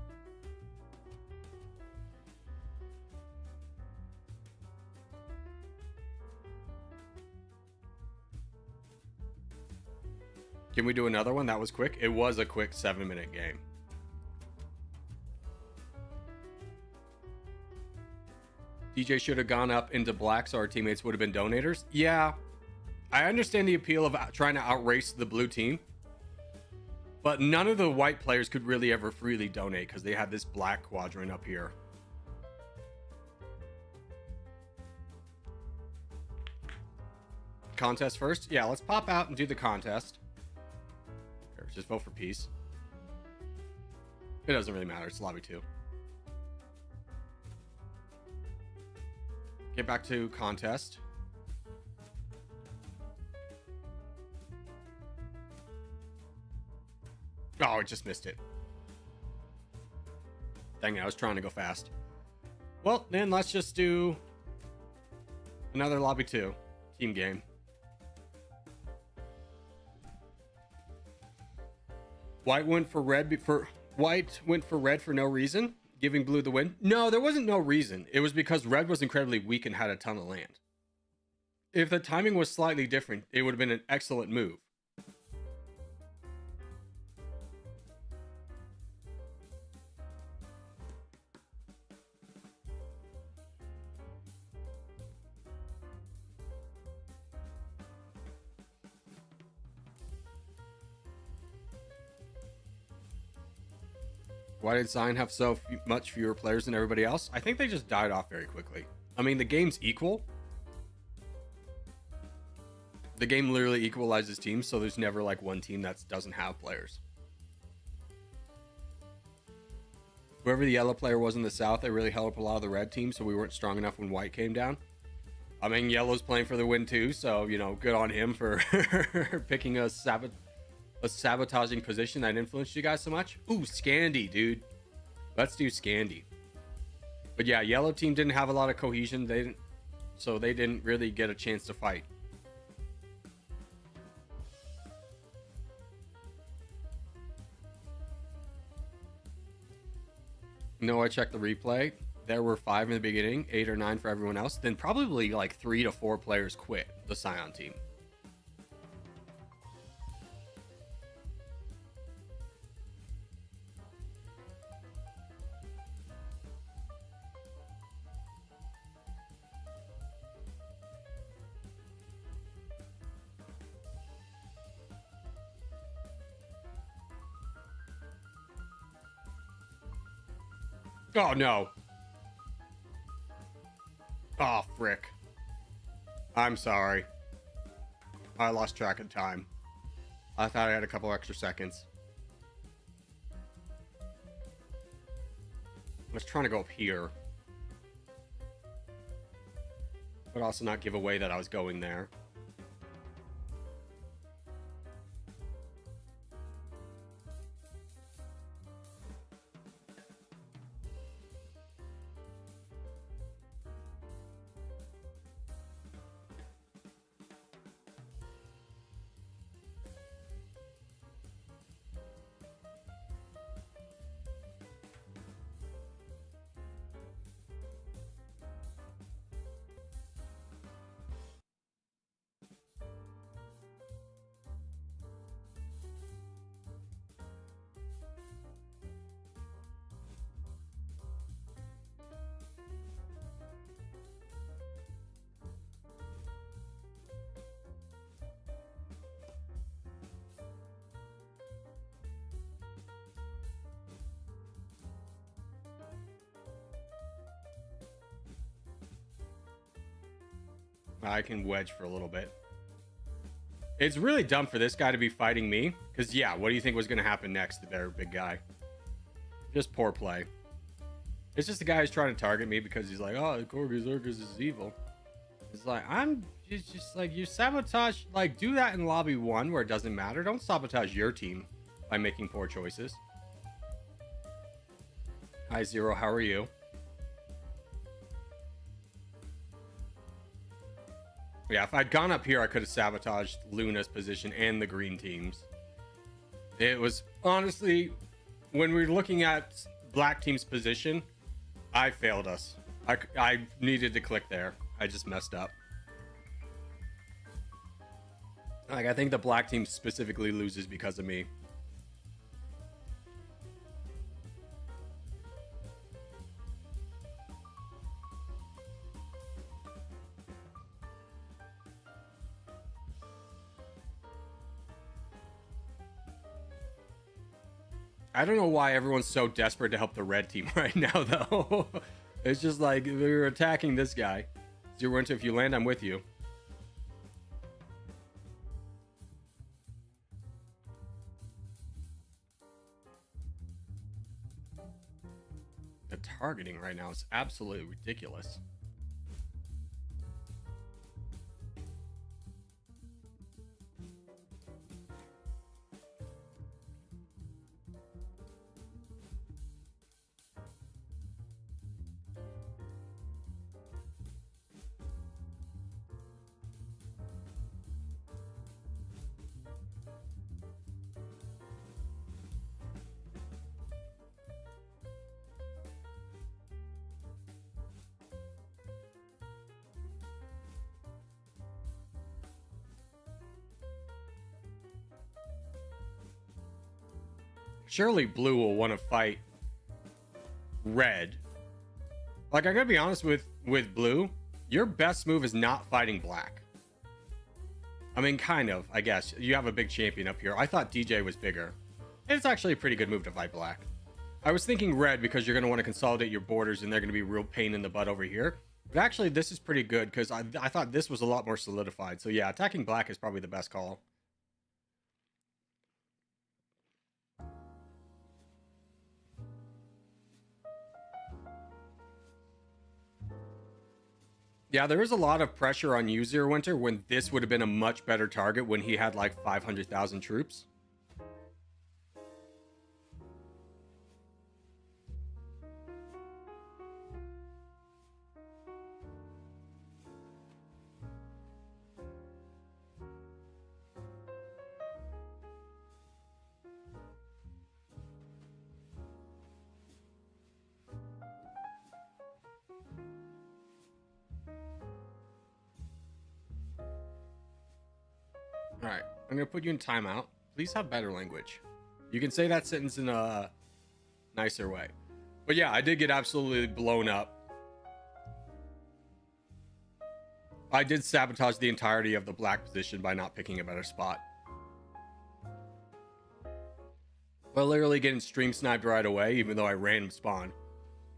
Can we do another one? That was quick. It was a quick 7-minute game. DJ should have gone up into black so our teammates would have been donators. Yeah, I understand the appeal of trying to outrace the blue team, but none of the white players could really ever freely donate because they had this black quadrant up here. Contest first? Yeah, let's pop out and do the contest. Here, just vote for peace. It doesn't really matter. It's lobby 2. Get back to contest. Oh, I just missed it. Dang it, I was trying to go fast. Well, then let's just do another lobby 2 team game. White went for red for no reason, giving blue the win. No, there wasn't no reason. It was because red was incredibly weak and had a ton of land. If the timing was slightly different, it would have been an excellent move. Why did Zion have so much fewer players than everybody else? I think they just died off very quickly. I mean, the game's equal. The game literally equalizes teams, so there's never like one team that doesn't have players. Whoever the yellow player was in the south, they really held up a lot of the red team, so we weren't strong enough when white came down. I mean, yellow's playing for the win too, so, you know, good on him for picking a sabotaging position that influenced you guys so much. Ooh, Scandy, dude. Let's do Scandy. But yeah, yellow team didn't have a lot of cohesion. They didn't really get a chance to fight. No, I checked the replay. There were 5 in the beginning, 8 or 9 for everyone else. Then probably like 3 to 4 players quit the Scion team. Oh, no. Oh, frick. I'm sorry. I lost track of time. I thought I had a couple extra seconds. I was trying to go up here, but also not give away that I was going there. I can wedge for a little bit. It's really dumb for this guy to be fighting me. Because, yeah, what do you think was going to happen next there, big guy? Just poor play. It's just the guy who's trying to target me because he's like, oh, Corgis Orcus is evil. It's like, it's just like, you sabotage, like, do that in lobby 1 where it doesn't matter. Don't sabotage your team by making poor choices. Hi, Zero, how are you? Yeah, if I'd gone up here, I could have sabotaged Luna's position and the green teams. It was, honestly, when we were looking at black team's position, I failed us. I needed to click there. I just messed up. Like, I think the black team specifically loses because of me. I don't know why everyone's so desperate to help the red team right now, though. It's just like, we're attacking this guy. Zero Winter, if you land, I'm with you. The targeting right now is absolutely ridiculous. Surely blue will want to fight red. Like, I'm gonna be honest with blue, your best move is not fighting black. I mean, kind of, I guess. You have a big champion up here. I thought DJ was bigger. It's actually a pretty good move to fight black. I was thinking red because you're gonna want to consolidate your borders and they're gonna be a real pain in the butt over here. But actually, this is pretty good because I thought this was a lot more solidified. So yeah, attacking black is probably the best call. Yeah, there is a lot of pressure on you, Zero Winter, when this would have been a much better target when he had like 500,000 troops. All right, I'm gonna put you in timeout. Please have better language. You can say that sentence in a nicer way. But yeah, I did get absolutely blown up. I did sabotage the entirety of the black position by not picking a better spot. Well, literally getting stream sniped right away, even though I random spawned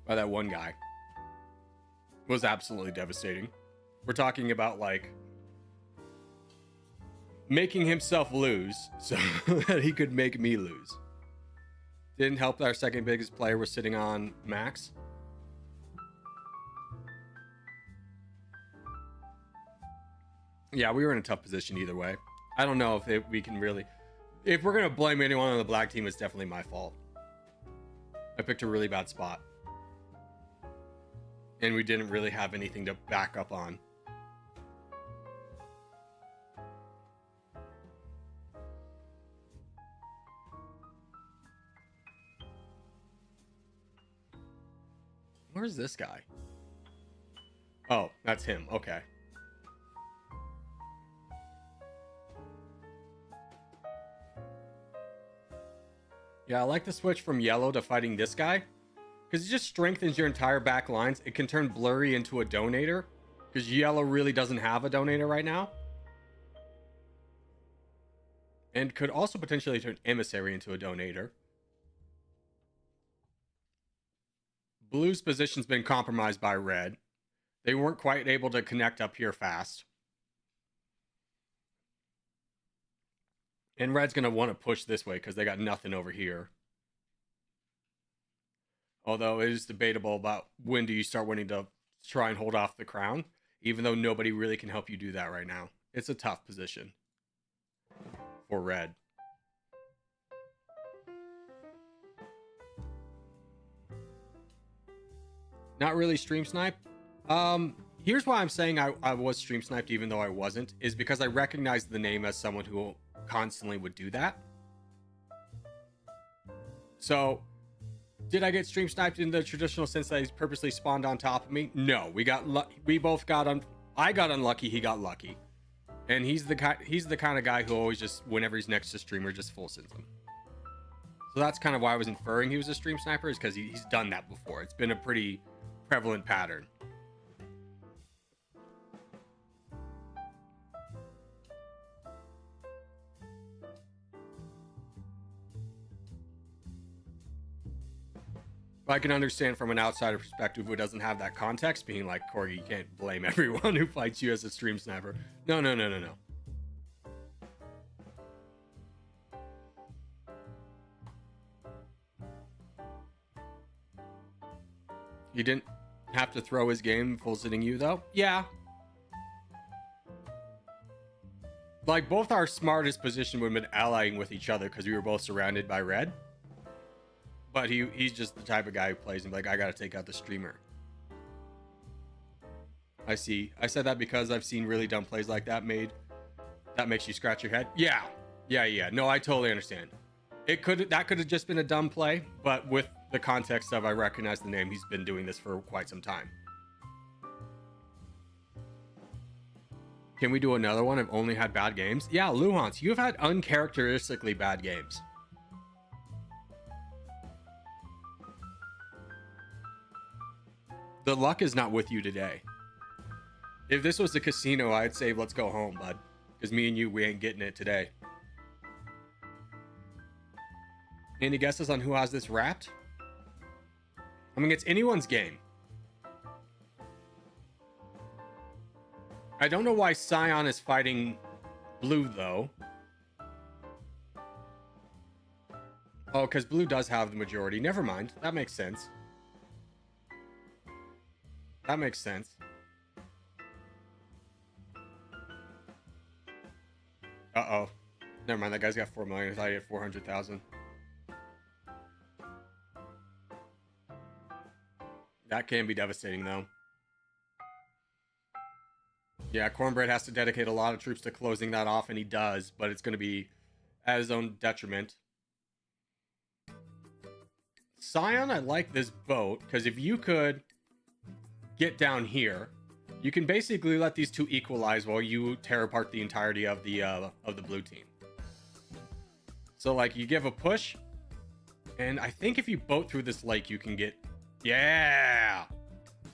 by that one guy, was absolutely devastating. We're talking about like making himself lose so that he could make me lose. Didn't help that our second biggest player was sitting on max. Yeah, we were in a tough position either way. I don't know if we can really... If we're going to blame anyone on the black team, it's definitely my fault. I picked a really bad spot. And we didn't really have anything to back up on. Where's this guy? Oh, that's him. Okay. Yeah, I like the switch from yellow to fighting this guy, because it just strengthens your entire back lines. It can turn blurry into a donator, because yellow really doesn't have a donator right now. And could also potentially turn emissary into a donator. Blue's position's been compromised by red. They weren't quite able to connect up here fast. And red's going to want to push this way because they got nothing over here. Although it is debatable about when do you start wanting to try and hold off the crown, even though nobody really can help you do that right now. It's a tough position for red. Not really stream snipe. Here's why I'm saying I was stream sniped even though I wasn't, is because I recognized the name as someone who constantly would do that. So, did I get stream sniped in the traditional sense that he's purposely spawned on top of me? No, we both got I got unlucky, he got lucky. And he's the kind of guy who always just, whenever he's next to streamer, just full sends him. So that's kind of why I was inferring he was a stream sniper, is because he's done that before. It's been a pretty prevalent pattern. I can understand from an outsider perspective who doesn't have that context being like, Corey, you can't blame everyone who fights you as a stream sniper. No. He didn't have to throw his game full sitting you though. Yeah. Like both our smartest position would have been allying with each other because we were both surrounded by red. But he's just the type of guy who plays and like, I gotta take out the streamer. I see. I said that because I've seen really dumb plays like that made. That makes you scratch your head. Yeah. No, I totally understand. That could have just been a dumb play, but with the context of I recognize the name, he's been doing this for quite some time. Can we do another one? I've only had bad games. Yeah, Luhans, you've had uncharacteristically bad games. The luck is not with you today. If this was a casino, I'd say let's go home, bud. Because me and you, we ain't getting it today. Any guesses on who has this wrapped? I mean, it's anyone's game. I don't know why Scion is fighting blue, though. Oh, because blue does have the majority. Never mind. That makes sense. That makes sense. Uh-oh. Never mind. That guy's got 4 million. I thought he had 400,000. That can be devastating, though. Yeah, Cornbread has to dedicate a lot of troops to closing that off, and he does, but it's going to be at his own detriment. Scion, I like this boat, because if you could get down here, you can basically let these two equalize while you tear apart the entirety of the blue team. So, like, you give a push, and I think if you boat through this lake, you can get... Yeah!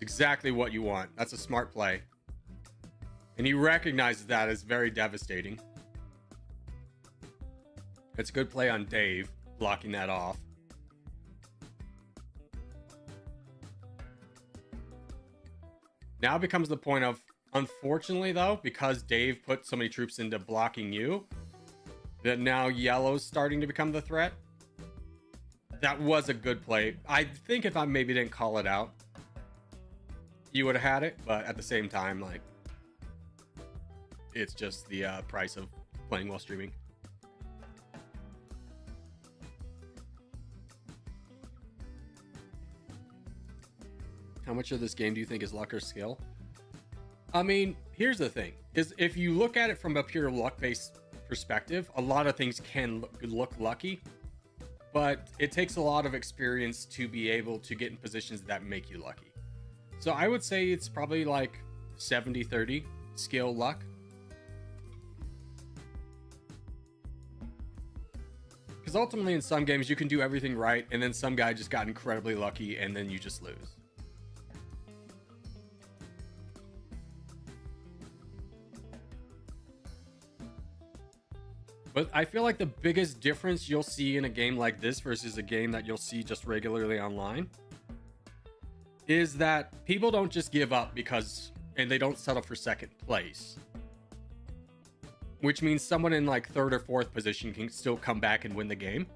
Exactly what you want. That's a smart play. And he recognizes that as very devastating. It's a good play on Dave, blocking that off. Now becomes the point of, unfortunately though, because Dave put so many troops into blocking you, that now yellow's starting to become the threat. That was a good play. I think if I maybe didn't call it out, you would have had it, but at the same time, like, it's just the price of playing while streaming. How much of this game do you think is luck or skill? I mean, here's the thing, is if you look at it from a pure luck-based perspective, a lot of things can look lucky, but it takes a lot of experience to be able to get in positions that make you lucky. So I would say it's probably like 70-30 skill luck. Because ultimately in some games you can do everything right and then some guy just got incredibly lucky and then you just lose. But I feel like the biggest difference you'll see in a game like this versus a game that you'll see just regularly online is that people don't just give up and they don't settle for second place. Which means someone in like third or fourth position can still come back and win the game.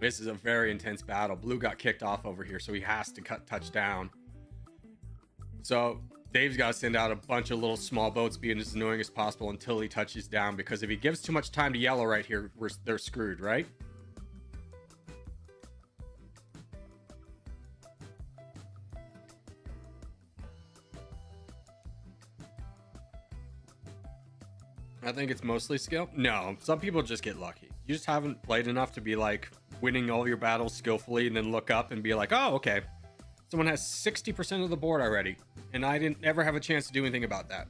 This is a very intense battle. Blue got kicked off over here, so he has to touch down. So Dave's got to send out a bunch of little small boats being as annoying as possible until he touches down, because if he gives too much time to yellow right here, they're screwed, right? I think it's mostly skill. No, some people just get lucky. You just haven't played enough to be like winning all your battles skillfully and then look up and be like, oh, okay. Someone has 60% of the board already, and I didn't ever have a chance to do anything about that.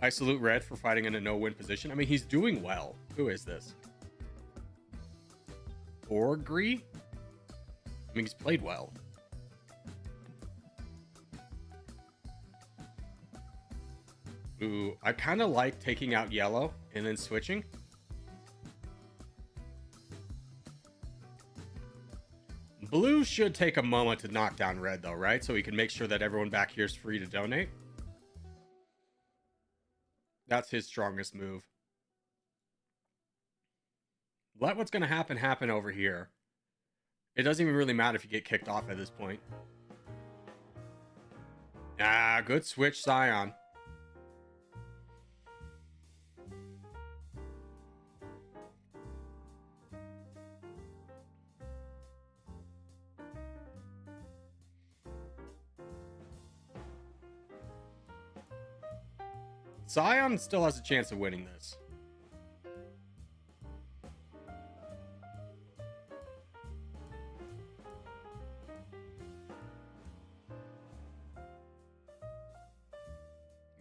I salute Red for fighting in a no-win position. I mean, he's doing well. Who is this? Orgree? I mean, he's played well. Ooh, I kind of like taking out yellow And then switching. Blue should take a moment to knock down red, though, right? So we can make sure that everyone back here is free to donate. That's his strongest move. Let what's going to happen over here. It doesn't even really matter if you get kicked off at this point. Ah, good switch, Scion. Scion still has a chance of winning this.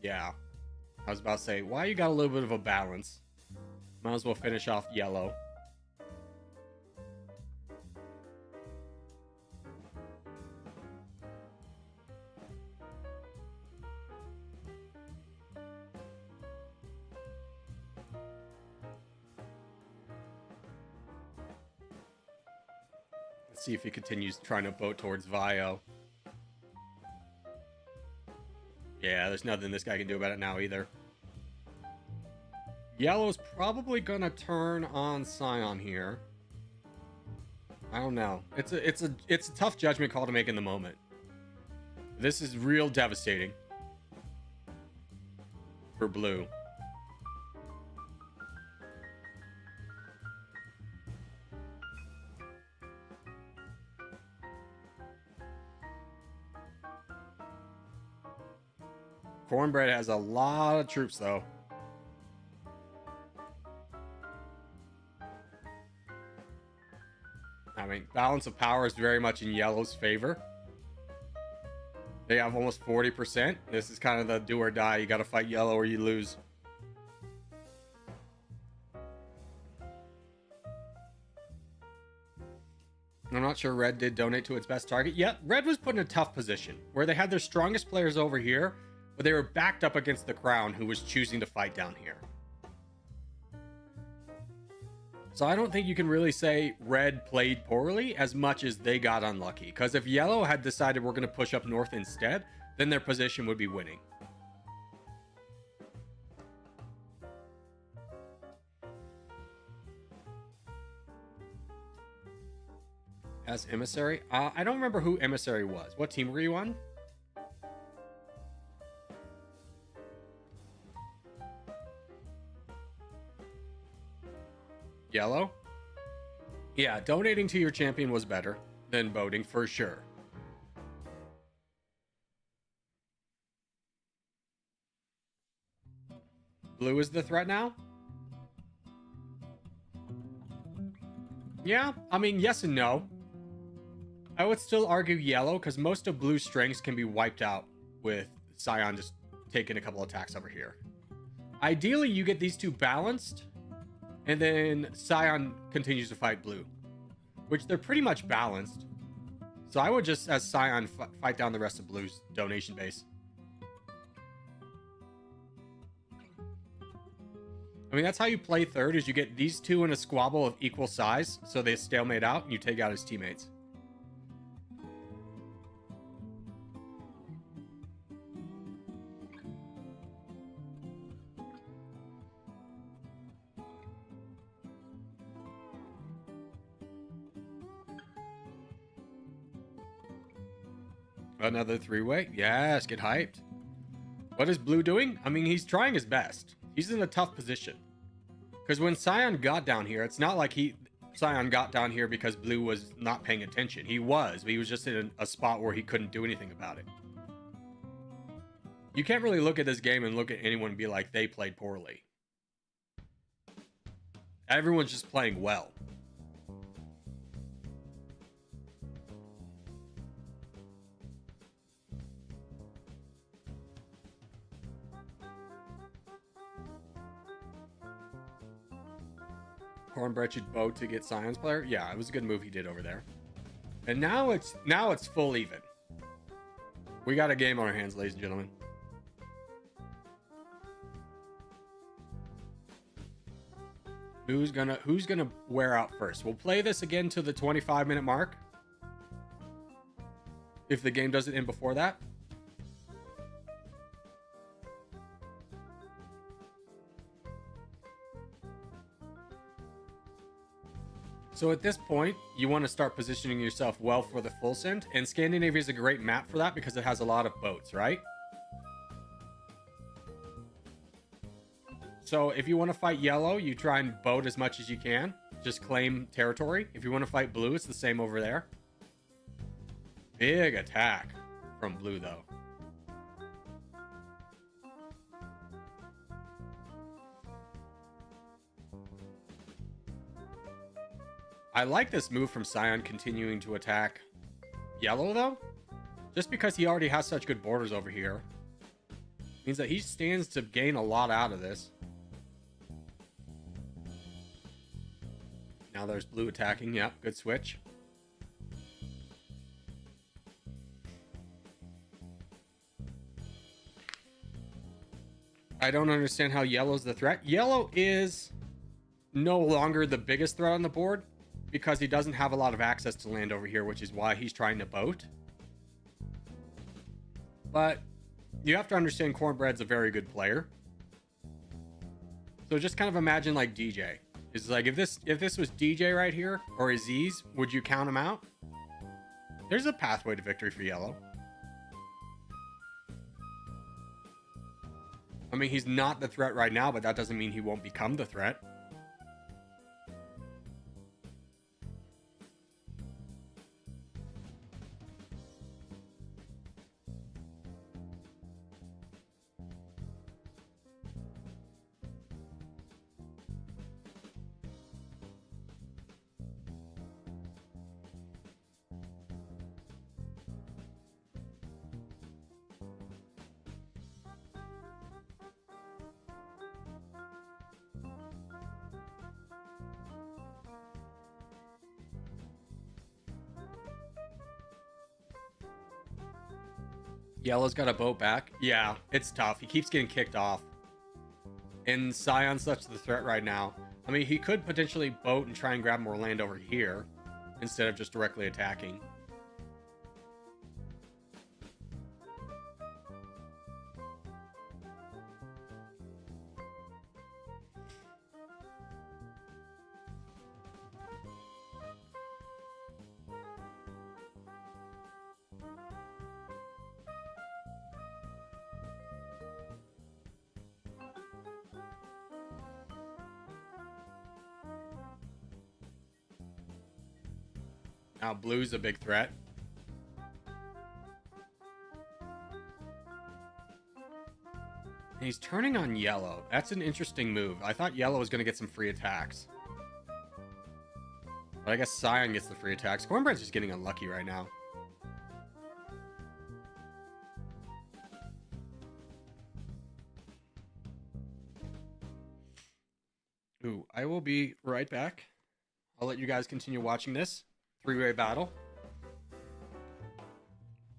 Yeah. I was about to say, why you got a little bit of a balance? Might as well finish off yellow. Let's see if he continues trying to boat towards Vio. Yeah, there's nothing this guy can do about it now either. Yellow's probably gonna turn on Scion here. I don't know. It's a tough judgment call to make in the moment. This is real devastating for blue. Cornbread has a lot of troops, though. I mean, balance of power is very much in yellow's favor. They have almost 40%. This is kind of the do or die. You got to fight yellow or you lose. I'm not sure red did donate to its best target. Yep, red was put in a tough position where they had their strongest players over here, but they were backed up against the crown, who was choosing to fight down here. So I don't think you can really say red played poorly as much as they got unlucky. Because if yellow had decided we're going to push up north instead, then their position would be winning. As Emissary? I don't remember who Emissary was. What team were you on? Yellow? Yeah, donating to your champion was better than voting for sure. Blue is the threat now? Yeah, I mean, yes and no. I would still argue yellow, because most of blue's strengths can be wiped out with Scion just taking a couple attacks over here. Ideally, you get these two balanced, and then Scion continues to fight blue, which they're pretty much balanced. So I would just, as Scion, fight down the rest of blue's donation base. I mean, that's how you play third, is you get these two in a squabble of equal size, so they stalemate out, and you take out his teammates. Another three-way. Yes, get hyped. What is blue doing? I mean, he's trying his best. He's in a tough position. Because when Scion got down here, it's not like Scion got down here because blue was not paying attention. He was, but he was just in a spot where he couldn't do anything about it. You can't really look at this game and look at anyone and be like, they played poorly. Everyone's just playing well. Cornbread should vote to get Scion's player. Yeah, it was a good move he did over there. And now it's full even. We got a game on our hands, ladies and gentlemen. Who's gonna wear out first? We'll play this again to the 25-minute mark. If the game doesn't end before that. So at this point, you want to start positioning yourself well for the full send, and Scandinavia is a great map for that because it has a lot of boats, right? So if you want to fight yellow, you try and boat as much as you can. Just claim territory. If you want to fight blue, it's the same over there. Big attack from blue, though. I like this move from Scion continuing to attack yellow, though. Just because he already has such good borders over here. Means that he stands to gain a lot out of this. Now there's blue attacking. Yep, good switch. I don't understand how yellow's the threat. Yellow is no longer the biggest threat on the board because he doesn't have a lot of access to land over here, which is why he's trying to boat. But you have to understand Cornbread's a very good player. So just kind of imagine like DJ. It's like if this was DJ right here or Aziz, would you count him out? There's a pathway to victory for yellow. I mean, he's not the threat right now, but that doesn't mean he won't become the threat. Yellow's got a boat back. Yeah, it's tough. He keeps getting kicked off. And Scion's such the threat right now. I mean, he could potentially boat and try and grab more land over here instead of just directly attacking. Now blue's a big threat. And he's turning on yellow. That's an interesting move. I thought yellow was going to get some free attacks. But I guess Scion gets the free attacks. Cornbread's just getting unlucky right now. Ooh, I will be right back. I'll let you guys continue watching this. Three-way battle.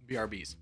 BRBs.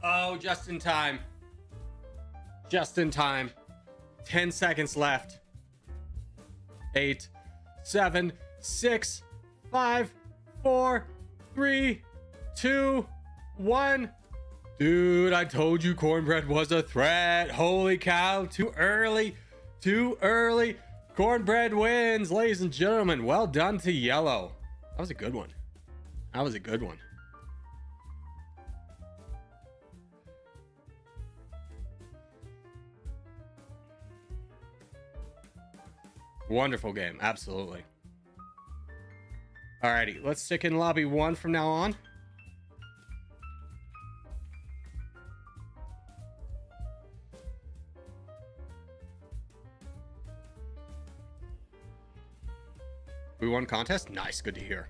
Oh, just in time. Just in time. 10 seconds left. 8, 7, 6, 5, 4, 3, 2, 1. Dude, I told you cornbread was a threat. Holy cow. Too early. Too early. Cornbread wins, ladies and gentlemen. Well done to yellow. That was a good one. That was a good one. Wonderful game. Absolutely. Alrighty, let's stick in lobby 1 from now on. We won contest? Nice, good to hear.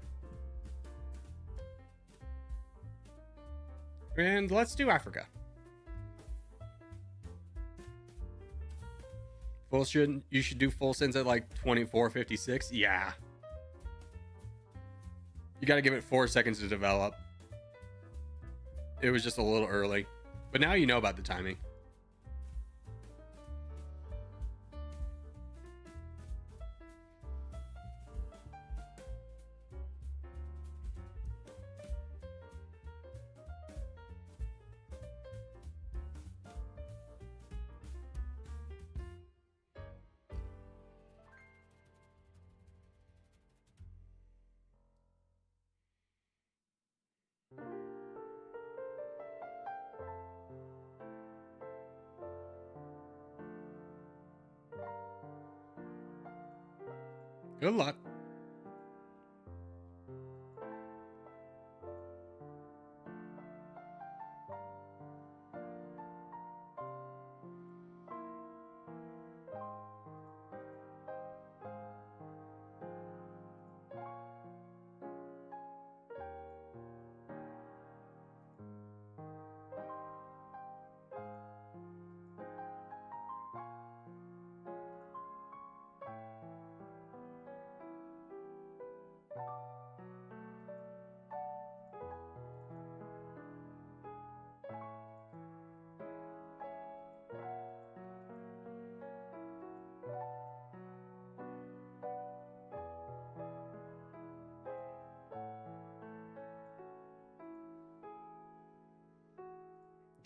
And let's do Africa. You should do full sends at like 24:56. Yeah. You got to give it 4 seconds to develop. It was just a little early. But now you know about the timing. Good luck.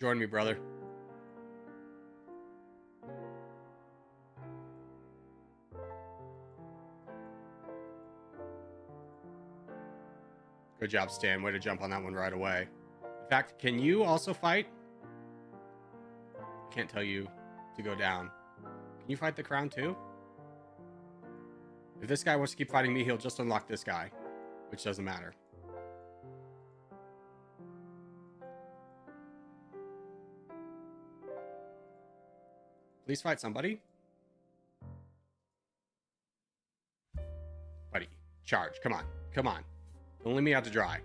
Join me, brother. Good job, Stan. Way to jump on that one right away. In fact, can you also fight? I can't tell you to go down. Can you fight the crown too? If this guy wants to keep fighting me, he'll just unlock this guy, which doesn't matter. Please fight somebody. Buddy, charge. Come on. Come on. Don't leave me out to dry.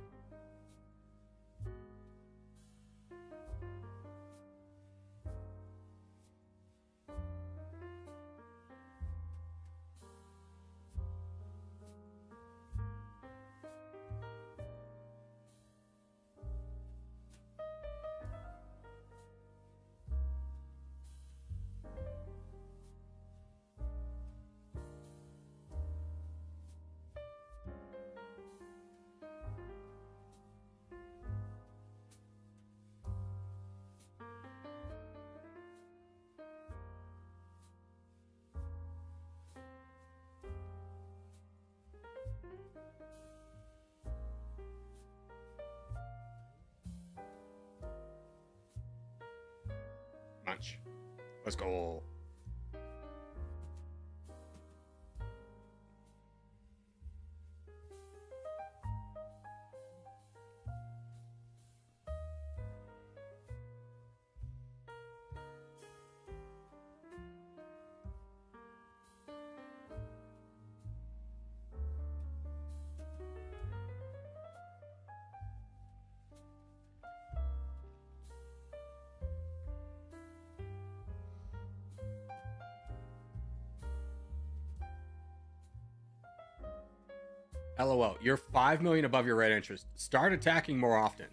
Munch. Let's go. LOL, you're 5 million above your red interest. Start attacking more often.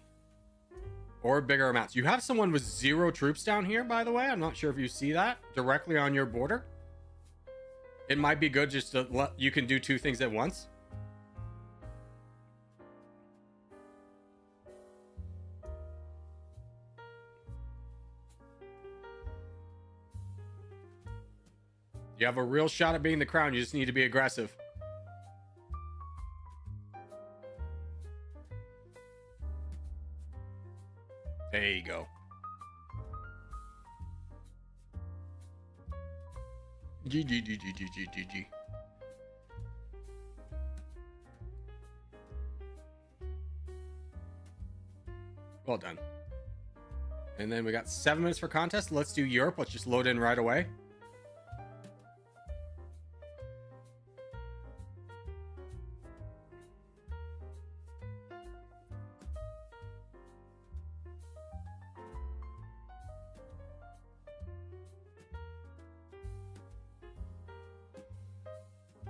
or bigger amounts. You have someone with 0 troops down here, by the way. I'm not sure if you see that directly on your border. It might be good just to let you can do 2 things at once. You have a real shot at being the crown. You just need to be aggressive. There you go. GG. Well done. And then we got 7 minutes for contest. Let's do Europe. Let's just load in right away.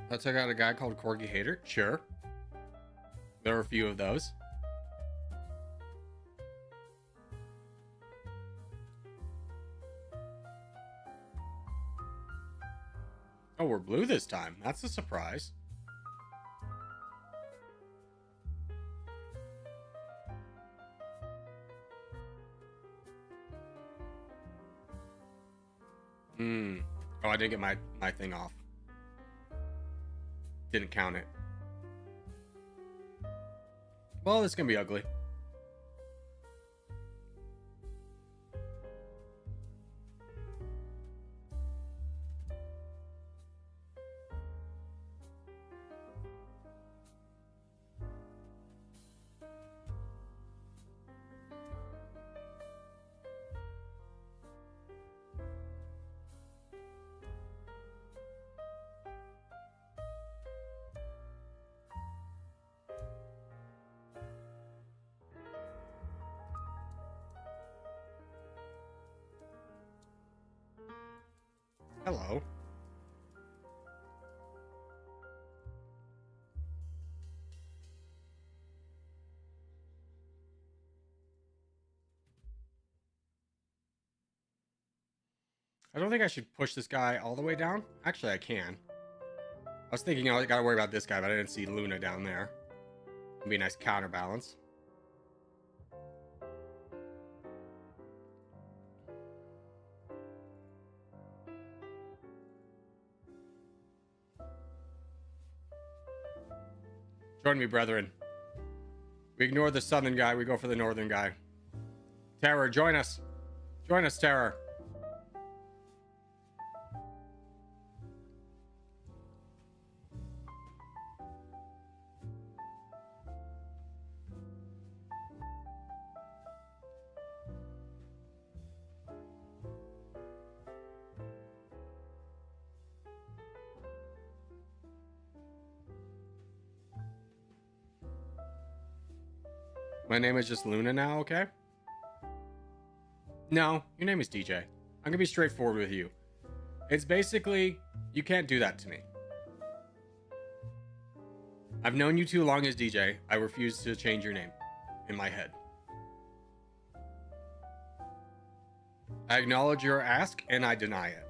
Let's check out a guy called Corgi Hater. Sure. There are a few of those. Oh, we're blue this time. That's a surprise. Oh, I didn't get my thing off. Didn't count it. Well, it's gonna be ugly. Hello. I don't think I should push this guy all the way down. Actually, I can. I was thinking I gotta worry about this guy, but I didn't see Luna down there. It'd be a nice counterbalance. Join me, brethren. We ignore the southern guy, we go for the northern guy. Terror, join us. Join us, Terror. My name is just Luna now, okay? No, your name is DJ. I'm gonna be straightforward with you. It's basically, you can't do that to me. I've known you too long as DJ. I refuse to change your name in my head. I acknowledge your ask and I deny it.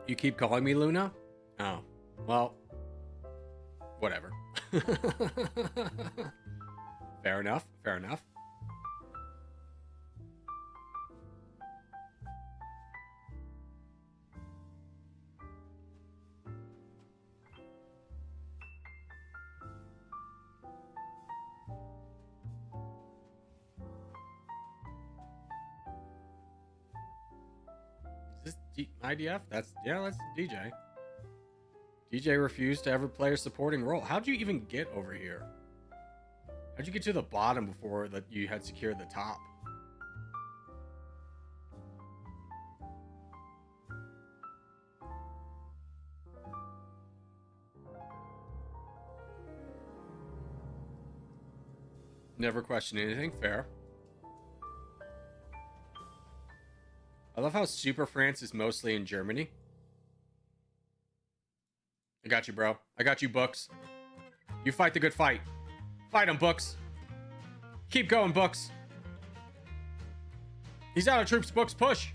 You keep calling me Luna? Oh, well, whatever. Fair enough, fair enough. Is this IDF? That's DJ. DJ refused to ever play a supporting role. How'd you even get over here? How'd you get to the bottom before that you had secured the top? Never question anything. Fair. I love how Super France is mostly in Germany. I got you, bro. I got you, Books. You fight the good fight. Fight him, Books. Keep going, Books. He's out of troops, Books. Push.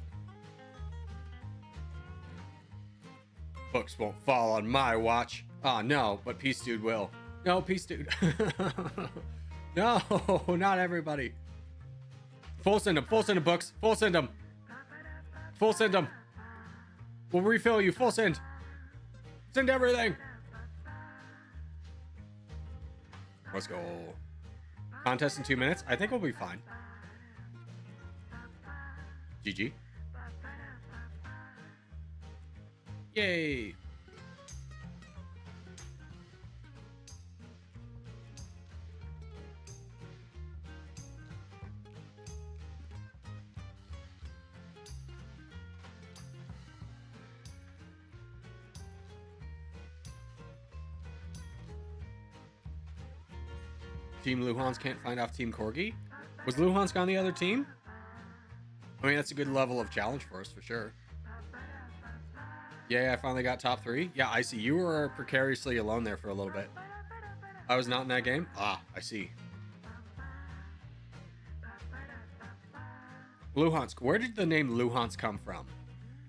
Books won't fall on my watch. Oh, no, but Peace Dude will. No, Peace Dude. No, not everybody. Full send him, Books. Full send him. Full send him. We'll refill you. Full send. Send everything. Let's go. Contest in 2 minutes. I think we'll be fine. GG. Yay. Team Luhansk can't find off Team Corgi. Was Luhansk on the other team? I mean, that's a good level of challenge for us, for sure. Yeah, I finally got top 3. Yeah, I see. You were precariously alone there for a little bit. I was not in that game? Ah, I see. Luhansk. Where did the name Luhansk come from?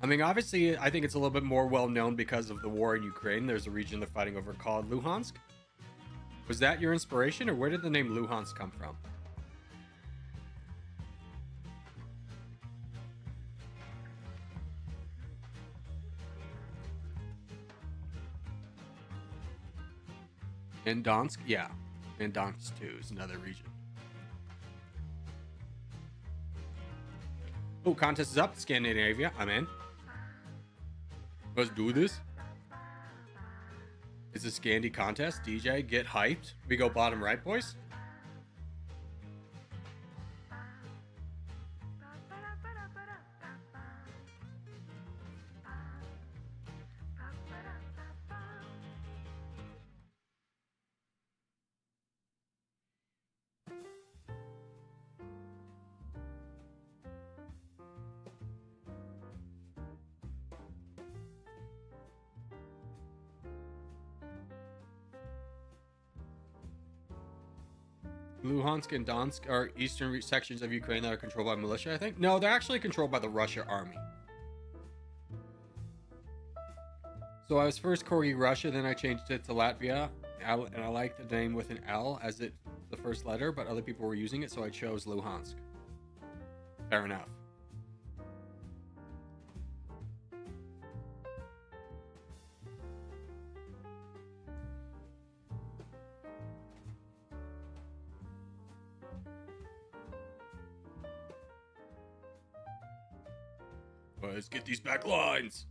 I mean, obviously, I think it's a little bit more well-known because of the war in Ukraine. There's a region they're fighting over called Luhansk. Was that your inspiration, or where did the name Luhansk come from? And Donsk? Yeah. And Donsk too is another region. Oh, contest is up. Scandinavia. I'm in. Let's do this. It's a Scandi contest. DJ, get hyped. We go bottom right, boys. Luhansk and Donsk are eastern sections of Ukraine that are controlled by militia, I think. No, they're actually controlled by the Russia army. So I was first Corgi Russia, then I changed it to Latvia, and I like the name with an L as it the first letter, but other people were using it, so I chose Luhansk. Fair enough. Let's get these back lines.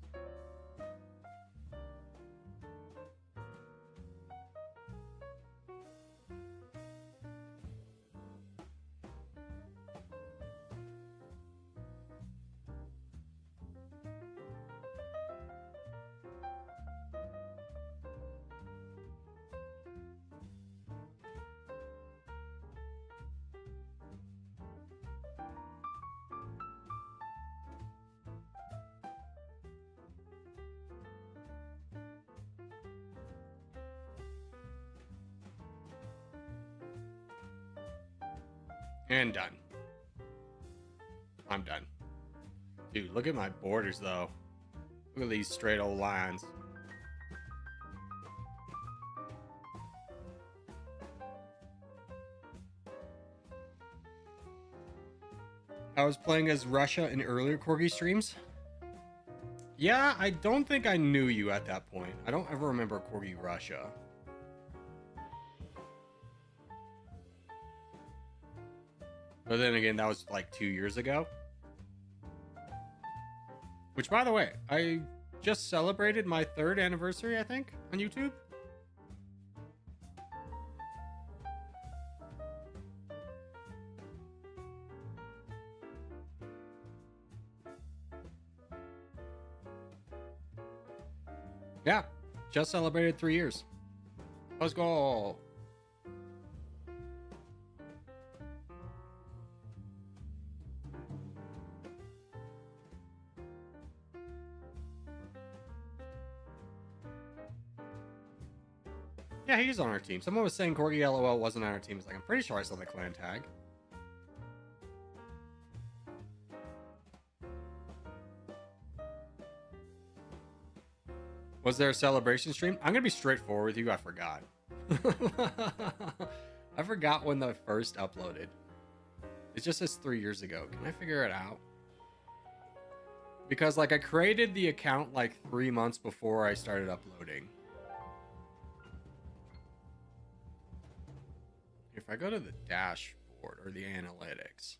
And done. I'm done. Dude, look at my borders, though. Look at these straight old lines. I was playing as Russia in earlier Corgi streams. Yeah, I don't think I knew you at that point. I don't ever remember Corgi Russia. But then again, that was like 2 years ago. Which, by the way, I just celebrated my 3rd anniversary, I think, on YouTube. Yeah, just celebrated 3 years. Let's go. Yeah, he's on our team. Someone was saying Corgi LOL wasn't on our team. It's like, I'm pretty sure I saw the clan tag. Was there a celebration stream? I'm gonna be straightforward with you. I forgot. I forgot when the first uploaded. It just says 3 years ago. Can I figure it out? Because like I created the account like 3 months before I started uploading. If I go to the dashboard or the analytics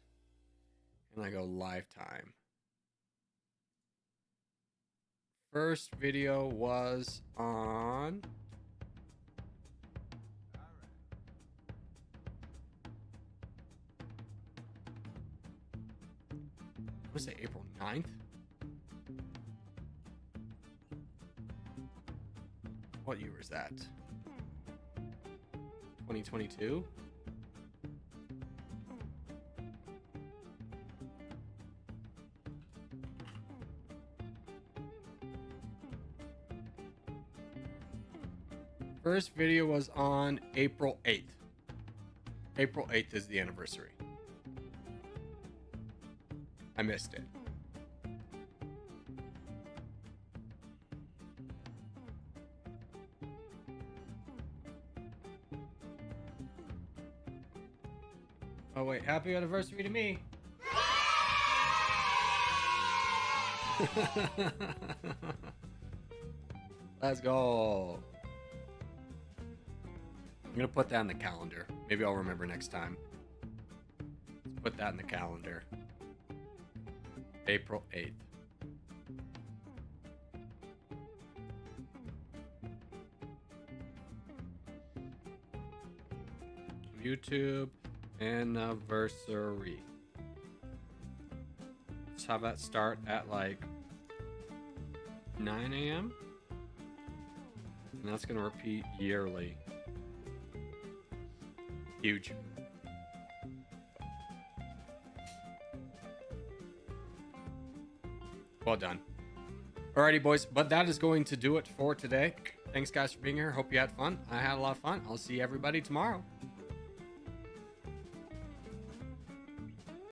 and I go lifetime. First video was on I want to say April 9th. What year was that? 2022? First video was on April 8th. April 8th is the anniversary. I missed it. Oh wait, happy anniversary to me. Let's go. I'm gonna put that in the calendar. Maybe I'll remember next time. Let's put that in the calendar. April 8th. YouTube anniversary. Let's have that start at like 9 a.m. And that's gonna repeat yearly. Huge. Well done. Alrighty, boys, but that is going to do it for today. Thanks, guys, for being here. Hope you had fun. I had a lot of fun. I'll see everybody tomorrow.